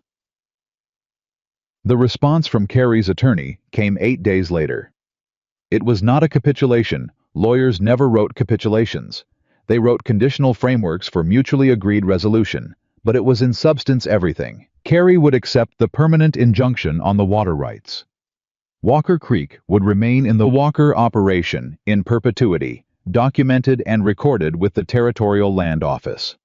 The response from Carey's attorney came 8 days later. It was not a capitulation. Lawyers never wrote capitulations. They wrote conditional frameworks for mutually agreed resolution, but it was in substance everything. Carey would accept the permanent injunction on the water rights. Walker Creek would remain in the Walker operation in perpetuity, documented and recorded with the Territorial Land Office.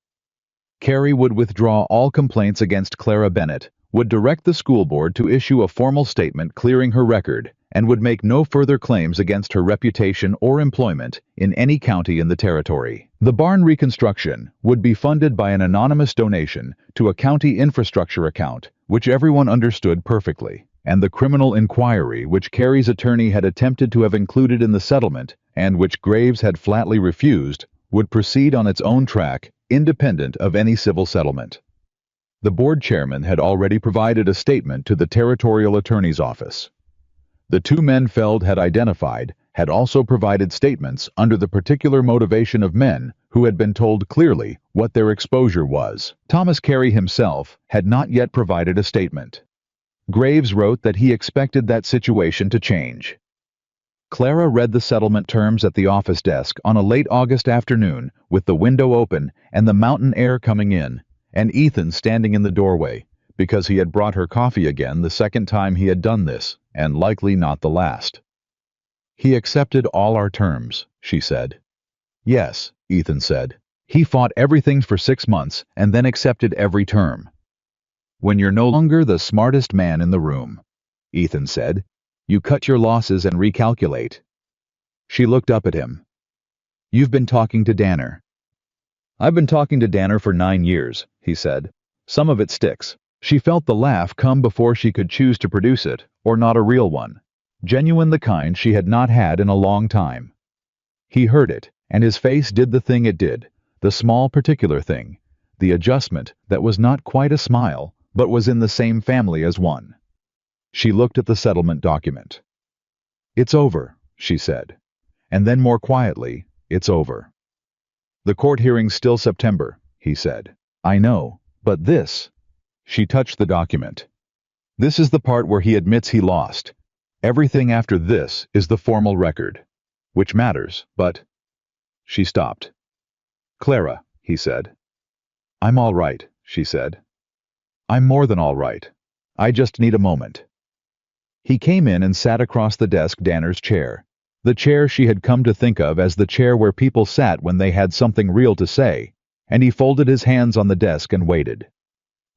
Carey would withdraw all complaints against Clara Bennett, would direct the school board to issue a formal statement clearing her record, and would make no further claims against her reputation or employment in any county in the territory. The barn reconstruction would be funded by an anonymous donation to a county infrastructure account, which everyone understood perfectly, and the criminal inquiry, which Carey's attorney had attempted to have included in the settlement, and which Graves had flatly refused, would proceed on its own track, independent of any civil settlement. The board chairman had already provided a statement to the territorial attorney's office. The two men Feld had identified had also provided statements under the particular motivation of men who had been told clearly what their exposure was. Thomas Carey himself had not yet provided a statement. Graves wrote that he expected that situation to change. Clara read the settlement terms at the office desk on a late August afternoon with the window open and the mountain air coming in, and Ethan standing in the doorway, because he had brought her coffee again the second time he had done this, and likely not the last. He accepted all our terms, she said. Yes, Ethan said. He fought everything for 6 months and then accepted every term. When you're no longer the smartest man in the room, Ethan said, you cut your losses and recalculate. She looked up at him. You've been talking to Danner. I've been talking to Danner for 9 years, he said. Some of it sticks. She felt the laugh come before she could choose to produce it, or not a real one. Genuine, the kind she had not had in a long time. He heard it, and his face did the thing it did, the small particular thing, the adjustment that was not quite a smile, but was in the same family as one. She looked at the settlement document. It's over, she said. And then more quietly, it's over. The court hearing's still September, he said. I know, but this... She touched the document. This is the part where he admits he lost. Everything after this is the formal record, which matters, but... She stopped. Clara, he said. I'm all right, she said. I'm more than all right. I just need a moment. He came in and sat across the desk Danner's chair, the chair she had come to think of as the chair where people sat when they had something real to say, and he folded his hands on the desk and waited.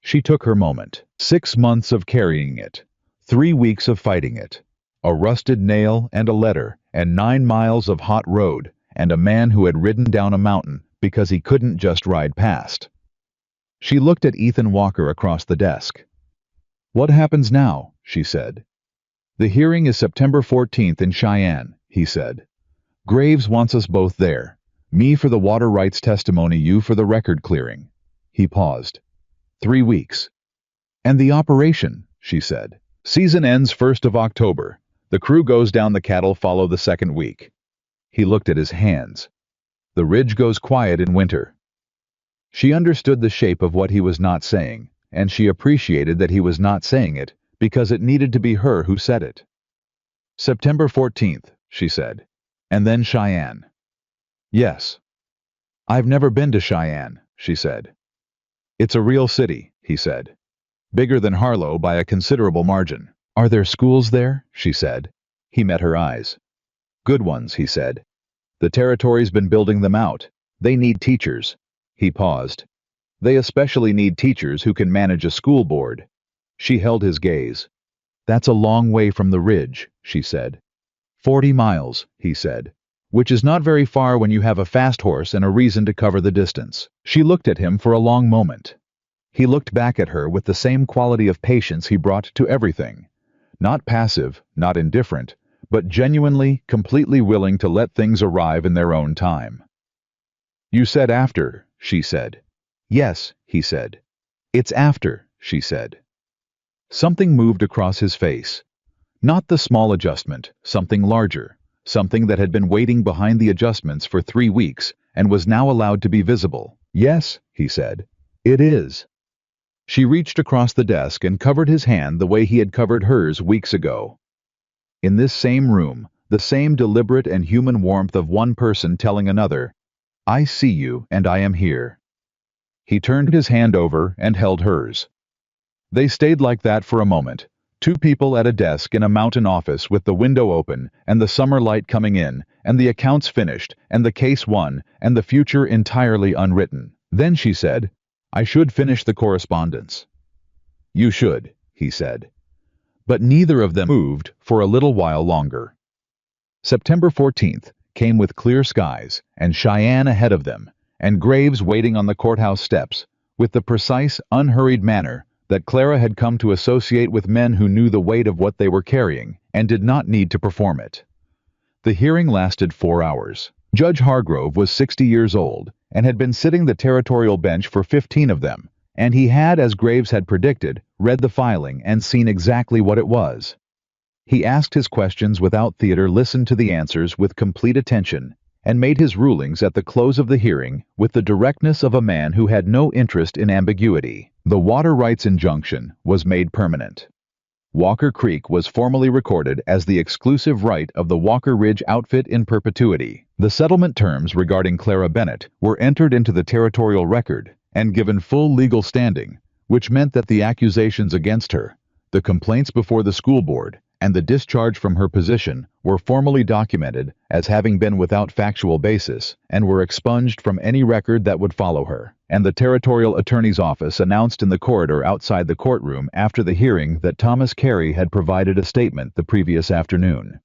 She took her moment. 6 months of carrying it, 3 weeks of fighting it, a rusted nail and a letter, and 9 miles of hot road, and a man who had ridden down a mountain because he couldn't just ride past. She looked at Ethan Walker across the desk. "What happens now?" she said. "The hearing is September 14th in Cheyenne," he said. "Graves wants us both there. Me for the water rights testimony, you for the record clearing." He paused. 3 weeks. "And the operation," she said. "Season ends 1st of October. The crew goes down, the cattle follow the second week." He looked at his hands. "The ridge goes quiet in winter." She understood the shape of what he was not saying, and she appreciated that he was not saying it because it needed to be her who said it. "September 14th, she said. "And then Cheyenne." "Yes." "I've never been to Cheyenne," she said. "It's a real city," he said. "Bigger than Harlow by a considerable margin." "Are there schools there?" she said. He met her eyes. "Good ones," he said. "The territory's been building them out. They need teachers." He paused. "They especially need teachers who can manage a school board." She held his gaze. "That's a long way from the ridge," she said. 40 miles, he said, "which is not very far when you have a fast horse and a reason to cover the distance." She looked at him for a long moment. He looked back at her with the same quality of patience he brought to everything. Not passive, not indifferent, but genuinely, completely willing to let things arrive in their own time. "You said after," she said. "Yes," he said. "It's after," she said. Something moved across his face. Not the small adjustment, something larger, something that had been waiting behind the adjustments for 3 weeks and was now allowed to be visible. "Yes," he said. "It is." She reached across the desk and covered his hand the way he had covered hers weeks ago. In this same room, the same deliberate and human warmth of one person telling another, "I see you and I am here." He turned his hand over and held hers. They stayed like that for a moment, two people at a desk in a mountain office with the window open and the summer light coming in, and the accounts finished, and the case won, and the future entirely unwritten. Then she said, "I should finish the correspondence." "You should," he said. But neither of them moved for a little while longer. September 14th came with clear skies and Cheyenne ahead of them, and Graves waiting on the courthouse steps, with the precise, unhurried manner that Clara had come to associate with men who knew the weight of what they were carrying and did not need to perform it. The hearing lasted 4 hours. Judge Hargrove was 60 years old and had been sitting the territorial bench for 15 of them, and he had, as Graves had predicted, read the filing and seen exactly what it was. He asked his questions without theater, listened to the answers with complete attention, and made his rulings at the close of the hearing with the directness of a man who had no interest in ambiguity. The water rights injunction was made permanent. Walker Creek was formally recorded as the exclusive right of the Walker Ridge outfit in perpetuity. The settlement terms regarding Clara Bennett were entered into the territorial record and given full legal standing, which meant that the accusations against her, the complaints before the school board, and the discharge from her position were formally documented as having been without factual basis and were expunged from any record that would follow her. And the territorial attorney's office announced in the corridor outside the courtroom after the hearing that Thomas Carey had provided a statement the previous afternoon.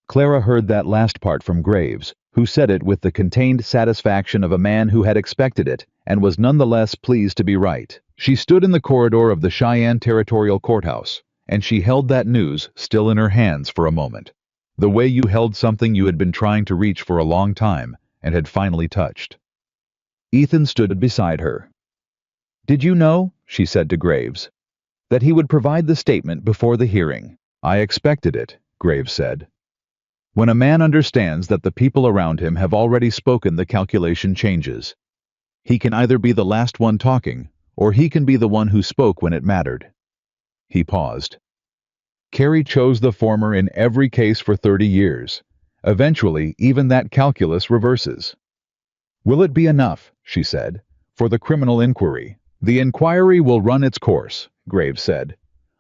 Clara heard that last part from Graves, who said it with the contained satisfaction of a man who had expected it and was nonetheless pleased to be right. She stood in the corridor of the Cheyenne Territorial Courthouse, and she held that news still in her hands for a moment, the way you held something you had been trying to reach for a long time and had finally touched. Ethan stood beside her. "Did you know," she said to Graves, "that he would provide the statement before the hearing?" "I expected it," Graves said. When a man understands that the people around him have already spoken, the calculation changes. He can either be the last one talking, or he can be the one who spoke when it mattered. He paused. Carey chose the former in every case for 30 years. Eventually, even that calculus reverses. "Will it be enough," she said, "for the criminal inquiry?" "The inquiry will run its course," Graves said.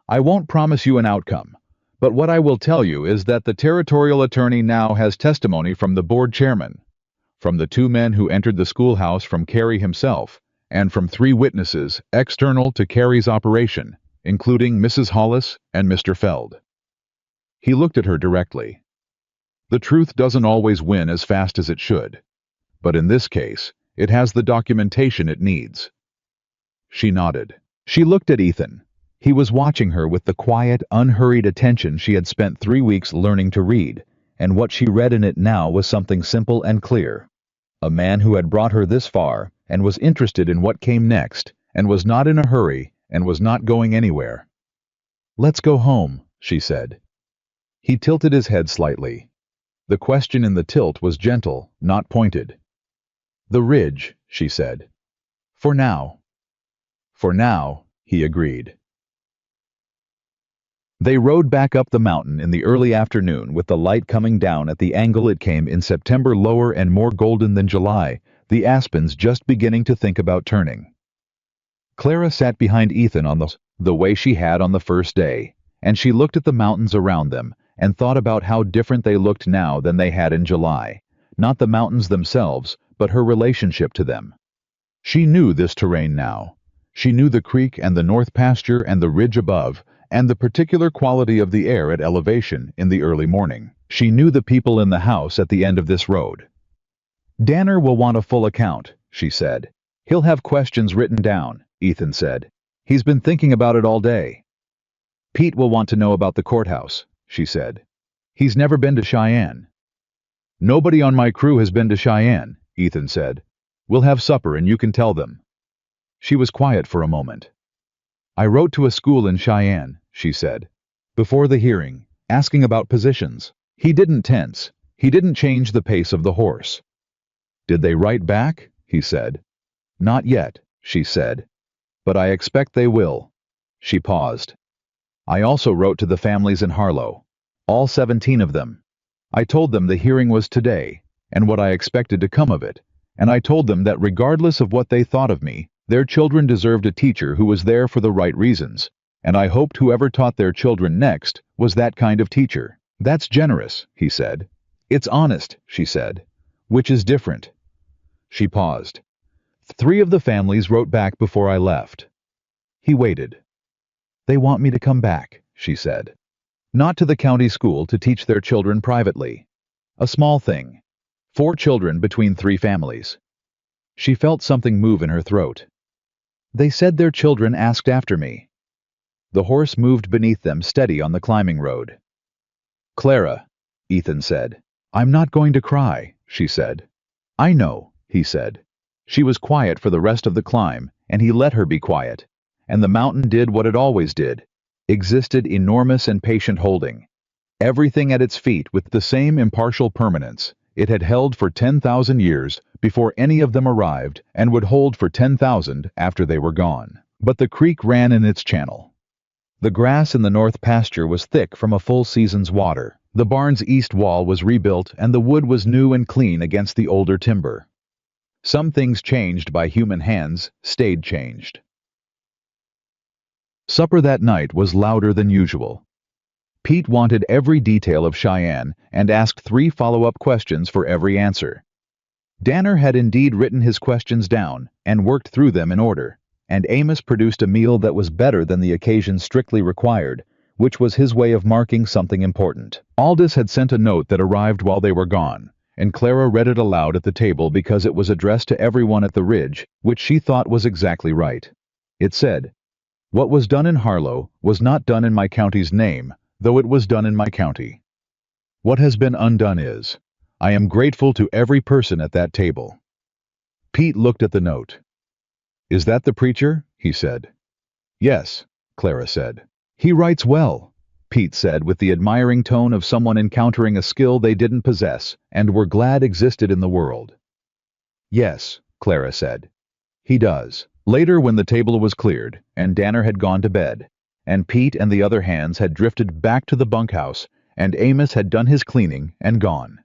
"I won't promise you an outcome, But what I will tell you is that the territorial attorney now has testimony from the board chairman, from the two men who entered the schoolhouse from Carey himself, and from three witnesses external to Carey's operation, including Mrs. Hollis and Mr. Feld. He looked at her directly. The truth doesn't always win as fast as it should, but in this case, it has the documentation it needs. She nodded. She looked at Ethan. He was watching her with the quiet, unhurried attention she had spent 3 weeks learning to read, and what she read in it now was something simple and clear. A man who had brought her this far, and was interested in what came next, and was not in a hurry, and was not going anywhere. "Let's go home," she said. He tilted his head slightly. The question in the tilt was gentle, not pointed. "The ridge," she said. "For now." "For now," he agreed. They rode back up the mountain in the early afternoon with the light coming down at the angle it came in September, lower and more golden than July, the aspens just beginning to think about turning. Clara sat behind Ethan on the way she had on the first day, and she looked at the mountains around them and thought about how different they looked now than they had in July. Not the mountains themselves, but her relationship to them. She knew this terrain now. She knew the creek and the north pasture and the ridge above, and the particular quality of the air at elevation in the early morning. She knew the people in the house at the end of this road. "Danner will want a full account," she said. "He'll have questions written down," Ethan said. "He's been thinking about it all day." "Pete will want to know about the courthouse," she said. "He's never been to Cheyenne." "Nobody on my crew has been to Cheyenne," Ethan said. "We'll have supper and you can tell them." She was quiet for a moment. "I wrote to a school in Cheyenne," she said, "before the hearing, asking about positions." He didn't tense. He didn't change the pace of the horse. "Did they write back?" he said. "Not yet," she said. "But I expect they will." She paused. "I also wrote to the families in Harlow. All 17 of them. I told them the hearing was today, and what I expected to come of it, and I told them that regardless of what they thought of me, their children deserved a teacher who was there for the right reasons, and I hoped whoever taught their children next was that kind of teacher." "That's generous," he said. "It's honest," she said. "Which is different." She paused. "3 of the families wrote back before I left." He waited. "They want me to come back," she said. "Not to the county school to teach their children privately. A small thing. 4 children between 3 families." She felt something move in her throat. "They said their children asked after me." The horse moved beneath them, steady on the climbing road. "Clara," Ethan said. "I'm not going to cry," she said. "I know," he said. She was quiet for the rest of the climb, and he let her be quiet. And the mountain did what it always did, existed enormous and patient, holding everything at its feet with the same impartial permanence it had held for 10,000 years before any of them arrived, and would hold for 10,000 after they were gone. But the creek ran in its channel. The grass in the north pasture was thick from a full season's water. The barn's east wall was rebuilt, and the wood was new and clean against the older timber. Some things changed by human hands stayed changed. Supper that night was louder than usual. Pete wanted every detail of Cheyenne and asked 3 follow-up questions for every answer. Danner had indeed written his questions down and worked through them in order, and Amos produced a meal that was better than the occasion strictly required, which was his way of marking something important. Aldous had sent a note that arrived while they were gone, and Clara read it aloud at the table because it was addressed to everyone at the Ridge, which she thought was exactly right. It said, "What was done in Harlow was not done in my county's name, though it was done in my county. What has been undone is, I am grateful to every person at that table." Pete looked at the note. "Is that the preacher?" he said. "Yes," Clara said. "He writes well," Pete said with the admiring tone of someone encountering a skill they didn't possess and were glad existed in the world. "Yes," Clara said. "He does." Later, when the table was cleared and Danner had gone to bed, and Pete and the other hands had drifted back to the bunkhouse, and Amos had done his cleaning and gone,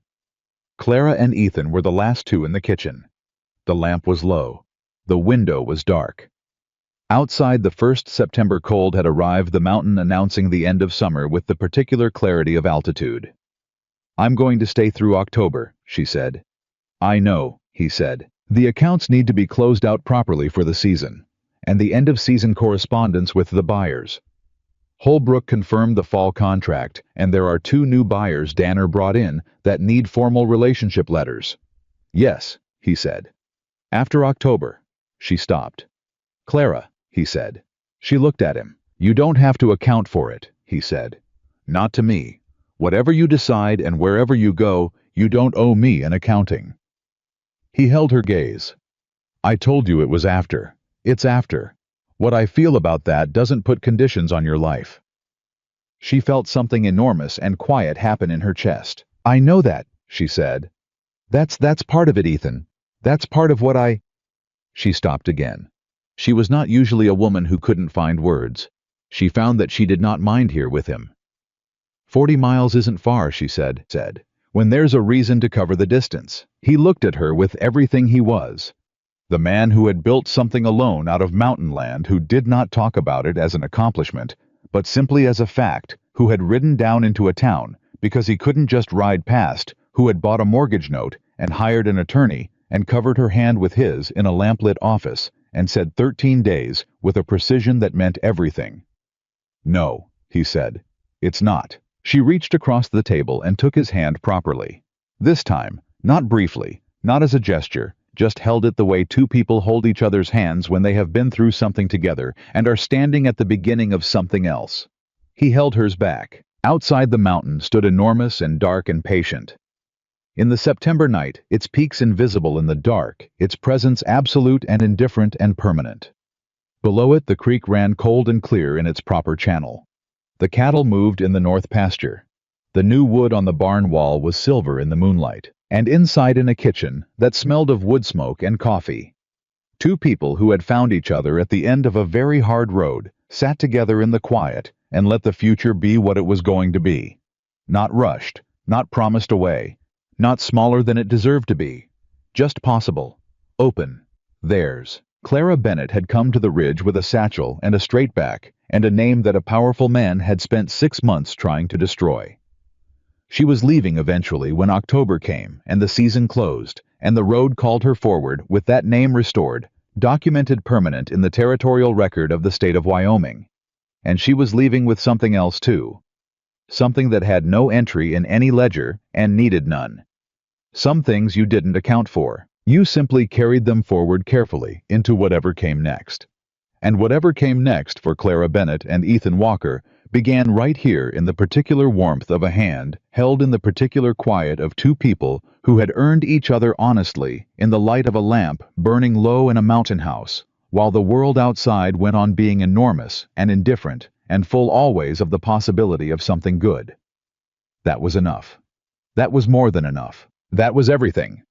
Clara and Ethan were the last 2 in the kitchen. The lamp was low. The window was dark. Outside, the first September cold had arrived, the mountain announcing the end of summer with the particular clarity of altitude. "I'm going to stay through October," she said. "I know," he said. "The accounts need to be closed out properly for the season, and the end-of-season correspondence with the buyers." Holbrook confirmed the fall contract, and there are 2 new buyers Danner brought in that need formal relationship letters. "Yes," he said. "After October." She stopped. "Clara," he said. She looked at him. "You don't have to account for it," he said. "Not to me. Whatever you decide and wherever you go, you don't owe me an accounting." He held her gaze. "I told you it was after. It's after. What I feel about that doesn't put conditions on your life." She felt something enormous and quiet happen in her chest. "I know that," she said. That's part of it, Ethan. That's part of what I—" She stopped again. She was not usually a woman who couldn't find words. She found that she did not mind here with him. "40 miles isn't far," she said, "when there's a reason to cover the distance." He looked at her with everything he was. The man who had built something alone out of mountain land, who did not talk about it as an accomplishment, but simply as a fact, who had ridden down into a town because he couldn't just ride past, who had bought a mortgage note and hired an attorney and covered her hand with his in a lamplit office and said 13 days with a precision that meant everything. "No," he said. "It's not." She reached across the table and took his hand properly. This time, not briefly, not as a gesture, just held it the way 2 people hold each other's hands when they have been through something together and are standing at the beginning of something else. He held hers back. Outside, the mountain stood enormous and dark and patient. In the September night, its peaks invisible in the dark, its presence absolute and indifferent and permanent. Below it, the creek ran cold and clear in its proper channel. The cattle moved in the north pasture. The new wood on the barn wall was silver in the moonlight, and inside, in a kitchen that smelled of wood smoke and coffee, 2 people who had found each other at the end of a very hard road sat together in the quiet and let the future be what it was going to be. Not rushed, not promised away, not smaller than it deserved to be. Just possible. Open. Theirs. Clara Bennett had come to the ridge with a satchel and a straight back, and a name that a powerful man had spent 6 months trying to destroy. She was leaving eventually when October came and the season closed, and the road called her forward with that name restored, documented permanent in the territorial record of the state of Wyoming. And she was leaving with something else too. Something that had no entry in any ledger and needed none. Some things you didn't account for. You simply carried them forward carefully into whatever came next. And whatever came next for Clara Bennett and Ethan Walker began right here in the particular warmth of a hand held in the particular quiet of 2 people who had earned each other honestly in the light of a lamp burning low in a mountain house, while the world outside went on being enormous and indifferent and full always of the possibility of something good. That was enough. That was more than enough. That was everything.